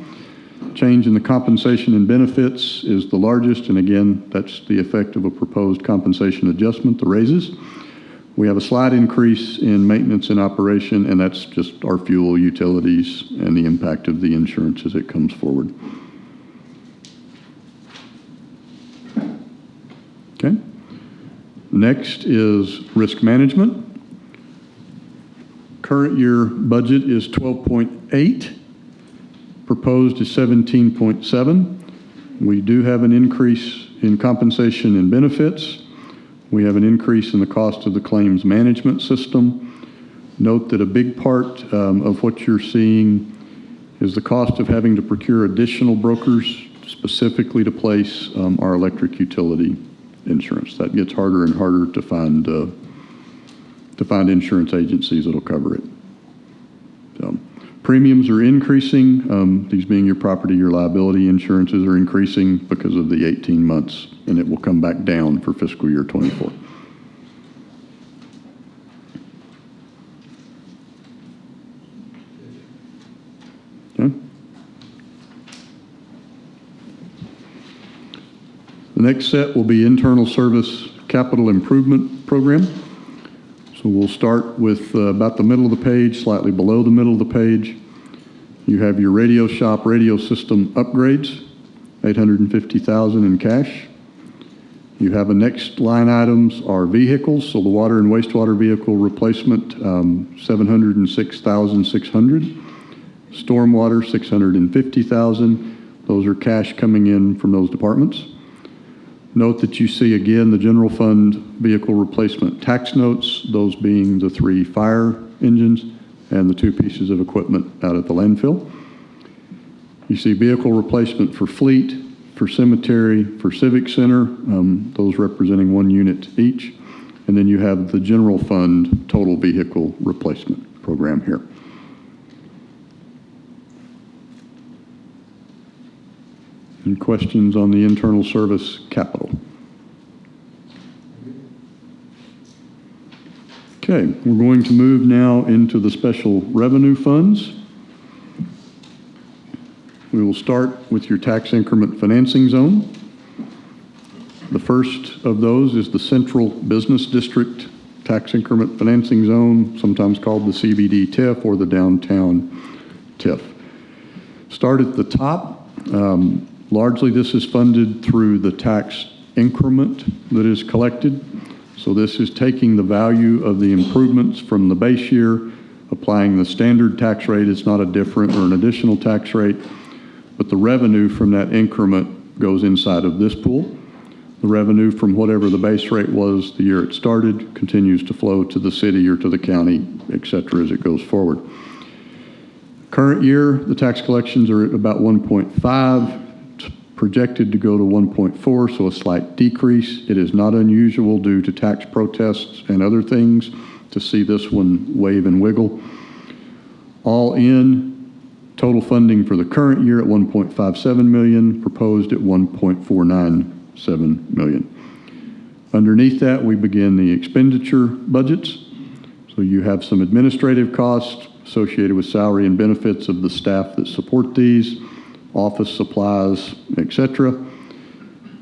Speaker 2: Change in the compensation and benefits is the largest, and again, that's the effect of a proposed compensation adjustment, the raises. We have a slight increase in maintenance and operation, and that's just our fuel, utilities, and the impact of the insurance as it comes forward. Okay. Next is risk management. Current year budget is 12.8. Proposed is 17.7. We do have an increase in compensation and benefits. We have an increase in the cost of the claims management system. Note that a big part of what you're seeing is the cost of having to procure additional brokers specifically to place our electric utility insurance. That gets harder and harder to find insurance agencies that'll cover it. So, premiums are increasing. These being your property, your liability insurances are increasing because of the 18 months, and it will come back down for fiscal year 24. Okay. The next set will be internal service capital improvement program. So we'll start with about the middle of the page, slightly below the middle of the page. You have your radio shop radio system upgrades, $850,000 in cash. You have a next line items are vehicles, so the water and wastewater vehicle replacement, $706,600. Stormwater, $650,000. Those are cash coming in from those departments. Note that you see again the general fund vehicle replacement tax notes, those being the 3 fire engines and the 2 pieces of equipment out at the landfill. You see vehicle replacement for fleet, for cemetery, for civic center, those representing 1 unit each. And then you have the general fund total vehicle replacement program here. Any questions on the internal service capital? Okay, we're going to move now into the special revenue funds. We will start with your tax increment financing zone. The first of those is the Central Business District Tax Increment Financing Zone, sometimes called the CBD TIF or the Downtown TIF. Start at the top. Largely, this is funded through the tax increment that is collected. So this is taking the value of the improvements from the base year, applying the standard tax rate. It's not a different or an additional tax rate, but the revenue from that increment goes inside of this pool. The revenue from whatever the base rate was the year it started continues to flow to the city or to the county, et cetera, as it goes forward. Current year, the tax collections are at about 1.5. Projected to go to 1.4, so a slight decrease. It is not unusual due to tax protests and other things to see this one wave and wiggle. All in, total funding for the current year at 1.57 million, proposed at 1.497 million. Underneath that, we begin the expenditure budgets. So you have some administrative costs associated with salary and benefits of the staff that support these, office supplies, etc.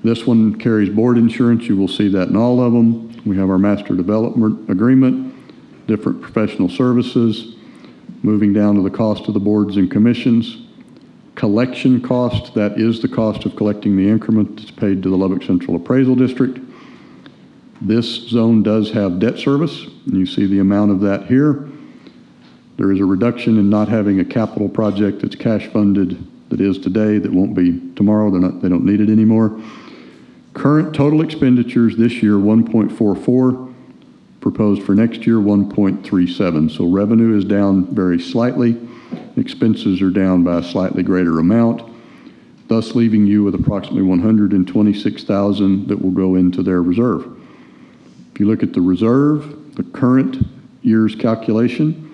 Speaker 2: This one carries board insurance. You will see that in all of them. We have our master development agreement, different professional services, moving down to the cost of the boards and commissions. Collection cost, that is the cost of collecting the increment that's paid to the Lubbock Central Appraisal District. This zone does have debt service, and you see the amount of that here. There is a reduction in not having a capital project that's cash funded that is today, that won't be tomorrow. They don't need it anymore. Current total expenditures this year, 1.44. Proposed for next year, 1.37. So revenue is down very slightly. Expenses are down by a slightly greater amount, thus leaving you with approximately $126,000 that will go into their reserve. If you look at the reserve, the current year's calculation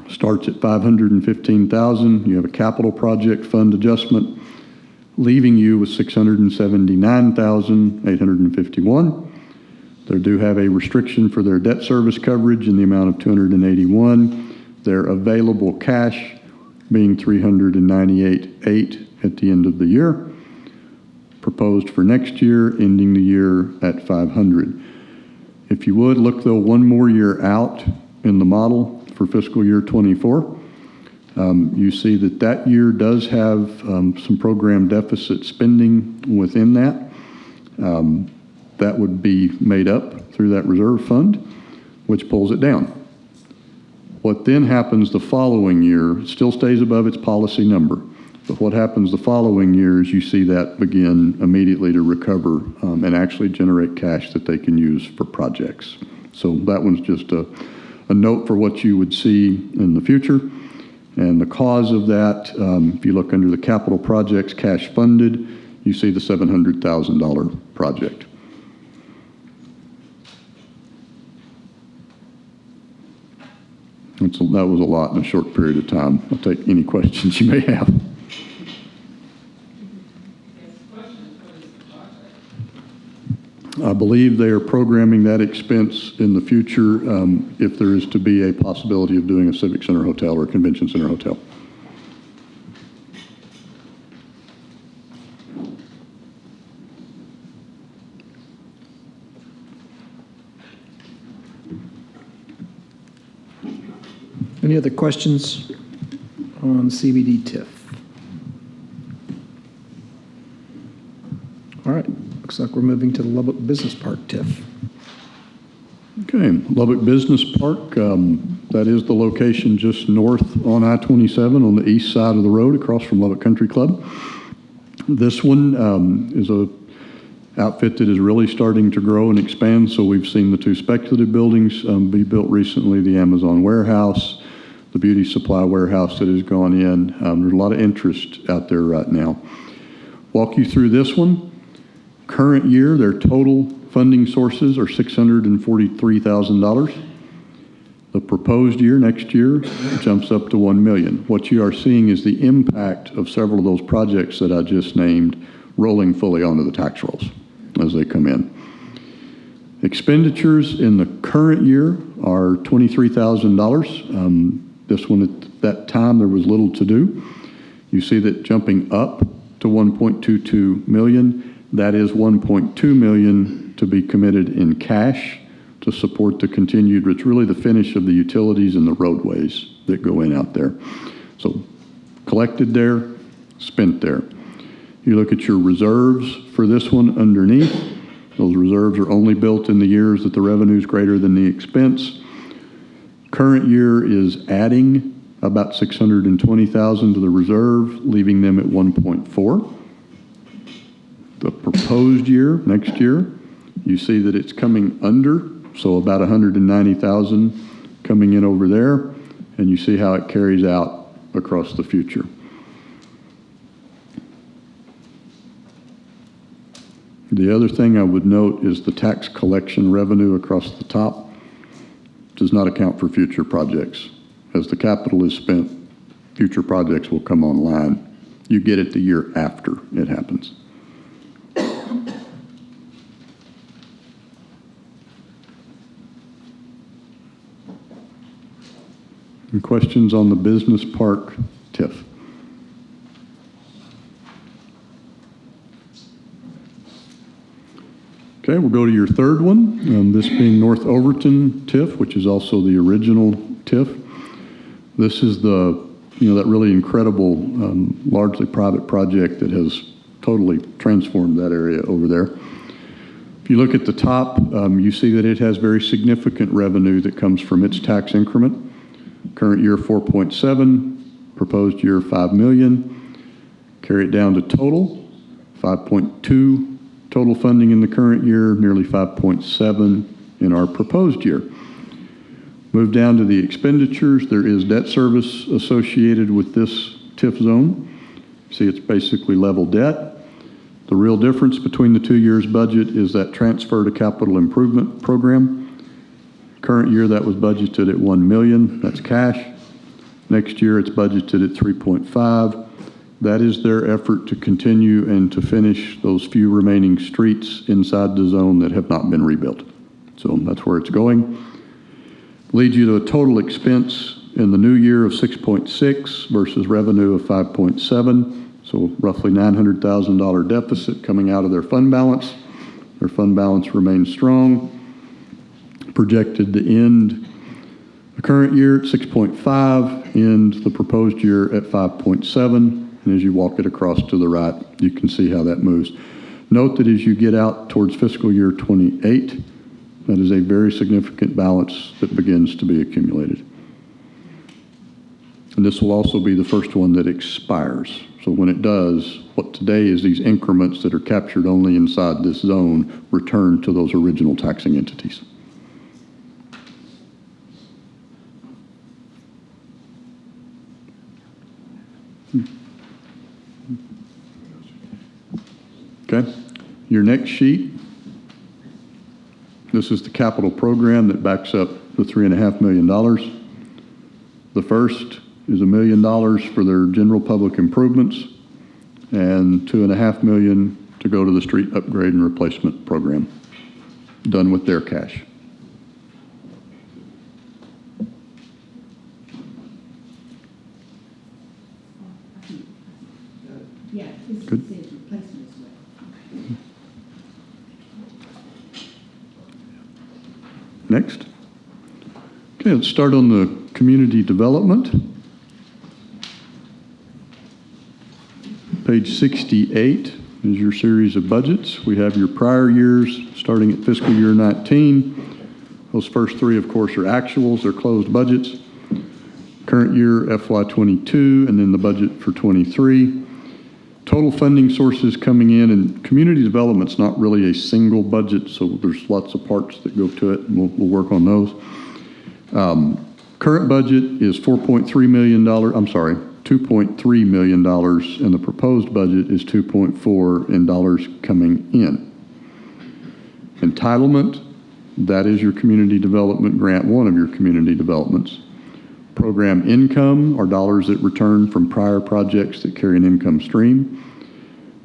Speaker 2: starts at $515,000. You have a capital project fund adjustment, leaving you with $679,851. They do have a restriction for their debt service coverage in the amount of $281. Their available cash being $398,800 at the end of the year. Proposed for next year, ending the year at $500. If you would, look though one more year out in the model for fiscal year 24. You see that that year does have some program deficit spending within that. That would be made up through that reserve fund, which pulls it down. What then happens the following year, it still stays above its policy number, but what happens the following year is you see that begin immediately to recover and actually generate cash that they can use for projects. So that one's just a note for what you would see in the future. And the cause of that, if you look under the capital projects, cash funded, you see the $700,000 project. That was a lot in a short period of time. I'll take any questions you may have. I believe they are programming that expense in the future if there is to be a possibility of doing a Civic Center hotel or a Convention Center hotel.
Speaker 1: Any other questions on CBD TIF? All right, looks like we're moving to the Lubbock Business Park TIF.
Speaker 2: Okay, Lubbock Business Park, that is the location just north on I-27 on the east side of the road across from Lubbock Country Club. This one is a outfit that is really starting to grow and expand. So we've seen the two speculative buildings be built recently, the Amazon warehouse, the beauty supply warehouse that has gone in. There's a lot of interest out there right now. Walk you through this one. Current year, their total funding sources are $643,000. The proposed year, next year, jumps up to $1 million. What you are seeing is the impact of several of those projects that I just named rolling fully onto the tax rolls as they come in. Expenditures in the current year are $23,000. This one, at that time, there was little to do. You see that jumping up to $1.22 million. That is $1.2 million to be committed in cash to support the continued, it's really the finish of the utilities and the roadways that go in out there. So collected there, spent there. You look at your reserves for this one underneath. Those reserves are only built in the years that the revenue is greater than the expense. Current year is adding about $620,000 to the reserve, leaving them at 1.4. The proposed year, next year, you see that it's coming under, so about $190,000 coming in over there, and you see how it carries out across the future. The other thing I would note is the tax collection revenue across the top does not account for future projects. As the capital is spent, future projects will come online. You get it the year after it happens. Any questions on the business park TIF? Okay, we'll go to your third one, this being North Overton TIF, which is also the original TIF. This is the, that really incredible, largely private project that has totally transformed that area over there. If you look at the top, you see that it has very significant revenue that comes from its tax increment. Current year 4.7, proposed year 5 million. Carry it down to total, 5.2 total funding in the current year, nearly 5.7 in our proposed year. Move down to the expenditures. There is debt service associated with this TIF zone. See, it's basically level debt. The real difference between the 2 years' budget is that transfer to capital improvement program. Current year, that was budgeted at $1 million. That's cash. Next year, it's budgeted at 3.5. That is their effort to continue and to finish those few remaining streets inside the zone that have not been rebuilt. So that's where it's going. Leads you to a total expense in the new year of 6.6 versus revenue of 5.7. So roughly $900,000 deficit coming out of their fund balance. Their fund balance remains strong. Projected to end the current year at 6.5, end the proposed year at 5.7. And as you walk it across to the right, you can see how that moves. Note that as you get out towards fiscal year 28, that is a very significant balance that begins to be accumulated. And this will also be the first one that expires. So when it does, what today is these increments that are captured only inside this zone return to those original taxing entities. Okay, your next sheet, this is the capital program that backs up the $3.5 million. The first is $1 million for their general public improvements and $2.5 million to go to the street upgrade and replacement program, done with their cash. Good. Next. Okay, let's start on the community development. Page 68 is your series of budgets. We have your prior years starting at fiscal year 19. Those first three, of course, are actuals. They're closed budgets. Current year FY22 and then the budget for 23. Total funding sources coming in, and community development's not really a single budget, so there's lots of parts that go to it, and we'll work on those. Current budget is $2.3 million, and the proposed budget is 2.4 in dollars coming in. Entitlement, that is your community development grant, one of your community developments. Program income are dollars that return from prior projects that carry an income stream.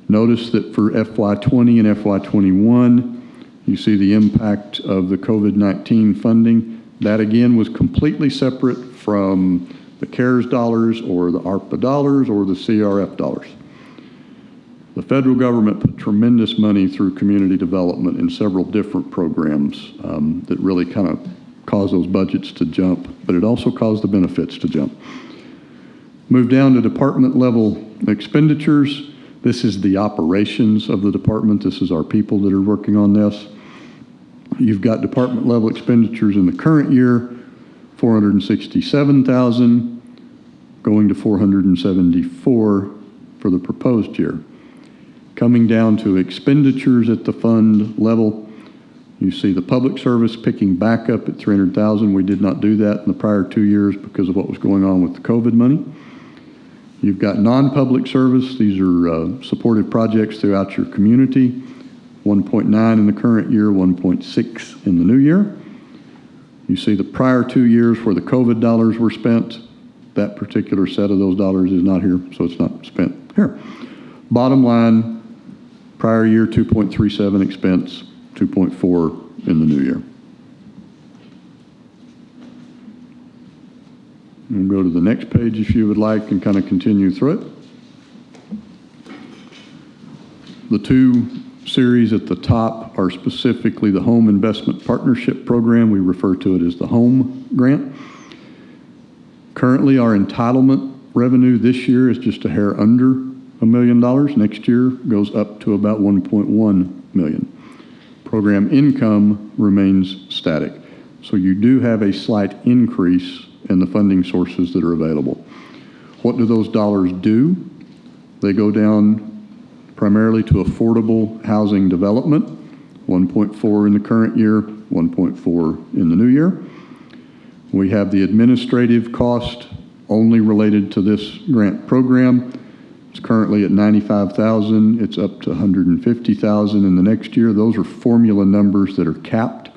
Speaker 2: Notice that for FY20 and FY21, you see the impact of the COVID-19 funding. That again was completely separate from the CARES dollars or the ARPA dollars or the CRF dollars. The federal government put tremendous money through community development in several different programs that really kind of caused those budgets to jump, but it also caused the benefits to jump. Move down to department level expenditures. This is the operations of the department. This is our people that are working on this. You've got department level expenditures in the current year, $467,000, going to $474 for the proposed year. Coming down to expenditures at the fund level, you see the public service picking back up at $300,000. We did not do that in the prior 2 years because of what was going on with the COVID money. You've got non-public service. These are supported projects throughout your community. 1.9 in the current year, 1.6 in the new year. You see the prior 2 years where the COVID dollars were spent. That particular set of those dollars is not here, so it's not spent here. Bottom line, prior year 2.37 expense, 2.4 in the new year. We'll go to the next page if you would like and kind of continue through it. The two series at the top are specifically the Home Investment Partnership Program. We refer to it as the HOME grant. Currently, our entitlement revenue this year is just a hair under $1 million. Next year goes up to about 1.1 million. Program income remains static. So you do have a slight increase in the funding sources that are available. What do those dollars do? They go down primarily to affordable housing development, 1.4 in the current year, 1.4 in the new year. We have the administrative cost only related to this grant program. It's currently at $95,000. It's up to $150,000 in the next year. Those are formula numbers that are capped.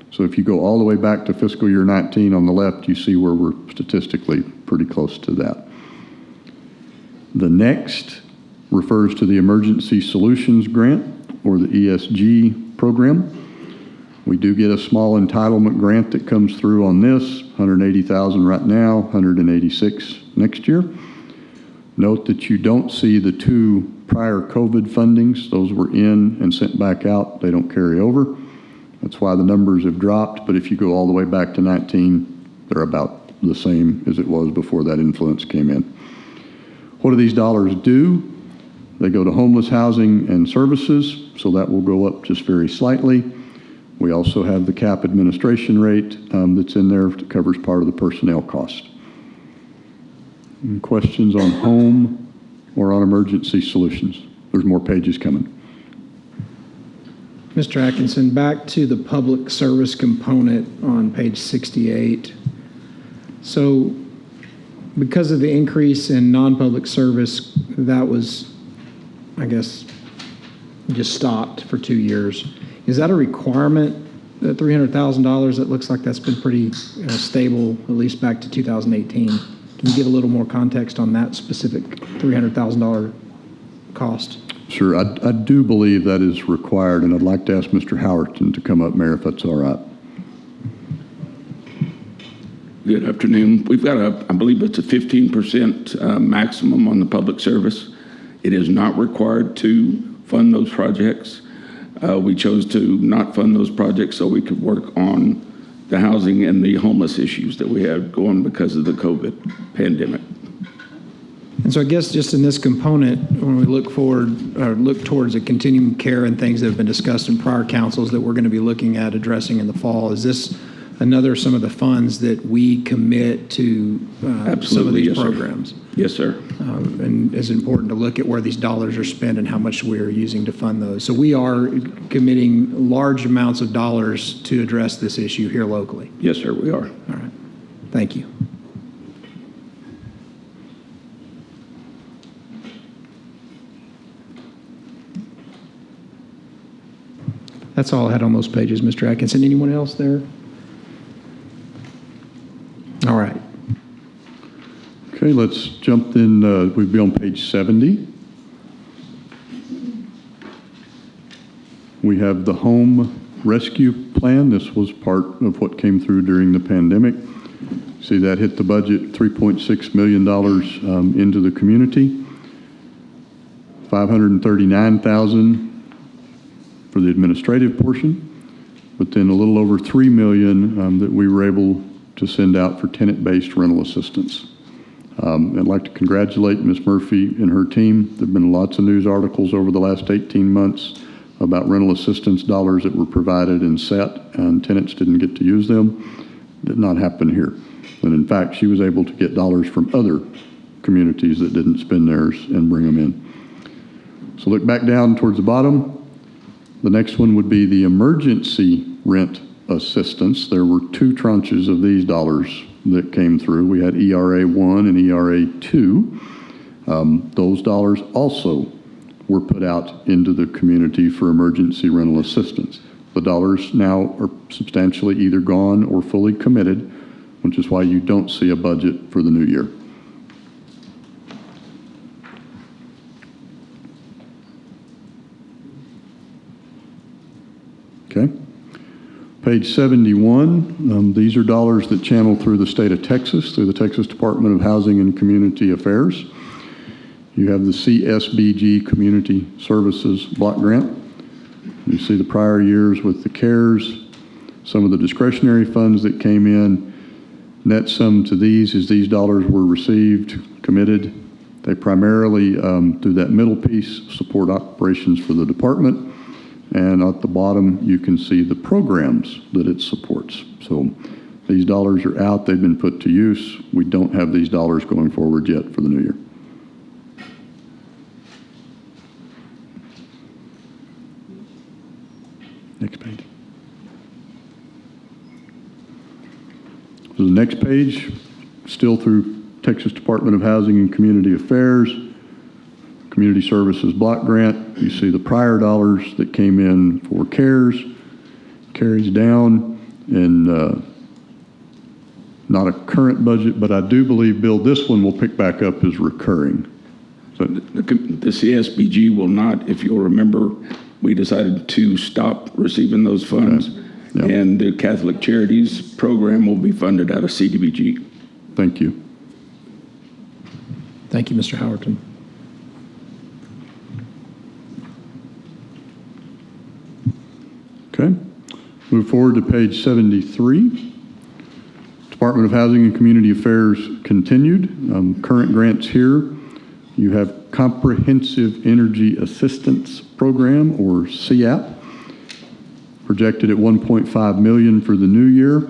Speaker 2: So if you go all the way back to fiscal year 19 on the left, you see where we're statistically pretty close to that. The next refers to the Emergency Solutions Grant, or the ESG program. We do get a small entitlement grant that comes through on this, $180,000 right now, $186,000 next year. Note that you don't see the two prior COVID fundings. Those were in and sent back out. They don't carry over. That's why the numbers have dropped, but if you go all the way back to 19, they're about the same as it was before that influence came in. What do these dollars do? They go to homeless housing and services, so that will go up just very slightly. We also have the cap administration rate that's in there that covers part of the personnel cost. Any questions on home or on emergency solutions? There's more pages coming.
Speaker 1: Mr. Atkinson, back to the public service component on page 68. So because of the increase in non-public service, that was, I guess, just stopped for 2 years. Is that a requirement, that $300,000? It looks like that's been pretty stable, at least back to 2018. Can you give a little more context on that specific $300,000 cost?
Speaker 2: Sure, I do believe that is required, and I'd like to ask Mr. Howerton to come up, Mayor, if that's all right.
Speaker 13: Good afternoon. We've got I believe it's a 15% maximum on the public service. It is not required to fund those projects. We chose to not fund those projects so we could work on the housing and the homeless issues that we had going because of the COVID pandemic.
Speaker 1: And so I guess just in this component, when we look forward, or look towards the continuing care and things that have been discussed in prior councils that we're going to be looking at addressing in the fall, is this another some of the funds that we commit to some of these
Speaker 13: yes,
Speaker 1: programs?
Speaker 13: Sir. Yes, sir.
Speaker 1: And it's important to look at where these dollars are spent and how much we're using to fund those. So we are committing large amounts of dollars to address this issue here locally.
Speaker 13: Yes, sir, we are.
Speaker 1: All right. Thank you. That's all I had on those pages, Mr. Atkinson. Anyone else there? All right.
Speaker 2: Okay, let's jump in. We'd be on page 70. We have the home rescue plan. This was part of what came through during the pandemic. See that hit the budget, $3.6 million into the community. $539,000 for the administrative portion, but then a little over $3 million that we were able to send out for tenant-based rental assistance. I'd like to congratulate Ms. Murphy and her team. There have been lots of news articles over the last 18 months about rental assistance dollars that were provided and set, and tenants didn't get to use them. Did not happen here. And in fact, she was able to get dollars from other communities that didn't spend theirs and bring them in. So look back down towards the bottom. The next one would be the emergency rent assistance. There were 2 tranches of these dollars that came through. We had ERA 1 and ERA 2. Those dollars also were put out into the community for emergency rental assistance. The dollars now are substantially either gone or fully committed, which is why you don't see a budget for the new year. Okay. Page 71, these are dollars that channel through the state of Texas, through the Texas Department of Housing and Community Affairs. You have the CSBG Community Services Block Grant. You see the prior years with the CARES, some of the discretionary funds that came in. Net sum to these is these dollars were received, committed. They primarily, through that middle piece, support operations for the department. And at the bottom, you can see the programs that it supports. So these dollars are out. They've been put to use. We don't have these dollars going forward yet for the new year. Next page. So the next page, still through Texas Department of Housing and Community Affairs, Community Services Block Grant. You see the prior dollars that came in for CARES, carries down, and not a current budget, but I do believe, Bill, this one will pick back up as recurring.
Speaker 13: So the CSBG will not, if you'll remember, we decided to stop receiving those funds.
Speaker 2: Okay. Yep.
Speaker 13: And the Catholic Charities program will be funded out of CDBG.
Speaker 2: Thank you.
Speaker 1: Thank you, Mr. Howerton.
Speaker 2: Okay. Move forward to page 73. Department of Housing and Community Affairs continued. Current grants here. You have Comprehensive Energy Assistance Program, or CAP, projected at $1.5 million for the new year.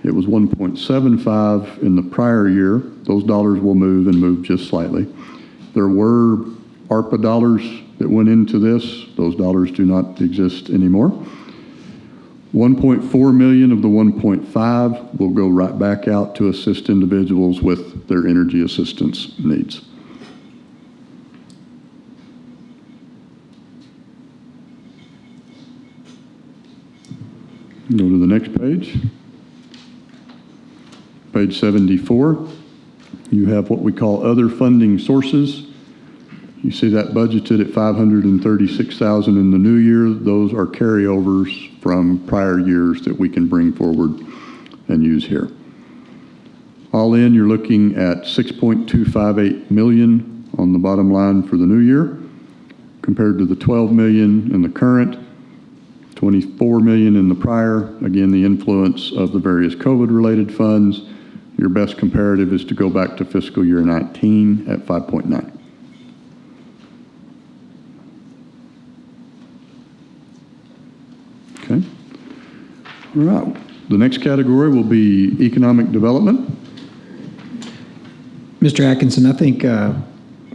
Speaker 2: It was $1.75 in the prior year. Those dollars will move and move just slightly. There were ARPA dollars that went into this. Those dollars do not exist anymore. 1.4 million of the 1.5 will go right back out to assist individuals with their energy assistance needs. Go to the next page. Page 74. You have what we call other funding sources. You see that budgeted at $536,000 in the new year. Those are carryovers from prior years that we can bring forward and use here. All in, you're looking at $6.258 million on the bottom line for the new year, compared to the $12 million in the current, $24 million in the prior. Again, the influence of the various COVID-related funds. Your best comparative is to go back to fiscal year 19 at 5.9. Okay. All right. The next category will be economic development.
Speaker 1: Mr. Atkinson, I think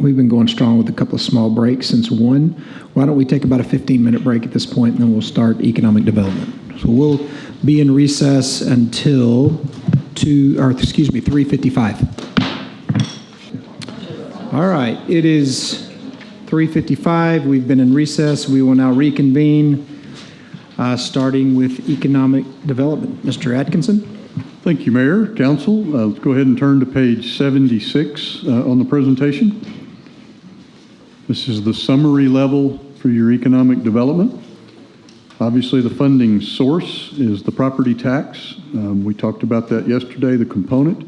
Speaker 1: we've been going strong with a couple of small breaks since 1. Why don't we take about a 15-minute break at this point, and then we'll start economic development. So we'll be in recess until 3:55. All right, it is 3:55. We've been in recess. We will now reconvene, starting with economic development. Mr. Atkinson?
Speaker 2: Thank you, Mayor, Council. Let's go ahead and turn to page 76 on the presentation. This is the summary level for your economic development. Obviously, the funding source is the property tax. We talked about that yesterday, the component.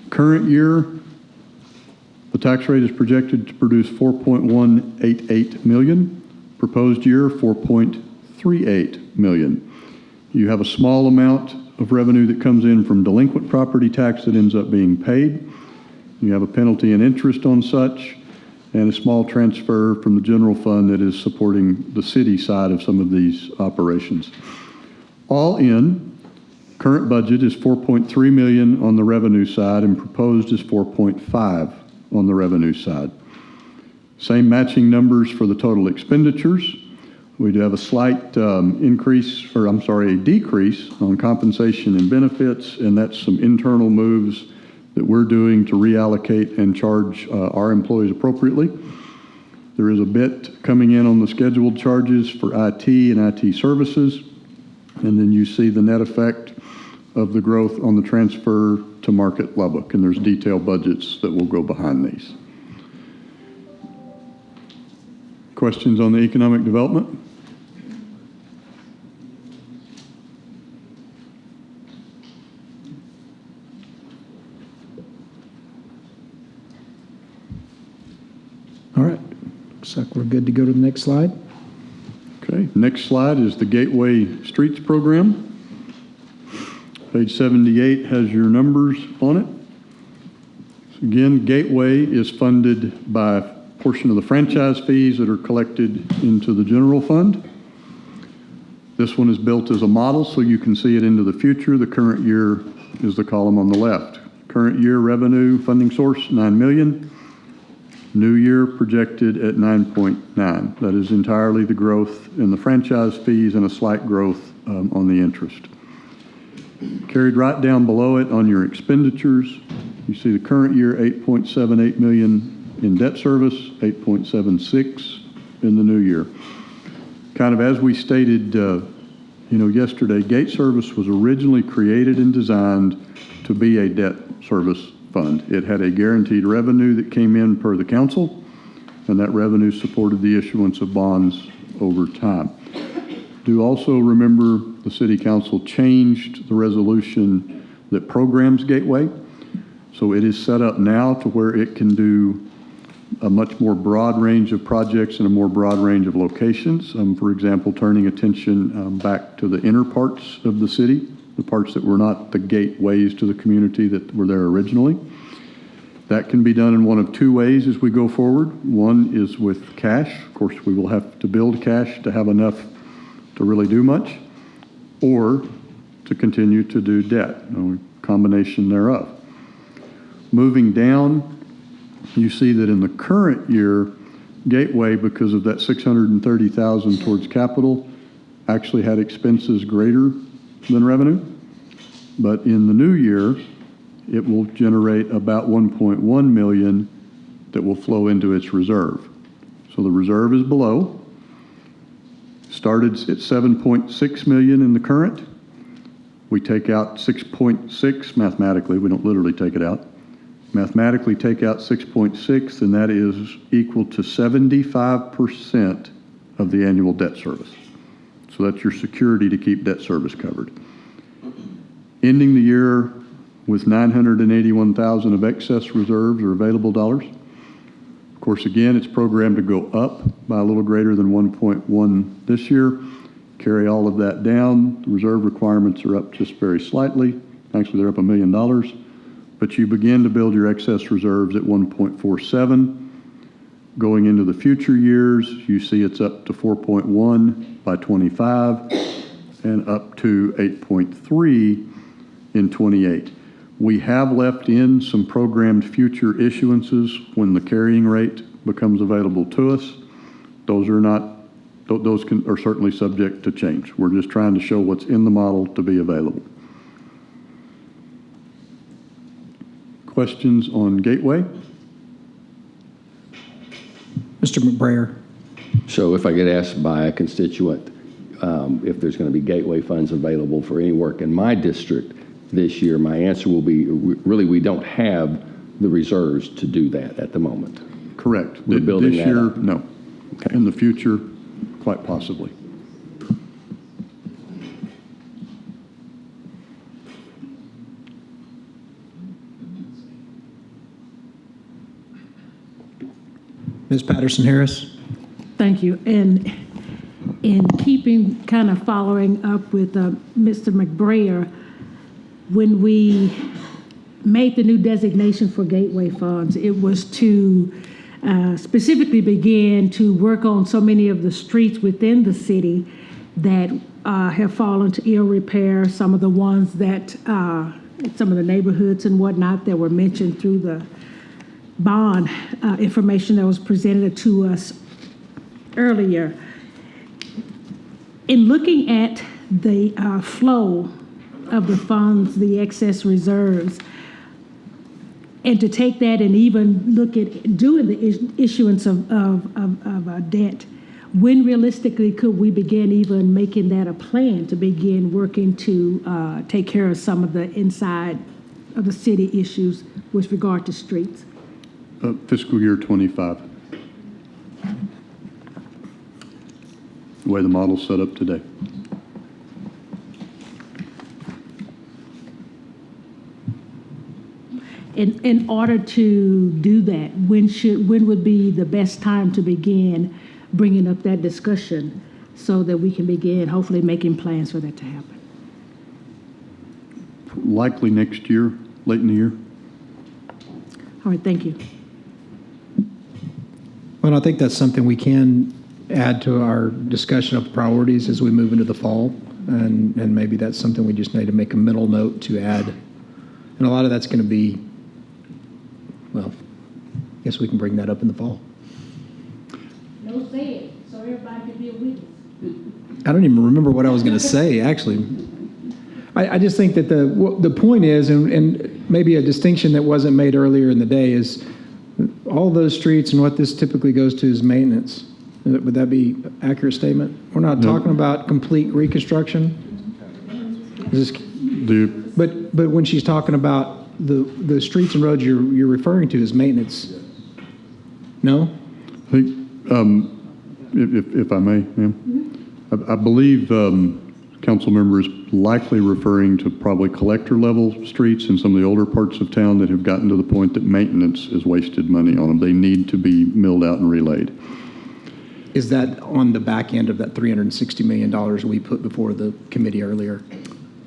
Speaker 2: Current year, the tax rate is projected to produce $4.188 million. Proposed year, $4.38 million. You have a small amount of revenue that comes in from delinquent property tax that ends up being paid. You have a penalty and interest on such, and a small transfer from the general fund that is supporting the city side of some of these operations. All in, current budget is $4.3 million on the revenue side, and proposed is $4.5 on the revenue side. Same matching numbers for the total expenditures. We do have a slight a decrease on compensation and benefits, and that's some internal moves that we're doing to reallocate and charge our employees appropriately. There is a bit coming in on the scheduled charges for IT and IT services, and then you see the net effect of the growth on the transfer to Market Lubbock, and there's detailed budgets that will go behind these. Questions on the economic development?
Speaker 1: All right, looks like we're good to go to the next slide.
Speaker 2: Okay, next slide is the Gateway Streets Program. Page 78 has your numbers on it. Again, Gateway is funded by a portion of the franchise fees that are collected into the general fund. This one is built as a model so you can see it into the future. The current year is the column on the left. Current year revenue funding source, $9 million. New year projected at 9.9. That is entirely the growth in the franchise fees and a slight growth on the interest. Carried right down below it on your expenditures, you see the current year $8.78 million in debt service, $8.76 in the new year. Kind of as we stated yesterday, gate service was originally created and designed to be a debt service fund. It had a guaranteed revenue that came in per the council, and that revenue supported the issuance of bonds over time. Do also remember the city council changed the resolution that programs Gateway, so it is set up now to where it can do a much more broad range of projects and a more broad range of locations. For example, turning attention back to the inner parts of the city, the parts that were not the gateways to the community that were there originally. That can be done in one of two ways as we go forward. One is with cash. Of course, we will have to build cash to have enough to really do much, or to continue to do debt, a combination thereof. Moving down, you see that in the current year, Gateway, because of that $630,000 towards capital, actually had expenses greater than revenue. But in the new year, it will generate about $1.1 million that will flow into its reserve. So the reserve is below. Started at $7.6 million in the current. We take out 6.6 mathematically. We don't literally take it out. Mathematically take out 6.6, and that is equal to 75% of the annual debt service. So that's your security to keep debt service covered. Ending the year with $981,000 of excess reserves or available dollars. Of course, again, it's programmed to go up by a little greater than 1.1 this year. Carry all of that down. The reserve requirements are up just very slightly. Actually, they're up $1 million. But you begin to build your excess reserves at 1.47. Going into the future years, you see it's up to 4.1 by 25 and up to 8.3 in 28. We have left in some programmed future issuances when the carrying rate becomes available to us. Those are certainly subject to change. We're just trying to show what's in the model to be available. questions on Gateway?
Speaker 1: Mr. McBrayer.
Speaker 10: So if I get asked by a constituent if there's going to be gateway funds available for any work in my district this year, my answer will be, really, we don't have the reserves to do that at the moment.
Speaker 2: Correct.
Speaker 10: We're building
Speaker 2: this
Speaker 10: that
Speaker 2: year,
Speaker 10: up.
Speaker 2: no.
Speaker 10: Okay.
Speaker 2: In the future, quite possibly.
Speaker 1: Ms. Patterson-Harris?
Speaker 8: Thank you. And in keeping, kind of following up with Mr. McBrayer, when we made the new designation for gateway funds, it was to specifically begin to work on so many of the streets within the city that have fallen to ill repair, some of the ones that, some of the neighborhoods and whatnot that were mentioned through the bond information that was presented to us earlier. In looking at the flow of the funds, the excess reserves, and to take that and even look at doing the issuance of debt, when realistically could we begin even making that a plan to begin working to take care of some of the inside of the city issues with regard to streets?
Speaker 2: Fiscal year 25. The way the model's set up today.
Speaker 8: In order to do that, when would be the best time to begin bringing up that discussion so that we can begin hopefully making plans for that to happen?
Speaker 2: Likely next year, late in the year.
Speaker 8: All right, thank you.
Speaker 1: Well, I think that's something we can add to our discussion of priorities as we move into the fall. And maybe that's something we just need to make a middle note to add. And a lot of that's going to be, well, I guess we can bring that up in the fall.
Speaker 8: No say it, so everybody can be a witness.
Speaker 1: I don't even remember what I was going to say, actually. I just think that the point is, and maybe a distinction that wasn't made earlier in the day, is all those streets and what this typically goes to is maintenance. Would that be an accurate statement? We're not talking about complete reconstruction. But when she's talking about the streets and roads you're referring to as maintenance, no?
Speaker 2: I think, if I may, ma'am, I believe council member is likely referring to probably collector level streets in some of the older parts of town that have gotten to the point that maintenance is wasted money on them. They need to be milled out and relayed.
Speaker 1: Is that on the back end of that $360 million we put before the committee earlier?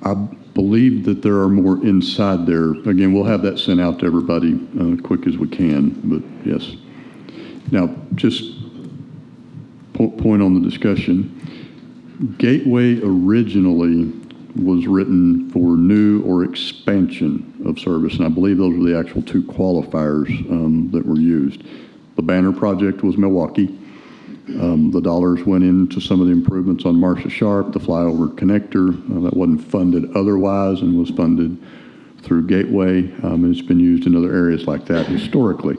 Speaker 2: I believe that there are more inside there. Again, we'll have that sent out to everybody quick as we can, but yes. Now, just point on the discussion. Gateway originally was written for new or expansion of service, and I believe those were the actual two qualifiers that were used. The banner project was Milwaukee. The dollars went into some of the improvements on Marcia Sharp, the flyover connector. That wasn't funded otherwise and was funded through Gateway. And it's been used in other areas like that historically.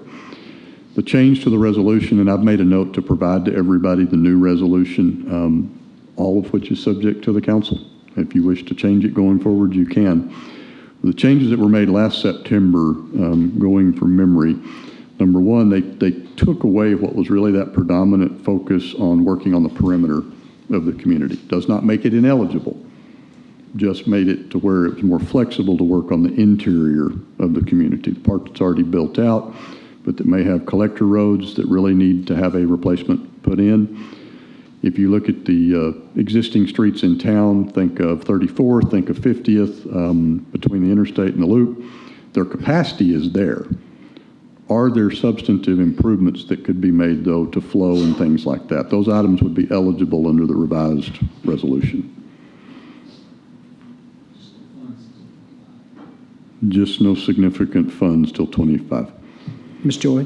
Speaker 2: The change to the resolution, and I've made a note to provide to everybody the new resolution, all of which is subject to the council. If you wish to change it going forward, you can. The changes that were made last September, going from memory, number one, they took away what was really that predominant focus on working on the perimeter of the community. Does not make it ineligible, just made it to where it was more flexible to work on the interior of the community, the part that's already built out, but that may have collector roads that really need to have a replacement put in. If you look at the existing streets in town, think of 34th, think of 50th, between the interstate and the loop, their capacity is there. Are there substantive improvements that could be made, though, to flow and things like that? Those items would be eligible under the revised resolution. Just no significant funds till 25.
Speaker 1: Ms. Joy?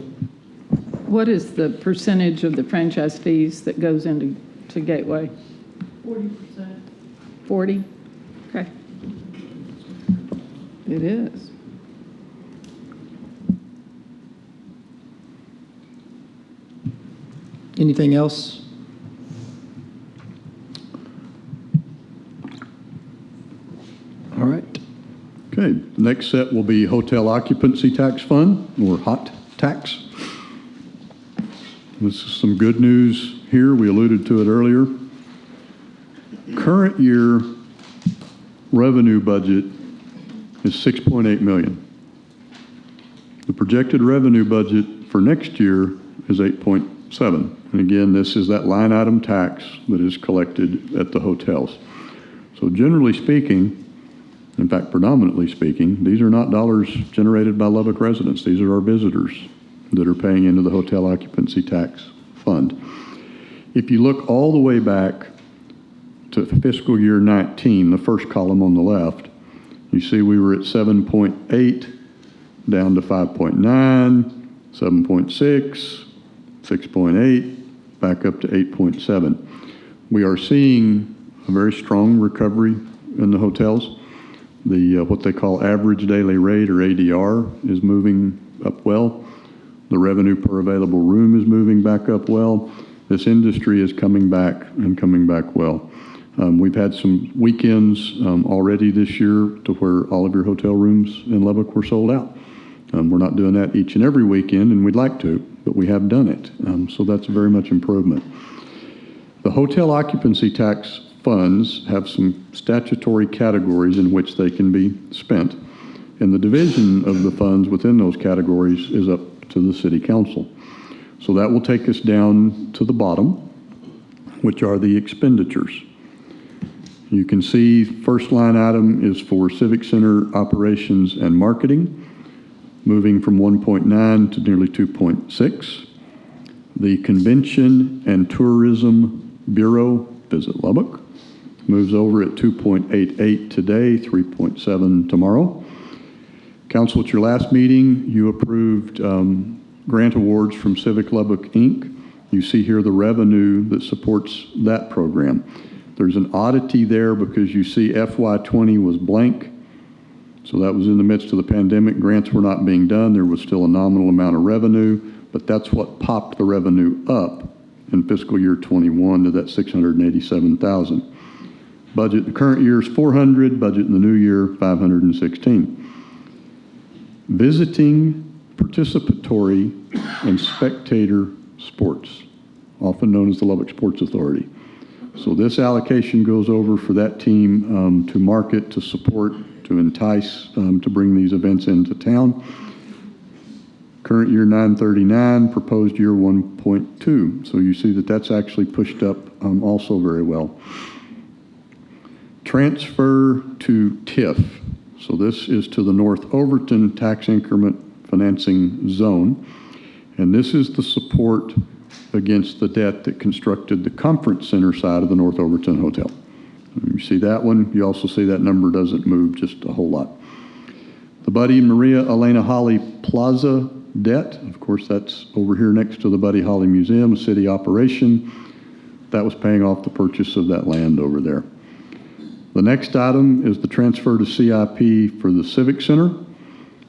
Speaker 5: What is the percentage of the franchise fees that goes into Gateway?
Speaker 8: 40%.
Speaker 5: 40? Okay. It is.
Speaker 1: Anything else? All right.
Speaker 2: Okay, next set will be Hotel Occupancy Tax Fund, or HOT tax. This is some good news here. We alluded to it earlier. Current year revenue budget is $6.8 million. The projected revenue budget for next year is 8.7. And again, this is that line item tax that is collected at the hotels. So generally speaking, in fact, predominantly speaking, these are not dollars generated by Lubbock residents. These are our visitors that are paying into the hotel occupancy tax fund. If you look all the way back to fiscal year 19, the first column on the left, you see we were at 7.8, down to 5.9, 7.6, 6.8, back up to 8.7. We are seeing a very strong recovery in the hotels. The what they call average daily rate, or ADR, is moving up well. The revenue per available room is moving back up well. This industry is coming back and coming back well. We've had some weekends already this year to where all of your hotel rooms in Lubbock were sold out. We're not doing that each and every weekend, and we'd like to, but we have done it. So that's very much improvement. The hotel occupancy tax funds have some statutory categories in which they can be spent, and the division of the funds within those categories is up to the city council. So that will take us down to the bottom, which are the expenditures. You can see first line item is for Civic Center operations and marketing, moving from 1.9 to nearly 2.6. The Convention and Tourism Bureau, Visit Lubbock, moves over at 2.88 today, 3.7 tomorrow. Council, at your last meeting, you approved grant awards from Civic Lubbock, Inc. You see here the revenue that supports that program. There's an oddity there because you see FY20 was blank. So that was in the midst of the pandemic. Grants were not being done. There was still a nominal amount of revenue, but that's what popped the revenue up in fiscal year 21 to that 687,000. Budget the current year is 400, budget in the new year 516. Visiting, participatory, and spectator sports, often known as the Lubbock Sports Authority. So this allocation goes over for that team to market, to support, to entice, to bring these events into town. Current year 939, proposed year 1.2. So you see that that's actually pushed up also very well. Transfer to TIF. So this is to the North Overton Tax Increment Financing Zone. And this is the support against the debt that constructed the conference center side of the North Overton Hotel. You see that one. You also see that number doesn't move just a whole lot. The Buddy and Maria Elena Holly Plaza debt, of course, that's over here next to the Buddy Holly Museum, a city operation. That was paying off the purchase of that land over there. The next item is the transfer to CIP for the Civic Center.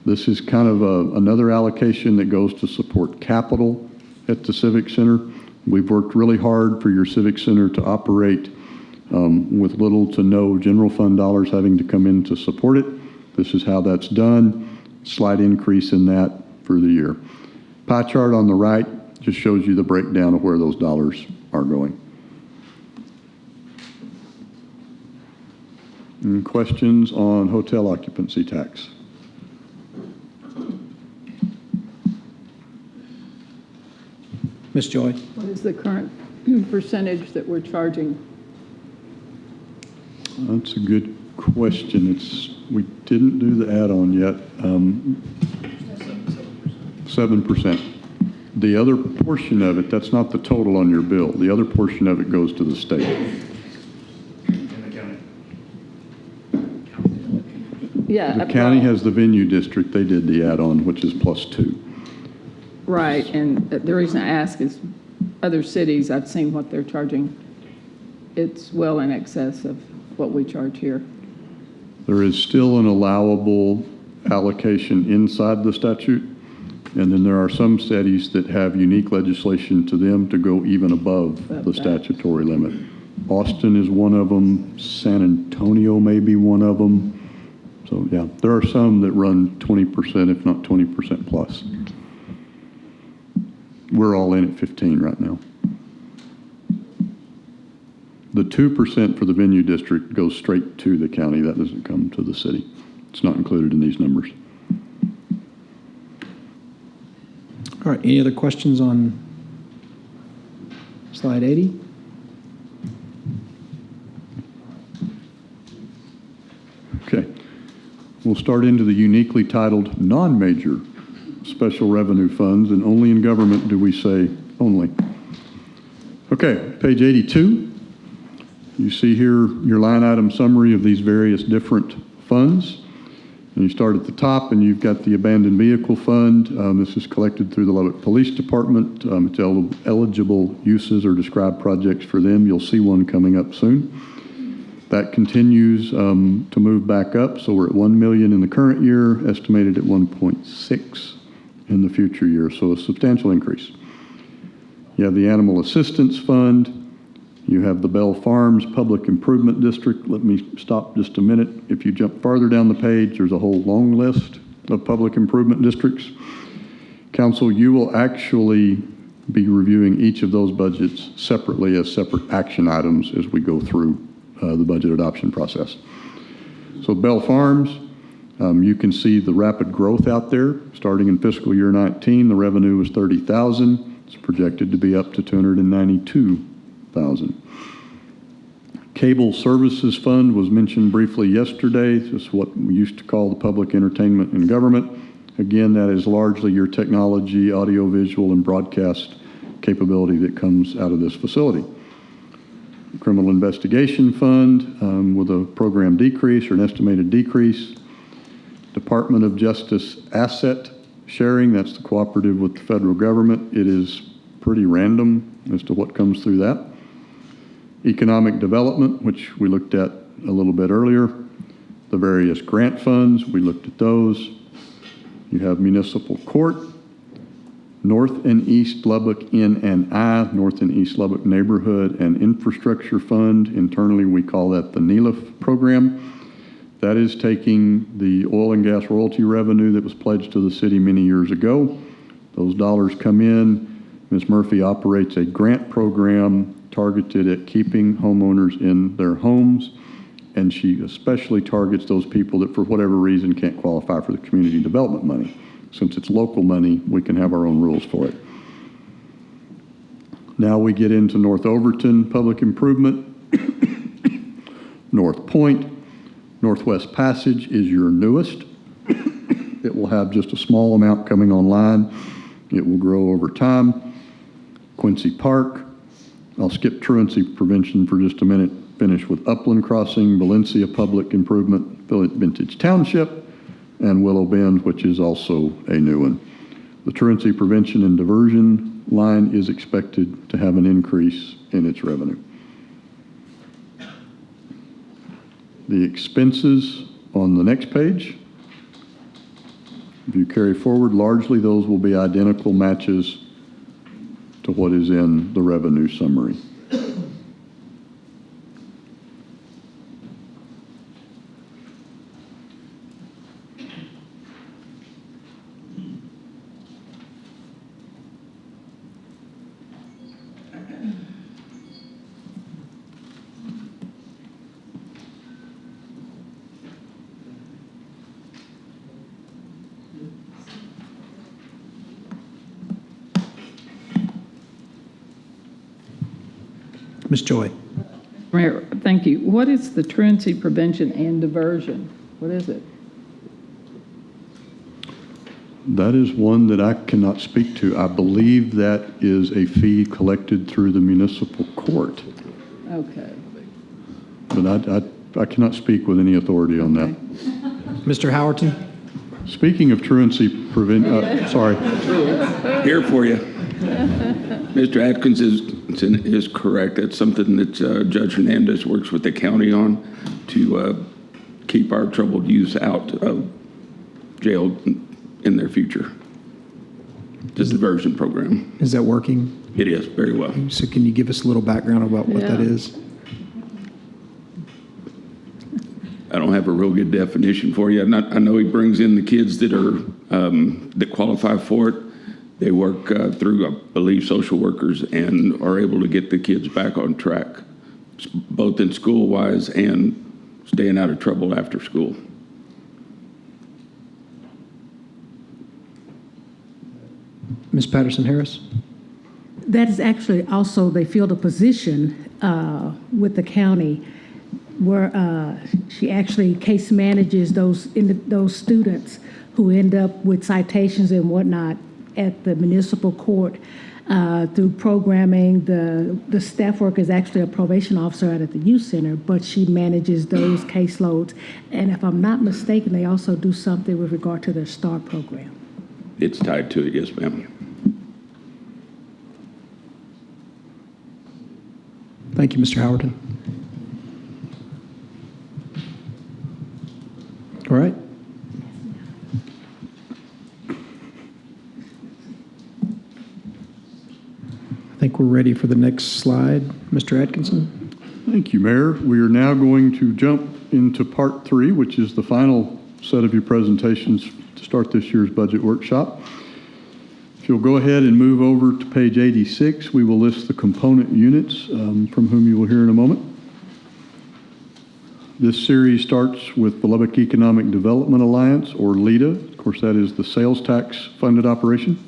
Speaker 2: This is kind of another allocation that goes to support capital at the Civic Center. We've worked really hard for your Civic Center to operate with little to no general fund dollars having to come in to support it. This is how that's done. Slight increase in that for the year. Pie chart on the right just shows you the breakdown of where those dollars are going. Any questions on hotel occupancy tax?
Speaker 1: Ms. Joy?
Speaker 5: What is the current percentage that we're charging?
Speaker 2: That's a good question. We didn't do the add-on yet. 7%. The other portion of it, that's not the total on your bill. The other portion of it goes to the state.
Speaker 5: Yeah.
Speaker 2: The county has the venue district. They did the add-on, which is +2.
Speaker 5: Right, and the reason I ask is other cities, I've seen what they're charging. It's well in excess of what we charge here.
Speaker 2: There is still an allowable allocation inside the statute. And then there are some cities that have unique legislation to them to go even above the statutory limit. Austin is one of them. San Antonio may be one of them. So yeah, there are some that run 20%, if not 20% plus. We're all in at 15 right now. The 2% for the venue district goes straight to the county. That doesn't come to the city. It's not included in these numbers.
Speaker 1: All right, any other questions on slide 80?
Speaker 2: Okay. We'll start into the uniquely titled non-major special revenue funds, and only in government do we say only. Okay, page 82. You see here your line item summary of these various different funds. And you start at the top, and you've got the Abandoned Vehicle Fund. This is collected through the Lubbock Police Department. It's eligible uses or described projects for them. You'll see one coming up soon. That continues to move back up, so we're at $1 million in the current year, estimated at 1.6 in the future year, so a substantial increase. You have the Animal Assistance Fund. You have the Bell Farms Public Improvement District. Let me stop just a minute. If you jump farther down the page, there's a whole long list of public improvement districts. Council, you will actually be reviewing each of those budgets separately as separate action items as we go through the budget adoption process. So Bell Farms, you can see the rapid growth out there. Starting in fiscal year 19, the revenue was $30,000. It's projected to be up to $292,000. Cable Services Fund was mentioned briefly yesterday. This is what we used to call the Public Entertainment and Government. Again, that is largely your technology, audiovisual, and broadcast capability that comes out of this facility. Criminal Investigation Fund with a program decrease or an estimated decrease. Department of Justice Asset Sharing, that's the cooperative with the federal government. It is pretty random as to what comes through that. Economic Development, which we looked at a little bit earlier. The various grant funds, we looked at those. You have Municipal Court, North and East Lubbock N&I, North and East Lubbock Neighborhood and Infrastructure Fund. Internally, we call that the NELIF program. That is taking the oil and gas royalty revenue that was pledged to the city many years ago. Those dollars come in. Ms. Murphy operates a grant program targeted at keeping homeowners in their homes, and she especially targets those people that for whatever reason can't qualify for the community development money. Since it's local money, we can have our own rules for it. Now we get into North Overton Public Improvement. North Point. Northwest Passage is your newest. It will have just a small amount coming online. It will grow over time. Quincy Park. I'll skip truancy prevention for just a minute. Finish with Upland Crossing, Valencia Public Improvement, Vintage Township, and Willow Bend, which is also a new one. The truancy prevention and diversion line is expected to have an increase in its revenue. The expenses on the next page, if you carry forward, largely those will be identical matches to what is in the revenue summary.
Speaker 1: Ms. Joy.
Speaker 5: Mayor, thank you. What is the truancy prevention and diversion? What is it?
Speaker 2: That is one that I cannot speak to. I believe that is a fee collected through the municipal court.
Speaker 5: Okay.
Speaker 2: But I cannot speak with any authority on that.
Speaker 1: Mr. Howerton?
Speaker 2: Speaking of truancy sorry.
Speaker 13: Here for you. Mr. Atkins is correct. That's something that Judge Hernandez works with the county on to keep our troubled youth out of jail in their future. the diversion program.
Speaker 1: Is that working?
Speaker 13: It is very well.
Speaker 1: So can you give us a little background about what that
Speaker 5: Yeah.
Speaker 1: is?
Speaker 13: I don't have a real good definition for you. I know he brings in the kids that are that qualify for it. They work through, I believe, social workers and are able to get the kids back on track, both in school-wise and staying out of trouble after school.
Speaker 1: Ms. Patterson-Harris?
Speaker 8: That is actually also, they filled a position with the county where she actually case manages those students who end up with citations and whatnot at the municipal court through programming. The staff worker is actually a probation officer out at the youth center, but she manages those caseloads. And if I'm not mistaken, they also do something with regard to their STAR program.
Speaker 13: It's tied to it, yes, ma'am.
Speaker 1: Thank you, Mr. Howerton. All right. I think we're ready for the next slide. Mr. Atkinson?
Speaker 2: Thank you, Mayor. We are now going to jump into part 3, which is the final set of your presentations to start this year's budget workshop. If you'll go ahead and move over to page 86, we will list the component units from whom you will hear in a moment. This series starts with the Lubbock Economic Development Alliance, or LEDA. Of course, that is the sales tax funded operation.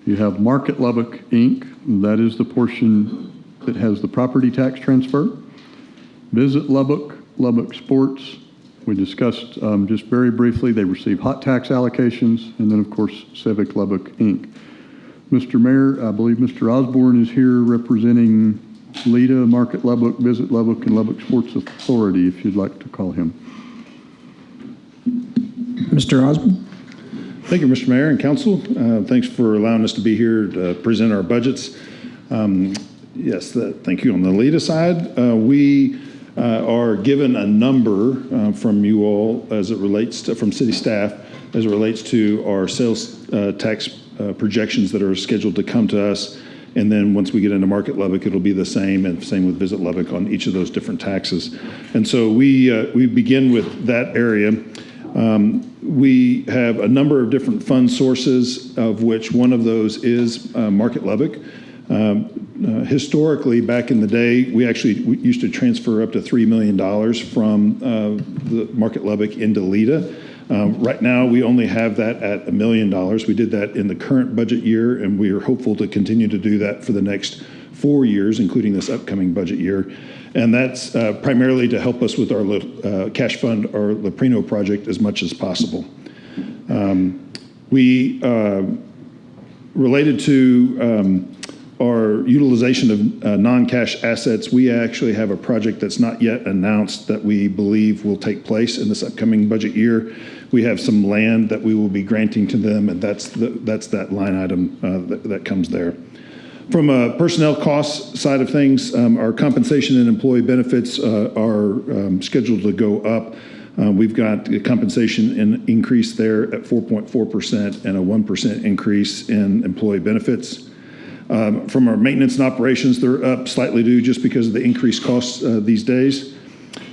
Speaker 2: You have Market Lubbock, Inc. That is the portion that has the property tax transfer. Visit Lubbock, Lubbock Sports. We discussed just very briefly, they receive hot tax allocations, and then, of course, Civic Lubbock, Inc. Mr. Mayor, I believe Mr. Osborne is here representing LEDA, Market Lubbock, Visit Lubbock, and Lubbock Sports Authority, if you'd like to call him.
Speaker 1: Mr. Osborne?
Speaker 14: Thank you, Mr. Mayor and Council. Thanks for allowing us to be here to present our budgets. Yes, thank you. On the LEDA side, we are given a number from you all as it relates to, from city staff, as it relates to our sales tax projections that are scheduled to come to us. And then once we get into Market Lubbock, it'll be the same, and same with Visit Lubbock on each of those different taxes. And so we begin with that area. We have a number of different fund sources, of which one of those is Market Lubbock. Historically, back in the day, we used to transfer up to $3 million from the Market Lubbock into LEDA. Right now, we only have that at $1 million. We did that in the current budget year, and we are hopeful to continue to do that for the next 4 years, including this upcoming budget year. And that's primarily to help us with our cash fund, our Leprino project, as much as possible. Related to our utilization of non-cash assets, we actually have a project that's not yet announced that we believe will take place in this upcoming budget year. We have some land that we will be granting to them, and that's that line item that comes there. From a personnel cost side of things, our compensation and employee benefits are scheduled to go up. We've got a compensation increase there at 4.4% and a 1% increase in employee benefits. From our maintenance and operations, they're up slightly due just because of the increased costs these days.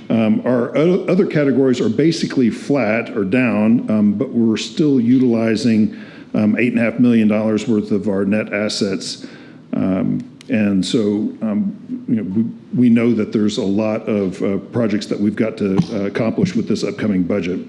Speaker 14: Our other categories are basically flat or down, but we're still utilizing $8.5 million worth of our net assets. And so we know that there's a lot of projects that we've got to accomplish with this upcoming budget.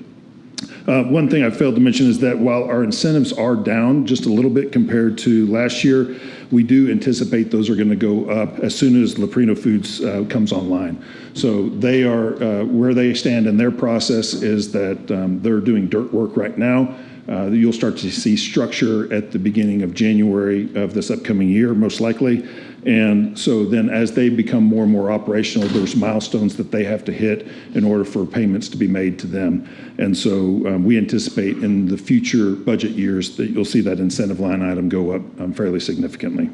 Speaker 14: One thing I failed to mention is that while our incentives are down just a little bit compared to last year, we do anticipate those are going to go up as soon as Leprino Foods comes online. So they are, where they stand in their process is that they're doing dirt work right now. You'll start to see structure at the beginning of January of this upcoming year, most likely. And so then as they become more and more operational, there's milestones that they have to hit in order for payments to be made to them. And so we anticipate in the future budget years that you'll see that incentive line item go up fairly significantly.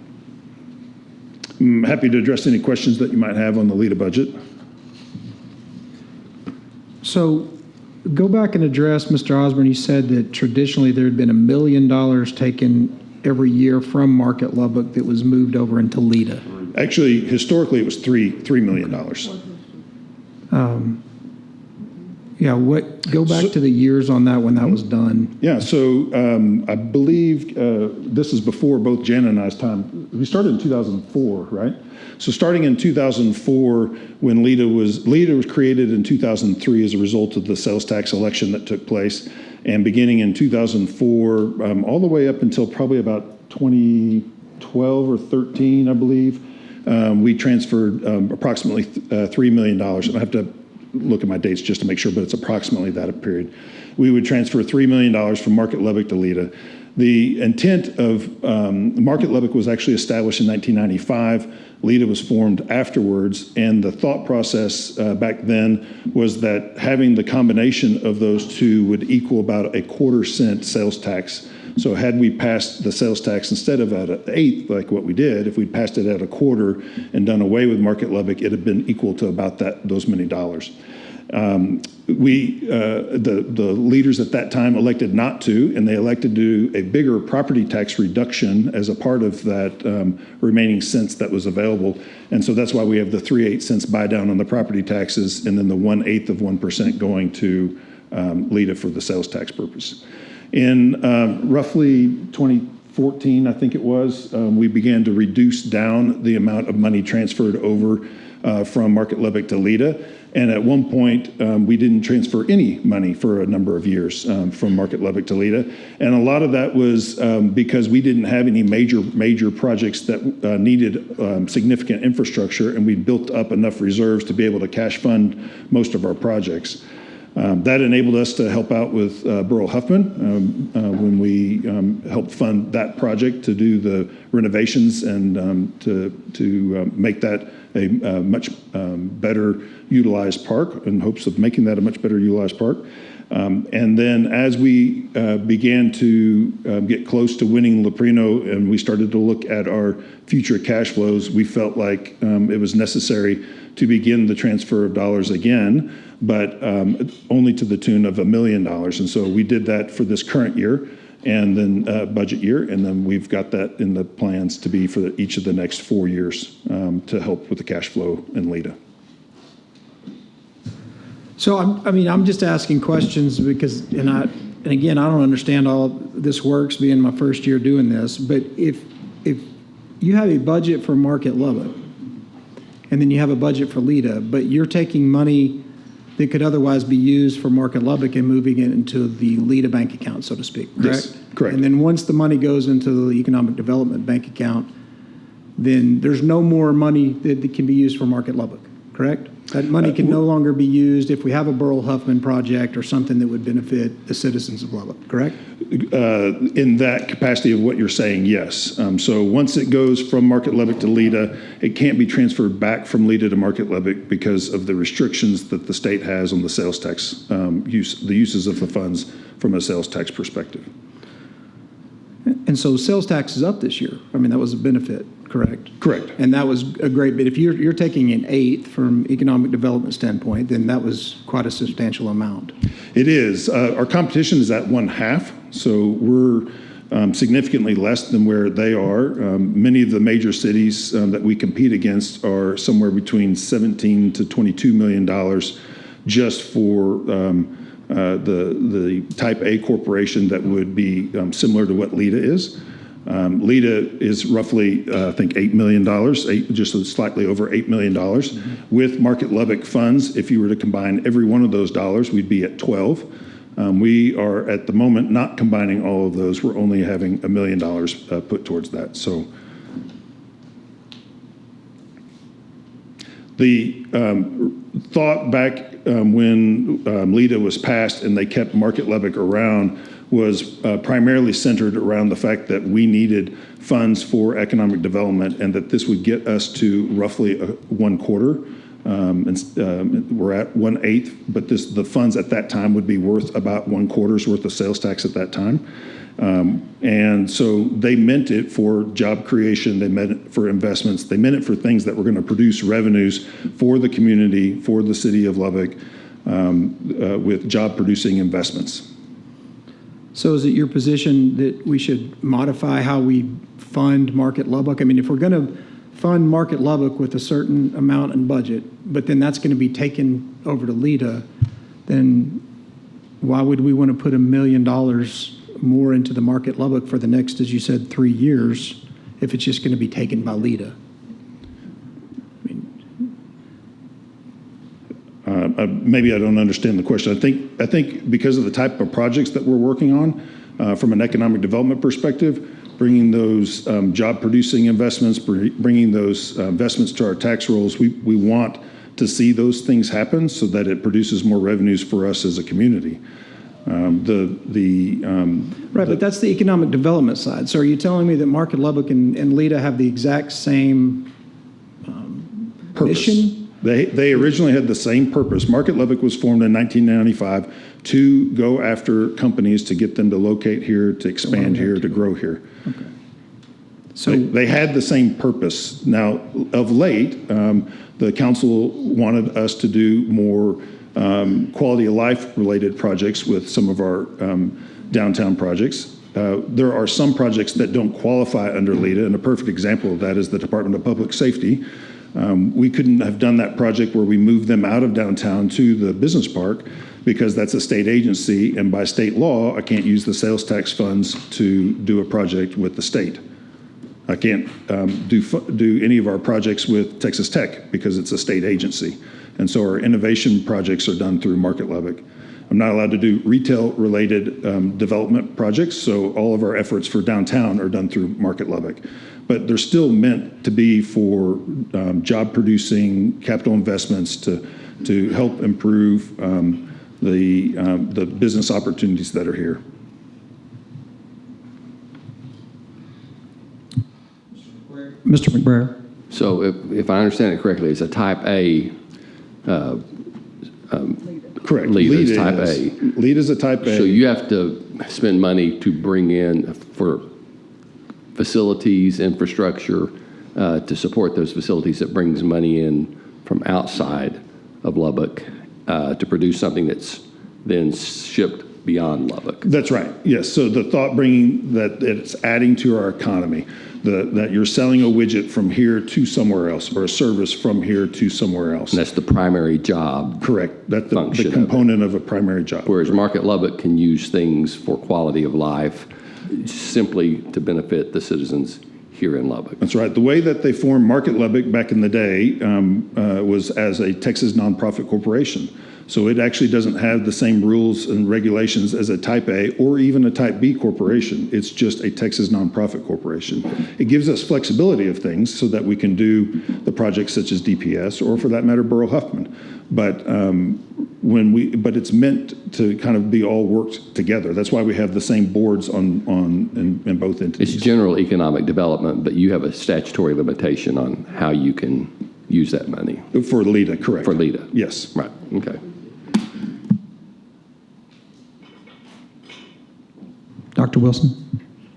Speaker 14: I'm happy to address any questions that you might have on the LEDA budget.
Speaker 1: So go back and address, Mr. Osborne, you said that traditionally there had been $1 million taken every year from Market Lubbock that was moved over into Lida?
Speaker 14: Actually, historically, it was $3 million.
Speaker 1: Yeah, go back to the years on that when that was done.
Speaker 14: Yeah, so I believe this is before both Jen and I's time. We started in 2004, right? So starting in 2004, when Lida was created in 2003 as a result of the sales tax election that took place, and beginning in 2004, all the way up until probably about 2012 or 13, I believe, we transferred approximately $3 million. And I have to look at my dates just to make sure, but it's approximately that period. We would transfer $3 million from Market Lubbock to Lida. The intent of Market Lubbock was actually established in 1995. Lida was formed afterwards, and the thought process back then was that having the combination of those two would equal about a 1/4 cent sales tax. So had we passed the sales tax instead of at an eighth, like what we did, if we'd passed it at a 1/4 and done away with Market Lubbock, it'd have been equal to about those many dollars. The leaders at that time elected not to, and they elected to do a bigger property tax reduction as a part of that remaining cents that was available. And so that's why we have the 3/8 cents buy down on the property taxes, and then the 1/8 of 1% going to Lida for the sales tax purpose. In roughly 2014, I think it was, we began to reduce down the amount of money transferred over from Market Lubbock to Lida. And at one point, we didn't transfer any money for a number of years from Market Lubbock to Lida. And a lot of that was because we didn't have any major projects that needed significant infrastructure, and we built up enough reserves to be able to cash fund most of our projects. That enabled us to help out with Borough Huffman when we helped fund that project to do the renovations and to make that a much better utilized park, in hopes of making that a much better utilized park. And then as we began to get close to winning Loprino and we started to look at our future cash flows, we felt like it was necessary to begin the transfer of dollars again, but only to the tune of $1 million. And so we did that for this current year and then budget year, and then we've got that in the plans to be for each of the next 4 years to help with the cash flow in Lida.
Speaker 1: So I'm just asking questions because, and again, I don't understand all this works being my first year doing this, but if you have a budget for Market Lubbock and then you have a budget for Lida, but you're taking money that could otherwise be used for Market Lubbock and moving it into the Lida bank account, so to speak, correct?
Speaker 14: Yes, correct.
Speaker 1: And then once the money goes into the Economic Development bank account, then there's no more money that can be used for Market Lubbock, correct? That money can no longer be used if we have a Burl Huffman project or something that would benefit the citizens of Lubbock, correct?
Speaker 14: In that capacity of what you're saying, yes. So once it goes from Market Lubbock to Lida, it can't be transferred back from Lida to Market Lubbock because of the restrictions that the state has on the sales tax the uses of the funds from a sales tax perspective.
Speaker 1: And so sales tax is up this year. I mean, that was a benefit, correct?
Speaker 14: Correct.
Speaker 1: And that was a great bit. If you're taking an eighth from economic development standpoint, then that was quite a substantial amount.
Speaker 14: It is. Our competition is at 1/2, so we're significantly less than where they are. Many of the major cities that we compete against are somewhere between $17 to $22 million just for the type A corporation that would be similar to what Lida is. Lida is roughly, I think, $8 million, just slightly over $8 million. Mm-hmm. With Market Lubbock funds, if you were to combine every one of those dollars, we'd be at 12. We are at the moment not combining all of those. We're only having $1 million put towards that. So the thought back when Lida was passed and they kept Market Lubbock around was primarily centered around the fact that we needed funds for economic development and that this would get us to roughly 1/4. We're at 1/8, but the funds at that time would be worth about 1/4's worth of sales tax at that time. And so they meant it for job creation, they meant it for investments, they meant it for things that were going to produce revenues for the community, for the city of Lubbock, with job producing investments.
Speaker 1: So is it your position that we should modify how we fund Market Lubbock? I mean, if we're going to fund Market Lubbock with a certain amount in budget, but then that's going to be taken over to LEDA, then why would we want to put $1 million more into the Market Lubbock for the next, as you said, 3 years, if it's just going to be taken by LEDA?
Speaker 14: Maybe I don't understand the question. I think because of the type of projects that we're working on, from an economic development perspective, bringing those job-producing investments, bringing those investments to our tax rolls, we want to see those things happen so that it produces more revenues for us as a community.
Speaker 1: But that's the economic development side. So are you telling me that Market Lubbock and LEDA have the exact same mission?
Speaker 14: They originally had the same purpose. Market Lubbock was formed in 1995 to go after companies to get them to locate here, to expand here, to grow here.
Speaker 1: Okay.
Speaker 14: So they had the same purpose. Now, of late, the council wanted us to do more quality of life related projects with some of our downtown projects. There are some projects that don't qualify under LEDA, and a perfect example of that is the Department of Public Safety. We couldn't have done that project where we moved them out of downtown to the business park because that's a state agency, and by state law, I can't use the sales tax funds to do a project with the state. I can't do any of our projects with Texas Tech because it's a state agency. And so our innovation projects are done through Market Lubbock. I'm not allowed to do retail-related development projects, so all of our efforts for downtown are done through Market Lubbock. But they're still meant to be for job-producing capital investments to help improve the business opportunities that are here.
Speaker 1: Mr. McBrayer.
Speaker 10: So if I understand it correctly, it's a type A.
Speaker 14: Correct.
Speaker 10: LEDA is type A.
Speaker 14: LEDA is a type A.
Speaker 10: So you have to spend money to bring in for facilities, infrastructure, to support those facilities that brings money in from outside of Lubbock to produce something that's then shipped beyond Lubbock.
Speaker 14: That's right. Yes. So the thought bringing that it's adding to our economy, that you're selling a widget from here to somewhere else, or a service from here to somewhere else.
Speaker 10: And that's the primary job.
Speaker 14: Correct. That's the component of a primary job.
Speaker 10: Whereas Market Lubbock can use things for quality of life simply to benefit the citizens here in Lubbock.
Speaker 14: That's right. The way that they formed Market Lubbock back in the day was as a Texas nonprofit corporation. So it actually doesn't have the same rules and regulations as a Type A or even a Type B corporation. It's just a Texas nonprofit corporation. It gives us flexibility of things so that we can do the projects such as DPS or, for that matter, Borough Huffman. But but it's meant to kind of be all worked together. That's why we have the same boards in both entities.
Speaker 10: It's general economic development, but you have a statutory limitation on how you can use that money.
Speaker 14: For LEDA, correct.
Speaker 10: For LEDA.
Speaker 14: Yes.
Speaker 10: Right. Okay.
Speaker 1: Dr. Wilson?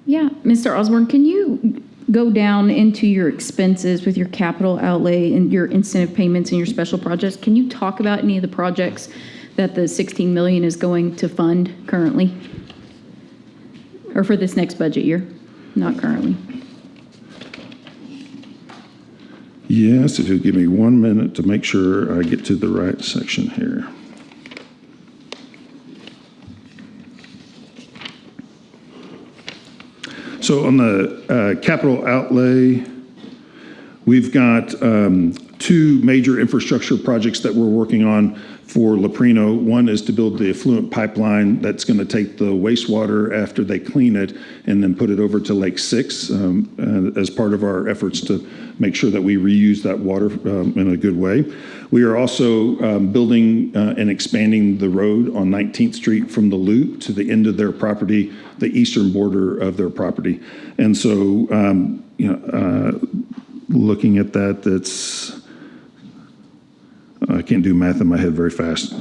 Speaker 15: Yeah, Mr. Osborne, can you go down into your expenses with your capital outlay and your incentive payments and your special projects? Can you talk about any of the projects that the $16 million is going to fund currently? Or for this next budget year? Not currently.
Speaker 14: Yes, if you'll give me 1 minute to make sure I get to the right section here. So on the capital outlay, we've got two major infrastructure projects that we're working on for Leprino. One is to build the effluent pipeline that's going to take the wastewater after they clean it and then put it over to Lake 6 as part of our efforts to make sure that we reuse that water in a good way. We are also building and expanding the road on 19th Street from the loop to the end of their property, the eastern border of their property. And so, looking at that, that's, I can't do math in my head very fast.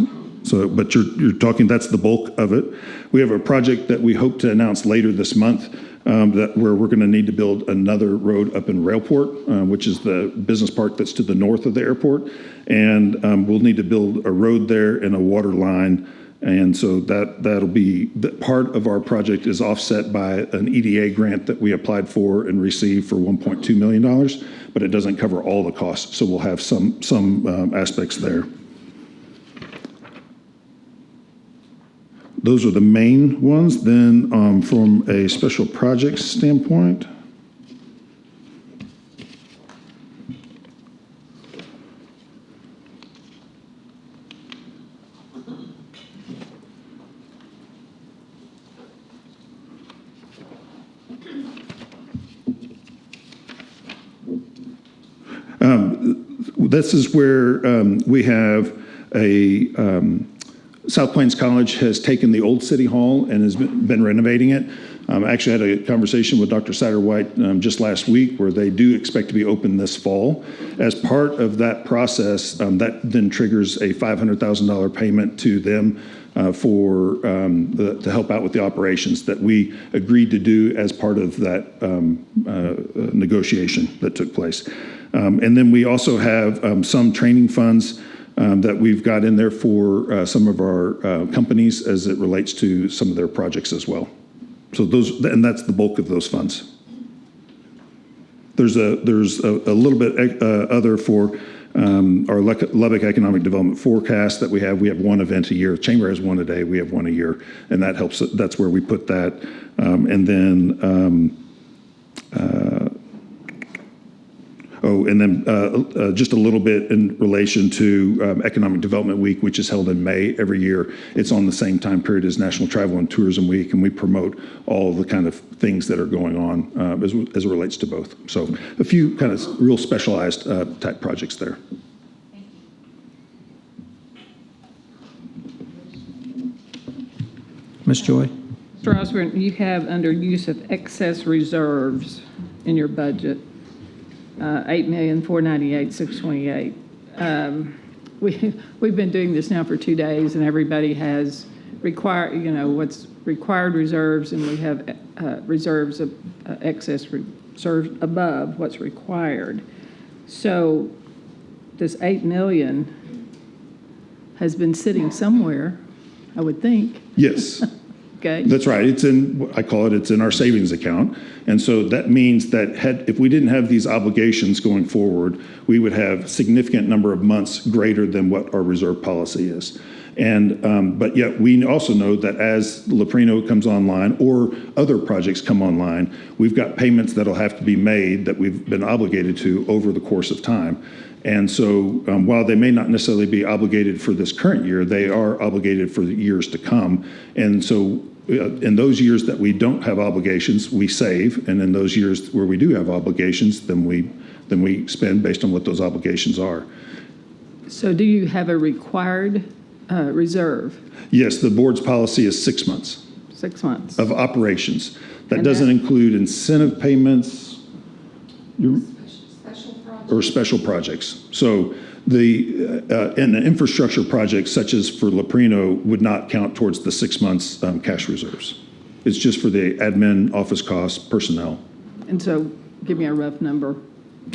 Speaker 14: So, but you're talking, that's the bulk of it. We have a project that we hope to announce later this month where we're going to need to build another road up in Railport, which is the business park that's to the north of the airport. And we'll need to build a road there and a water line And so that'll be, that part of our project is offset by an EDA grant that we applied for and received for $1.2 million, but it doesn't cover all the costs. So we'll have some aspects there. Those are the main ones. Then from a special projects standpoint, this is where we have a South Plains College has taken the old City Hall and has been renovating it. I actually had a conversation with Dr. Satterwhite just last week where they do expect to be open this fall. As part of that process, that then triggers a $500,000 payment to them to help out with the operations that we agreed to do as part of that negotiation that took place. And then we also have some training funds that we've got in there for some of our companies as it relates to some of their projects as well. So and that's the bulk of those funds. There's a little bit other for our Lubbock Economic Development Forecast that we have. We have one event a year. Chamber has one a day. We have one a year, and that helps. That's where we put that. And then. Just a little bit in relation to Economic Development Week, which is held in May every year. It's on the same time period as National Travel and Tourism Week, and we promote all the kind of things that are going on as it relates to both. So a few kind of real specialized type projects there.
Speaker 1: Ms. Joy?
Speaker 5: Mr. Osborne, you have under use of excess reserves in your budget, $8,498,628. We've been doing this now for 2 days, and everybody has what's required reserves, and we have reserves of excess reserves above what's required. So this $8 million has been sitting somewhere, I would think.
Speaker 14: Yes.
Speaker 5: Okay.
Speaker 14: That's right. It's in our savings account. And so that means that if we didn't have these obligations going forward, we would have a significant number of months greater than what our reserve policy is. And but yet we also know that as Leprino comes online or other projects come online, we've got payments that'll have to be made that we've been obligated to over the course of time. And so while they may not necessarily be obligated for this current year, they are obligated for the years to come. And so in those years that we don't have obligations, we save. And in those years where we do have obligations, then we spend based on what those obligations are.
Speaker 5: So do you have a required reserve?
Speaker 14: Yes, the board's policy is 6 months.
Speaker 5: 6 months.
Speaker 14: Of operations. That doesn't include incentive payments or special projects. So and the infrastructure projects such as for Leprino would not count towards the 6 months cash reserves. It's just for the admin, office costs, personnel.
Speaker 5: And so give me a rough number.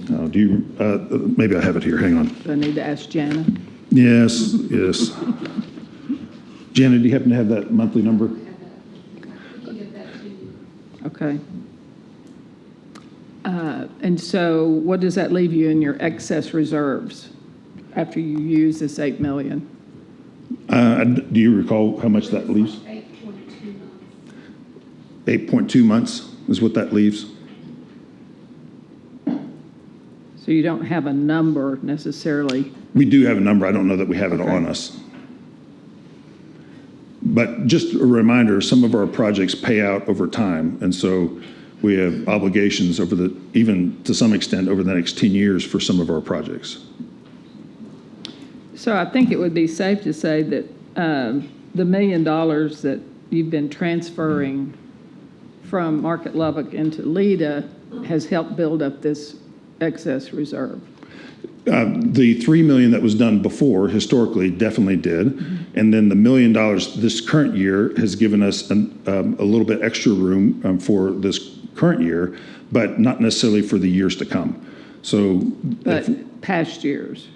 Speaker 14: Maybe I have it here. Hang on.
Speaker 5: Do I need to ask Jana?
Speaker 14: Yes. Janet, do you happen to have that monthly number?
Speaker 5: Okay. And so what does that leave you in your excess reserves after you use this $8 million?
Speaker 14: Do you recall how much that leaves? 8.2 months is what that leaves.
Speaker 5: So you don't have a number necessarily.
Speaker 14: We do have a number. I don't know that we have it on us. But just a reminder, some of our projects pay out over time. And so we have obligations even to some extent over the next 10 years for some of our projects.
Speaker 5: So I think it would be safe to say that the $1 million that you've been transferring from Market Lubbock into Leda has helped build up this excess reserve.
Speaker 14: The $3 million that was done before historically definitely did. Mm-hmm. And then the $1 million this current year has given us a little bit extra room for this current year, but not necessarily for the years to come. So,
Speaker 5: but past years.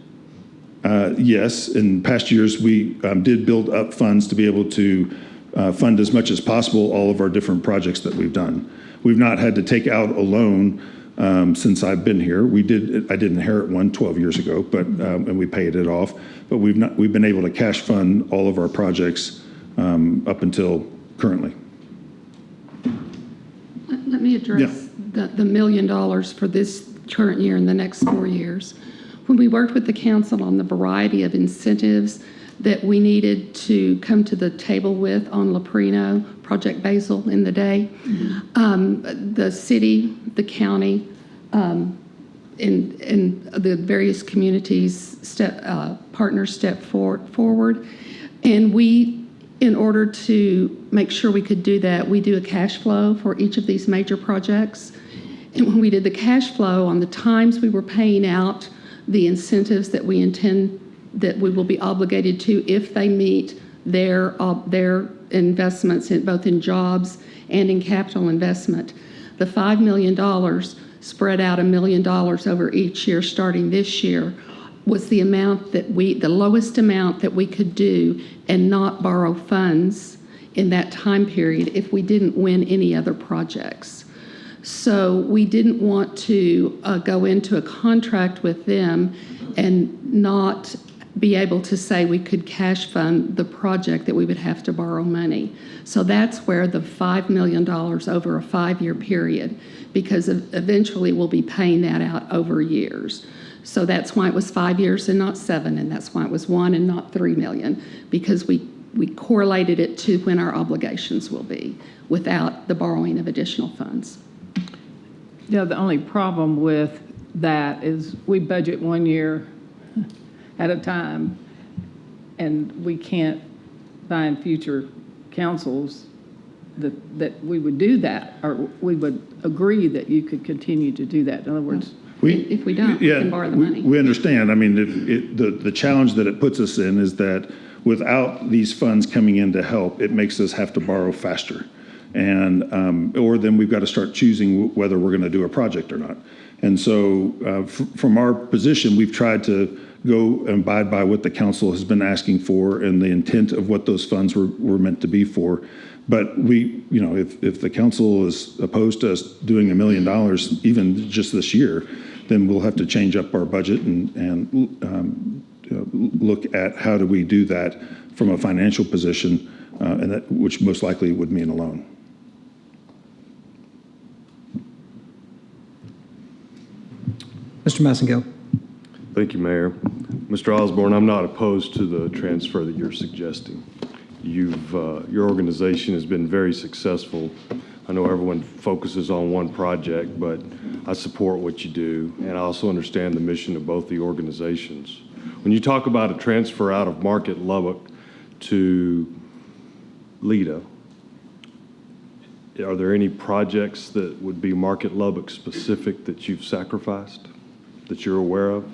Speaker 14: Yes, in past years, we did build up funds to be able to fund as much as possible all of our different projects that we've done. We've not had to take out a loan since I've been here. I did inherit one 12 years ago, but and we paid it off. But we've been able to cash fund all of our projects up until currently.
Speaker 16: Let me address the $1 million for this current year and the next 4 years. When we worked with the council on the variety of incentives that we needed to come to the table with on Loprino, Project Basil in the day, the city, the county, and the various communities partners stepped forward. And we, in order to make sure we could do that, we do a cash flow for each of these major projects. And when we did the cash flow on the times we were paying out the incentives that we intend that we will be obligated to if they meet their investments both in jobs and in capital investment. The $5 million spread out $1 million over each year starting this year was the amount that the lowest amount that we could do and not borrow funds in that time period if we didn't win any other projects. So we didn't want to go into a contract with them and not be able to say we could cash fund the project that we would have to borrow money. So that's where the $5 million over a 5-year period, because eventually we'll be paying that out over years. So that's why it was 5 years and not 7, and that's why it was 1 and not 3 million, because we correlated it to when our obligations will be without the borrowing of additional funds.
Speaker 5: Yeah, the only problem with that is we budget 1 year at a time, and we can't find future councils that we would do that, or we would agree that you could continue to do that. In other words,
Speaker 16: if we don't, we can borrow the money.
Speaker 14: We understand. I mean, the challenge that it puts us in is that without these funds coming in to help, it makes us have to borrow faster. And or then we've got to start choosing whether we're going to do a project or not. And so from our position, we've tried to go and abide by what the council has been asking for and the intent of what those funds were meant to be for. But if the council is opposed to us doing $1 million, even just this year, then we'll have to change up our budget and look at how do we do that from a financial position, and that, which most likely would mean a loan.
Speaker 1: Mr. Massengill.
Speaker 9: Thank you, Mayor. Mr. Osborne, I'm not opposed to the transfer that you're suggesting. Your organization has been very successful. I know everyone focuses on one project, but I support what you do, and I also understand the mission of both the organizations. When you talk about a transfer out of Market Lubbock to Lida, are there any projects that would be Market Lubbock specific that you've sacrificed, that you're aware of?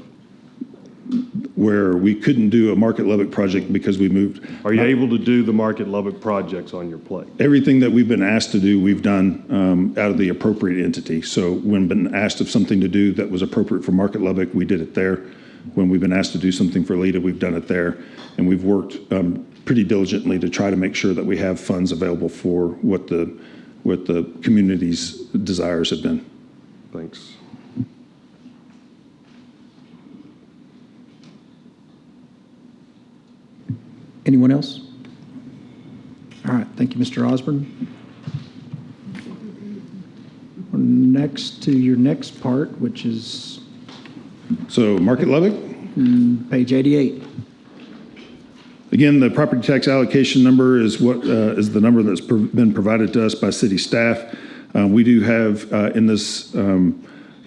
Speaker 14: Where we couldn't do a Market Lubbock project because we moved.
Speaker 9: Are you able to do the Market Lubbock projects on your plate?
Speaker 14: Everything that we've been asked to do, we've done out of the appropriate entity. So when been asked of something to do that was appropriate for Market Lubbock, we did it there. When we've been asked to do something for Lida, we've done it there. And we've worked pretty diligently to try to make sure that we have funds available for what the community's desires have been.
Speaker 9: Thanks.
Speaker 1: Anyone else? All right, thank you, Mr. Osborne. Next to your next part, which is...
Speaker 14: So Market Lubbock?
Speaker 1: Page 88.
Speaker 14: Again, the property tax allocation number is what is the number that's been provided to us by city staff. We do have in this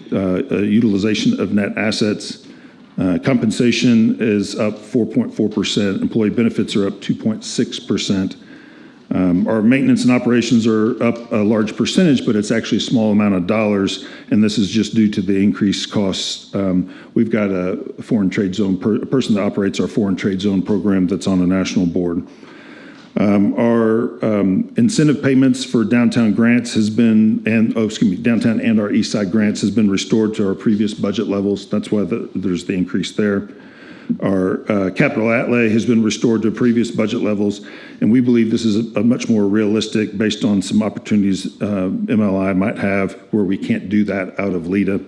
Speaker 14: utilization of net assets. Compensation is up 4.4%. Employee benefits are up 2.6%. Our maintenance and operations are up a large percentage, but it's actually a small amount of dollars, and this is just due to the increased costs. We've got a foreign trade zone, a person that operates our foreign trade zone program that's on a national board. Our incentive payments for downtown grants has been, downtown and our east side grants has been restored to our previous budget levels. That's why there's the increase there. Our capital outlay has been restored to previous budget levels, and we believe this is a much more realistic based on some opportunities MLI might have where we can't do that out of LEDA.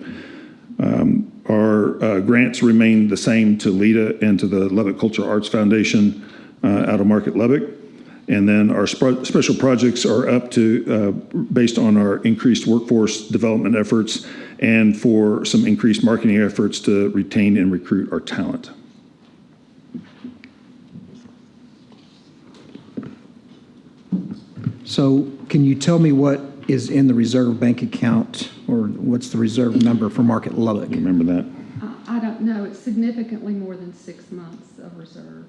Speaker 14: Our grants remain the same to LEDA and to the Lubbock Cultural Arts Foundation out of Market Lubbock. And then our special projects are up to, based on our increased workforce development efforts and for some increased marketing efforts to retain and recruit our talent.
Speaker 1: So can you tell me what is in the reserve bank account, or what's the reserve number for Market Lubbock?
Speaker 14: Remember that?
Speaker 16: I don't know. It's significantly more than 6 months of reserve.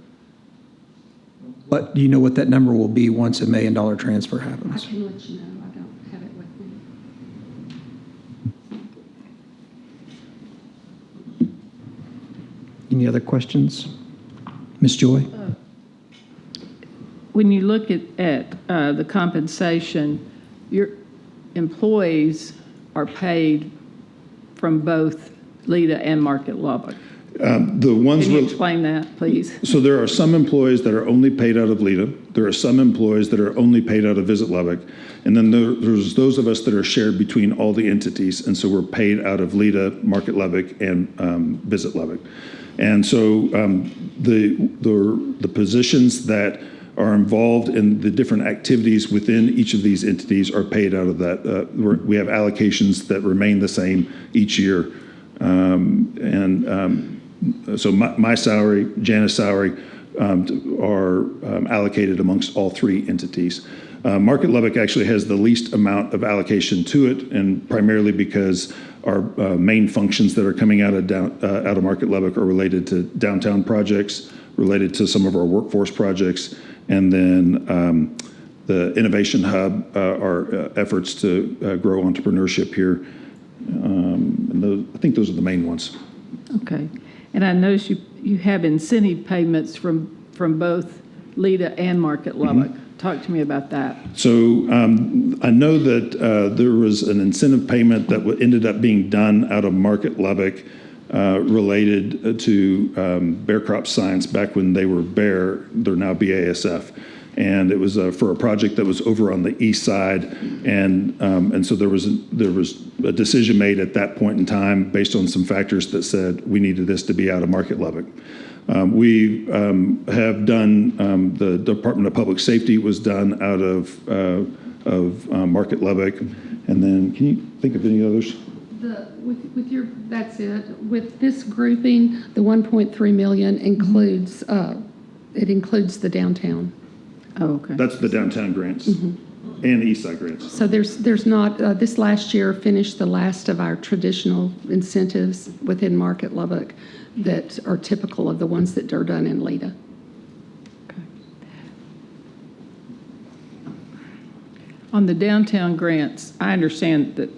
Speaker 1: What, do you know what that number will be once $1 million transfer
Speaker 16: I
Speaker 1: happens?
Speaker 16: can let you know. I don't have it with me.
Speaker 1: Any other questions? Ms. Joy?
Speaker 5: When you look at the compensation, your employees are paid from both LEDA and Market Lubbock.
Speaker 14: The ones
Speaker 5: Can you explain that, please?
Speaker 14: So there are some employees that are only paid out of LEDA. There are some employees that are only paid out of Visit Lubbock. And then there's those of us that are shared between all the entities. And so we're paid out of LEDA, Market Lubbock, and Visit Lubbock. And so the positions that are involved in the different activities within each of these entities are paid out of that. We have allocations that remain the same each year. So my salary, Janice's salary, are allocated amongst all three entities. Market Lubbock actually has the least amount of allocation to it, and primarily because our main functions that are coming out of Market Lubbock are related to downtown projects, related to some of our workforce projects, and then the Innovation Hub, our efforts to grow entrepreneurship here. And I think those are the main ones.
Speaker 5: Okay. And I notice you have incentive payments from both LEDA and Market Lubbock. Talk to me about that.
Speaker 14: So I know that there was an incentive payment that ended up being done out of Market Lubbock related to Bear Crop Science back when they were Bear. They're now BASF. And it was for a project that was over on the east side, and so there was a decision made at that point in time based on some factors that said we needed this to be out of Market Lubbock. We have done the Department of Public Safety was done out of Market Lubbock, and then can you think of any others?
Speaker 16: That's it. With this grouping, the 1.3 million includes it includes the downtown.
Speaker 5: Oh, okay.
Speaker 14: That's the downtown grants and the east side grants.
Speaker 16: So there's not, this last year finished the last of our traditional incentives within Market Lubbock that are typical of the ones that are done in LEDA.
Speaker 5: Okay. On the downtown grants, I understand that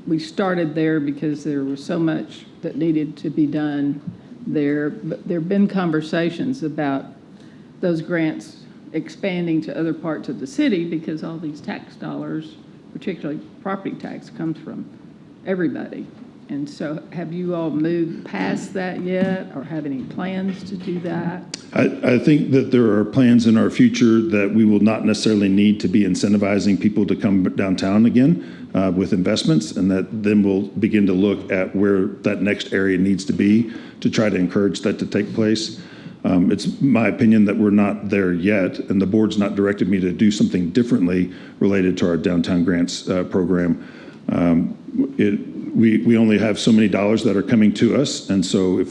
Speaker 5: we started there because there was so much that needed to be done there, but there have been conversations about those grants expanding to other parts of the city because all these tax dollars, particularly property tax, comes from everybody. And so have you all moved past that yet or have any plans to do that?
Speaker 14: I think that there are plans in our future that we will not necessarily need to be incentivizing people to come downtown again with investments, and that then we'll begin to look at where that next area needs to be to try to encourage that to take place. It's my opinion that we're not there yet, and the board's not directed me to do something differently related to our downtown grants program. We only have so many dollars that are coming to us, and so if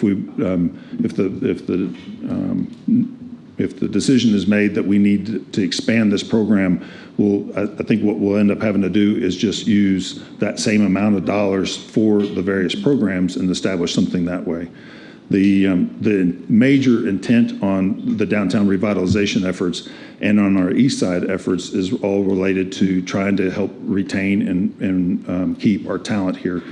Speaker 14: the decision is made that we need to expand this program, I think what we'll end up having to do is just use that same amount of dollars for the various programs and establish something that way. The major intent on the downtown revitalization efforts and on our east side efforts is all related to trying to help retain and keep our talent here.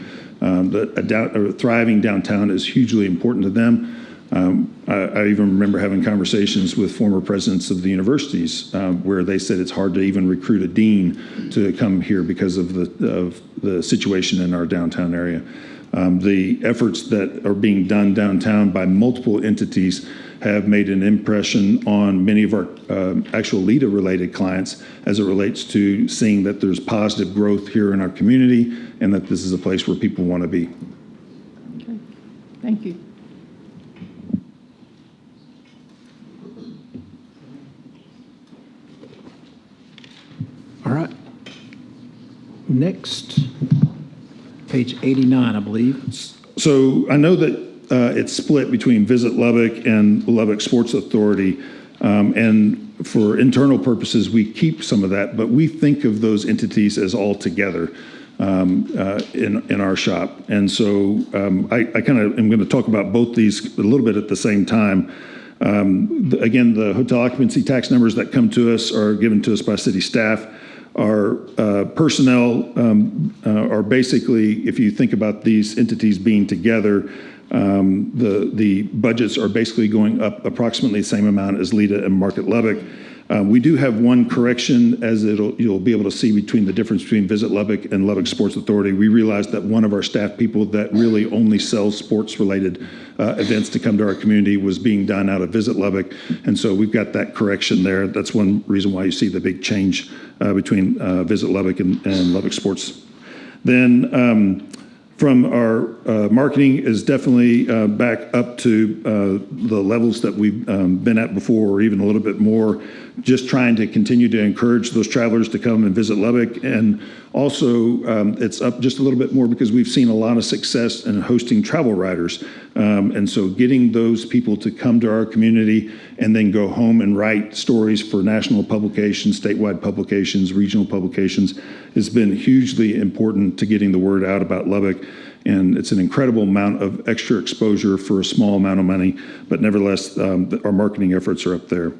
Speaker 14: A thriving downtown is hugely important to them. I even remember having conversations with former presidents of the universities where they said it's hard to even recruit a dean to come here because of the situation in our downtown area. The efforts that are being done downtown by multiple entities have made an impression on many of our actual LEDA-related clients as it relates to seeing that there's positive growth here in our community and that this is a place where people want to be.
Speaker 5: Okay, thank you.
Speaker 1: All right. Next, page 89, I believe.
Speaker 14: So I know that it's split between Visit Lubbock and Lubbock Sports Authority. And for internal purposes, we keep some of that, but we think of those entities as all together in our shop. And so I kind of am going to talk about both these a little bit at the same time. Again, the hotel occupancy tax numbers that come to us are given to us by city staff. Our personnel are basically, if you think about these entities being together, the budgets are basically going up approximately the same amount as LEDA and Market Lubbock. We do have one correction, as you'll be able to see between the difference between Visit Lubbock and Lubbock Sports Authority. We realized that one of our staff people that really only sells sports-related events to come to our community was being done out of Visit Lubbock, and so we've got that correction there. That's one reason why you see the big change between Visit Lubbock and Lubbock Sports. Then from our marketing is definitely back up to the levels that we've been at before, or even a little bit more, just trying to continue to encourage those travelers to come and visit Lubbock. And also it's up just a little bit more because we've seen a lot of success in hosting travel writers. And so getting those people to come to our community and then go home and write stories for national publications, statewide publications, regional publications has been hugely important to getting the word out about Lubbock. And it's an incredible amount of extra exposure for a small amount of money, but nevertheless, our marketing efforts are up there.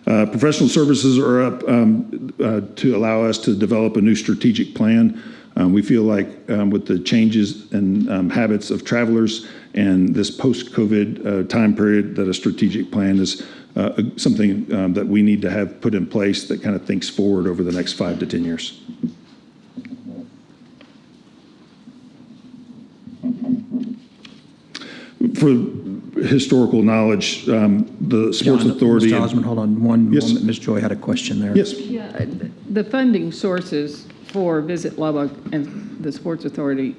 Speaker 14: Professional services are up to allow us to develop a new strategic plan. We feel like with the changes in habits of travelers and this post-COVID time period, that a strategic plan is something that we need to have put in place that kind of thinks forward over the next 5 to 10 years. For historical knowledge, the Sports Authority.
Speaker 1: Mr. Osmond, hold on one
Speaker 14: Yes.
Speaker 1: moment. Ms. Joy had a question there.
Speaker 14: Yes.
Speaker 5: Yeah, the funding sources for Visit Lubbock and the Sports Authority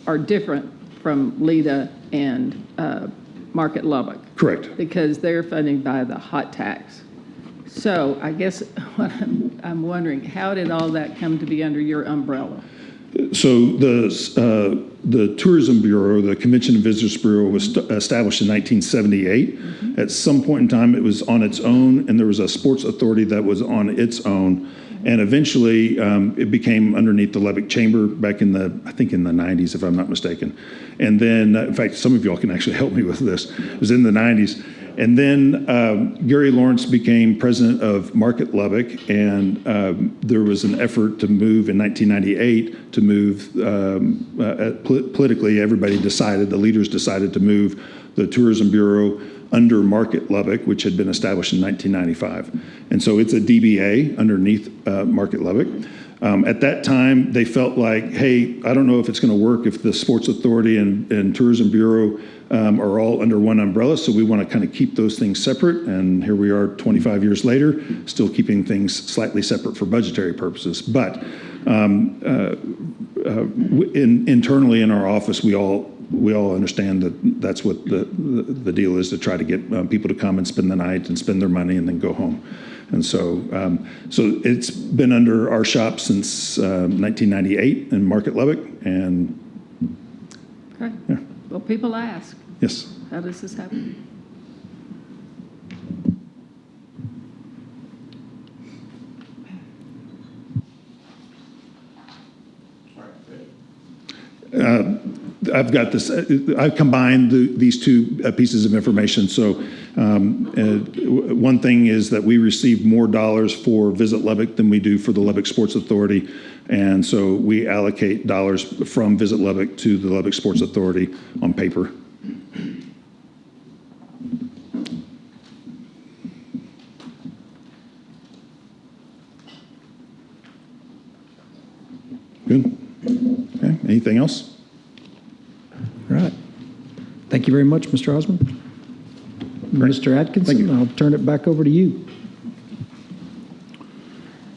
Speaker 5: are different from LEDA and Market Lubbock.
Speaker 14: Correct.
Speaker 5: Because they're funded by the hot tax. So I guess what I'm wondering, how did all that come to be under your umbrella?
Speaker 14: So the Tourism Bureau, the Convention and Visitors Bureau, was established in 1978. Mm-hmm. At some point in time, it was on its own, and there was a sports authority that was on its own. And eventually, it became underneath the Lubbock Chamber back in I think in the 90s, if I'm not mistaken. And then, in fact, some of y'all can actually help me with this. It was in the 90s. And then Gary Lawrence became president of Market Lubbock, and there was an effort to move in 1998 to move, politically, everybody decided, the leaders decided to move the Tourism Bureau under Market Lubbock, which had been established in 1995. And so it's a DBA underneath Market Lubbock. At that time, they felt like, hey, I don't know if it's going to work if the Sports Authority and Tourism Bureau are all under one umbrella, so we want to kind of keep those things separate. And here we are 25 years later, still keeping things slightly separate for budgetary purposes. But internally in our office, we all understand that that's what the deal is, to try to get people to come and spend the night and spend their money and then go home. And so it's been under our shop since 1998 in Market Lubbock. And
Speaker 5: Okay.
Speaker 14: Yeah.
Speaker 5: Well, people ask.
Speaker 14: Yes.
Speaker 5: How does this happen?
Speaker 14: I've got this. I've combined these two pieces of information. So one thing is that we receive more dollars for Visit Lubbock than we do for the Lubbock Sports Authority. And so we allocate dollars from Visit Lubbock to the Lubbock Sports Authority on paper. Good. Okay. Anything else?
Speaker 1: Thank you very much, Mr. Osborne. Mr. Atkinson, I'll turn it back over to you.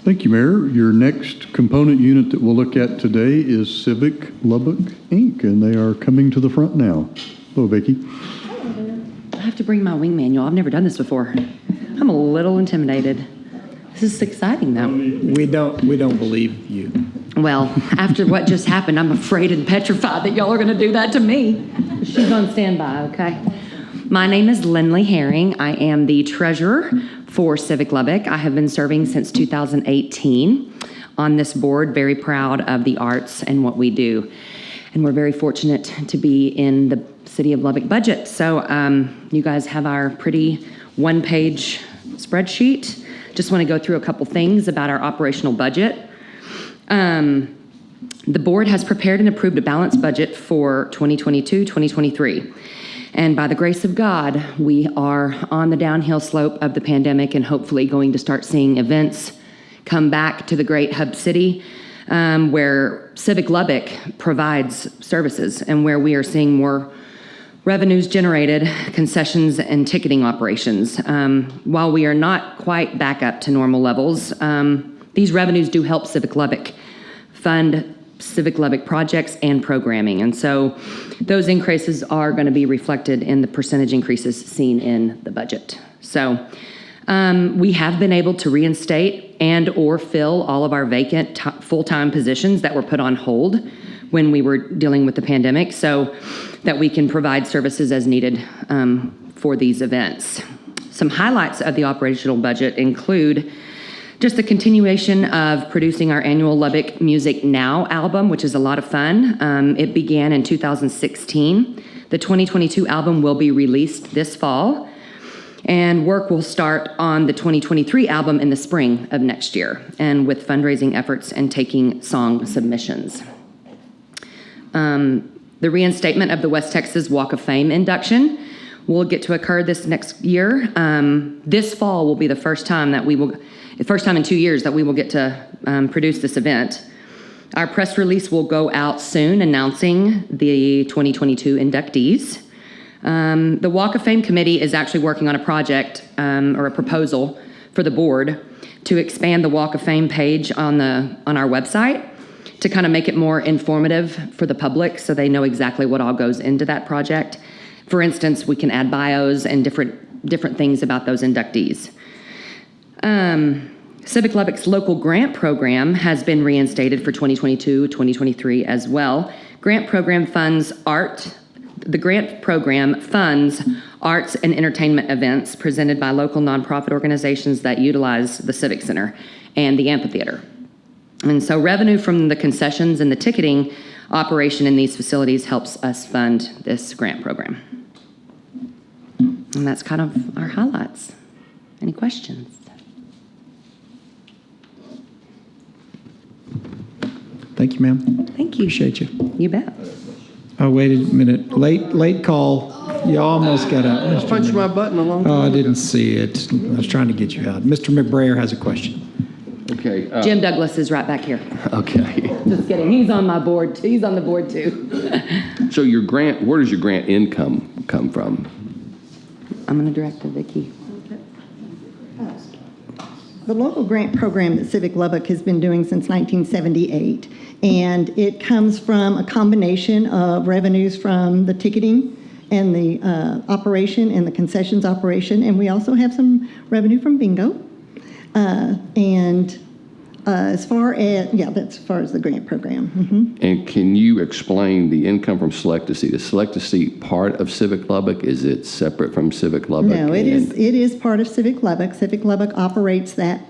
Speaker 2: Thank you, Mayor. Your next component unit that we'll look at today is Civic Lubbock, Inc., and they are coming to the front now. Hello, Vicki.
Speaker 17: I have to bring my wing manual. I've never done this before. I'm a little intimidated. This is exciting, though.
Speaker 1: We don't believe you.
Speaker 17: Well, after what just happened, I'm afraid and petrified that y'all are going to do that to me. She's on standby, okay? My name is Lindley Herring. I am the treasurer for Civic Lubbock. I have been serving since 2018 on this board, very proud of the arts and what we do. And we're very fortunate to be in the City of Lubbock budget. So you guys have our pretty one-page spreadsheet. Just want to go through a couple things about our operational budget. The board has prepared and approved a balanced budget for 2022-2023. And by the grace of God, we are on the downhill slope of the pandemic and hopefully going to start seeing events come back to the great hub city where Civic Lubbock provides services and where we are seeing more revenues generated, concessions, and ticketing operations. While we are not quite back up to normal levels, these revenues do help Civic Lubbock fund Civic Lubbock projects and programming. And so those increases are going to be reflected in the percentage increases seen in the budget. So we have been able to reinstate and or fill all of our vacant full-time positions that were put on hold when we were dealing with the pandemic so that we can provide services as needed for these events. Some highlights of the operational budget include just the continuation of producing our annual Lubbock Music Now album, which is a lot of fun. It began in 2016. The 2022 album will be released this fall, and work will start on the 2023 album in the spring of next year, and with fundraising efforts and taking song submissions. The reinstatement of the West Texas Walk of Fame induction will get to occur this next year. This fall will be the first time in 2 years that we will get to produce this event. Our press release will go out soon announcing the 2022 inductees. The Walk of Fame committee is actually working on a project or a proposal for the board to expand the Walk of Fame page on our website to kind of make it more informative for the public so they know exactly what all goes into that project. For instance, we can add bios and different things about those inductees. Civic Lubbock's local grant program has been reinstated for 2022-2023 as well. The grant program funds arts and entertainment events presented by local nonprofit organizations that utilize the Civic Center and the amphitheater. And so revenue from the concessions and the ticketing operation in these facilities helps us fund this grant program. And that's kind of our highlights. Any questions?
Speaker 1: Thank you, ma'am.
Speaker 17: Thank you.
Speaker 1: Appreciate you.
Speaker 17: You bet.
Speaker 1: Oh, wait a minute. Late call. You almost got out.
Speaker 4: I punched my button a long time
Speaker 1: Oh, I
Speaker 4: ago.
Speaker 1: didn't see it. I was trying to get you out. Mr. McBrayer has a question.
Speaker 10: Okay.
Speaker 17: Jim Douglas is right back here.
Speaker 10: Okay.
Speaker 17: Just kidding. He's on my board. Too. He's on the board too.
Speaker 10: So your grant, where does your grant income come from?
Speaker 17: I'm going to direct to Vicki.
Speaker 18: The local grant program that Civic Lubbock has been doing since 1978, and it comes from a combination of revenues from the ticketing and the operation and the concessions operation, and we also have some revenue from bingo. As far as, that's as far as the grant program. Mm-hmm.
Speaker 10: And can you explain the income from Select a Seat? Is Select a Seat part of Civic Lubbock? Is it separate from Civic Lubbock?
Speaker 18: No, it is part of Civic Lubbock. Civic Lubbock operates that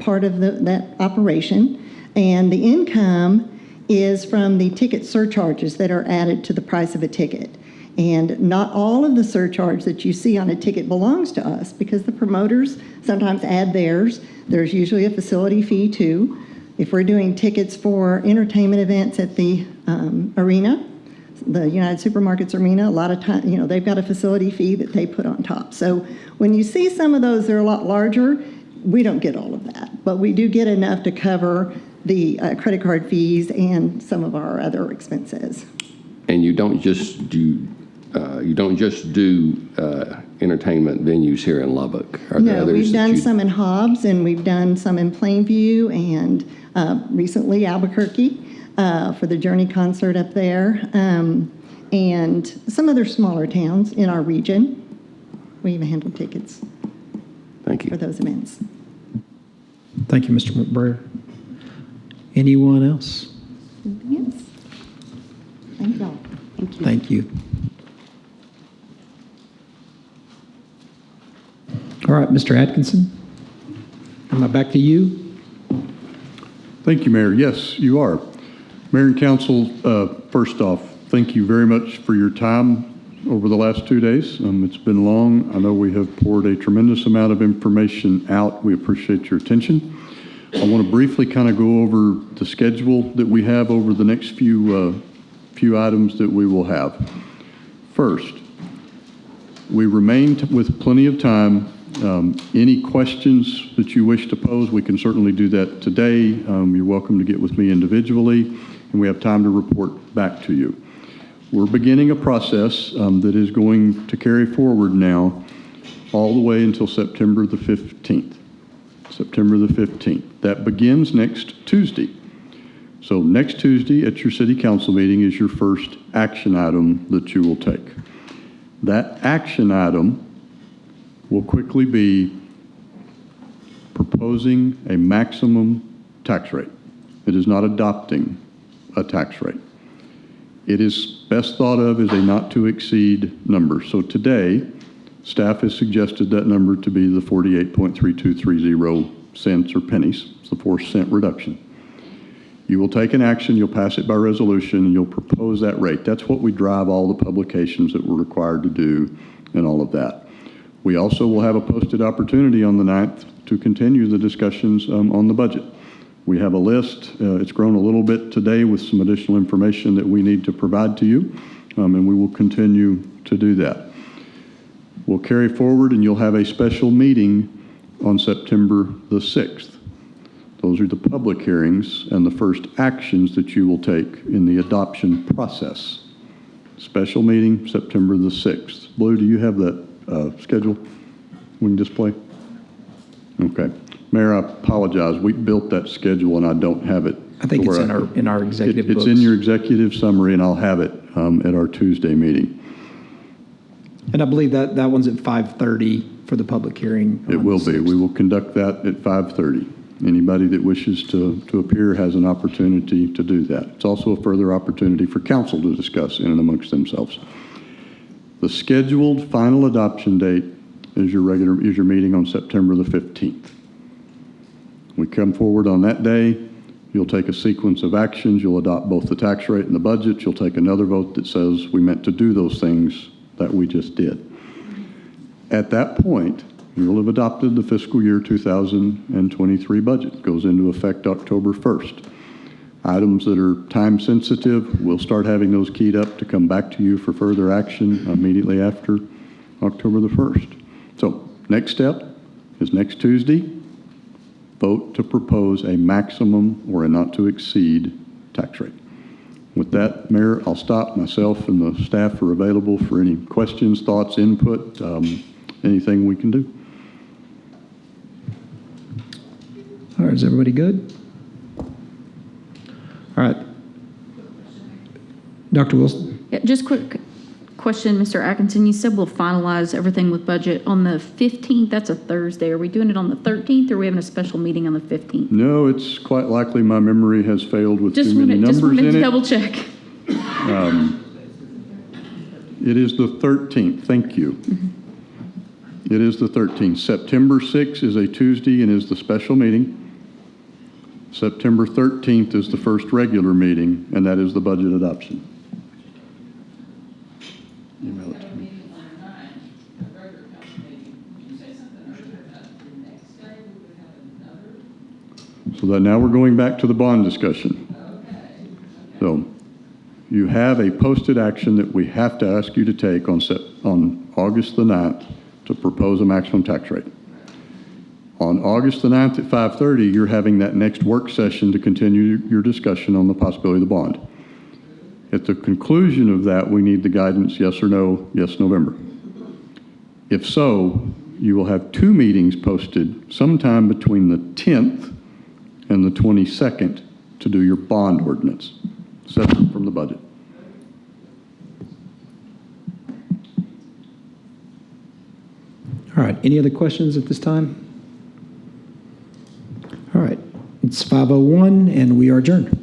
Speaker 18: part of that operation, and the income is from the ticket surcharges that are added to the price of a ticket. And not all of the surcharge that you see on a ticket belongs to us because the promoters sometimes add theirs. There's usually a facility fee too. If we're doing tickets for entertainment events at the arena, the United Supermarkets Arena, a lot of time, they've got a facility fee that they put on top. So when you see some of those, they're a lot larger. We don't get all of that, but we do get enough to cover the credit card fees and some of our other expenses.
Speaker 10: And you don't just do you don't just do entertainment venues here in Lubbock. Are there
Speaker 18: No,
Speaker 10: others
Speaker 18: we've
Speaker 10: that
Speaker 18: done
Speaker 10: you-
Speaker 18: some in Hobbs, and we've done some in Plainview, and recently Albuquerque for the Journey concert up there, and some other smaller towns in our region. We even handle tickets
Speaker 10: Thank you.
Speaker 18: for those events.
Speaker 1: Thank you, Mr. McBrayer. Anyone else?
Speaker 18: Yes. Thank you all.
Speaker 17: Thank you.
Speaker 1: Thank you. All right, Mr. Atkinson, am I back to you?
Speaker 2: Thank you, Mayor. Yes, you are. Mayor and Council, first off, thank you very much for your time over the last 2 days. It's been long. I know we have poured a tremendous amount of information out. We appreciate your attention. I want to briefly kind of go over the schedule that we have over the next few items that we will have. First, we remain with plenty of time. Any questions that you wish to pose, we can certainly do that today. You're welcome to get with me individually, and we have time to report back to you. We're beginning a process that is going to carry forward now all the way until September the 15th. September the 15th. That begins next Tuesday. So next Tuesday at your city council meeting is your first action item that you will take. That action item will quickly be proposing a maximum tax rate. It is not adopting a tax rate. It is best thought of as a not to exceed number. So today, staff has suggested that number to be the 48.3230 cents or pennies. It's the 4-cent reduction. You will take an action, you'll pass it by resolution, and you'll propose that rate. That's what we drive all the publications that we're required to do and all of that. We also will have a posted opportunity on the 9th to continue the discussions on the budget. We have a list. It's grown a little bit today with some additional information that we need to provide to you, and we will continue to do that. We'll carry forward, and you'll have a special meeting on September the 6th. Those are the public hearings and the first actions that you will take in the adoption process. Special meeting, September the 6th. Blue, do you have that schedule we can display? Okay. Mayor, I apologize. We built that schedule and I don't have it.
Speaker 1: I think it's in our executive books.
Speaker 2: It's in your executive summary, and I'll have it at our Tuesday meeting.
Speaker 1: And I believe that one's at 5:30 for the public hearing.
Speaker 2: It will be. We will conduct that at 5:30. Anybody that wishes to appear has an opportunity to do that. It's also a further opportunity for council to discuss in and amongst themselves. The scheduled final adoption date is your meeting on September the 15th. We come forward on that day. You'll take a sequence of actions. You'll adopt both the tax rate and the budget. You'll take another vote that says we meant to do those things that we just did. At that point, you'll have adopted the fiscal year 2023 budget. It goes into effect October 1st. Items that are time sensitive, we'll start having those keyed up to come back to you for further action immediately after October the 1st. So next step is next Tuesday. Vote to propose a maximum or a not to exceed tax rate. With that, Mayor, I'll stop. Myself and the staff are available for any questions, thoughts, input, anything we can do.
Speaker 1: All right, is everybody good? All right. Dr. Wilson?
Speaker 15: Yeah, just quick question, Mr. Atkinson. You said we'll finalize everything with budget on the 15th. That's a Thursday. Are we doing it on the 13th, or are we having a special meeting on the 15th?
Speaker 2: No, it's quite likely my memory has failed with
Speaker 15: Just
Speaker 2: too many numbers
Speaker 15: wanted
Speaker 2: in
Speaker 15: to
Speaker 2: it.
Speaker 15: double check.
Speaker 2: It is the 13th. Thank you.
Speaker 15: Mm-hmm.
Speaker 2: It is the 13th. September 6th is a Tuesday and is the special meeting. September 13th is the first regular meeting, and that is the budget adoption. Email it to me. So that now we're going back to the bond discussion. So you have a posted action that we have to ask you to take on August the 9th to propose a maximum tax rate. On August the 9th at 5:30, you're having that next work session to continue your discussion on the possibility of the bond. At the conclusion of that, we need the guidance, yes or no, yes, November. If so, you will have 2 meetings posted sometime between the 10th and the 22nd to do your bond ordinance, separate from the budget.
Speaker 1: All right, any other questions at this time? All right, it's 5:01 and we are adjourned.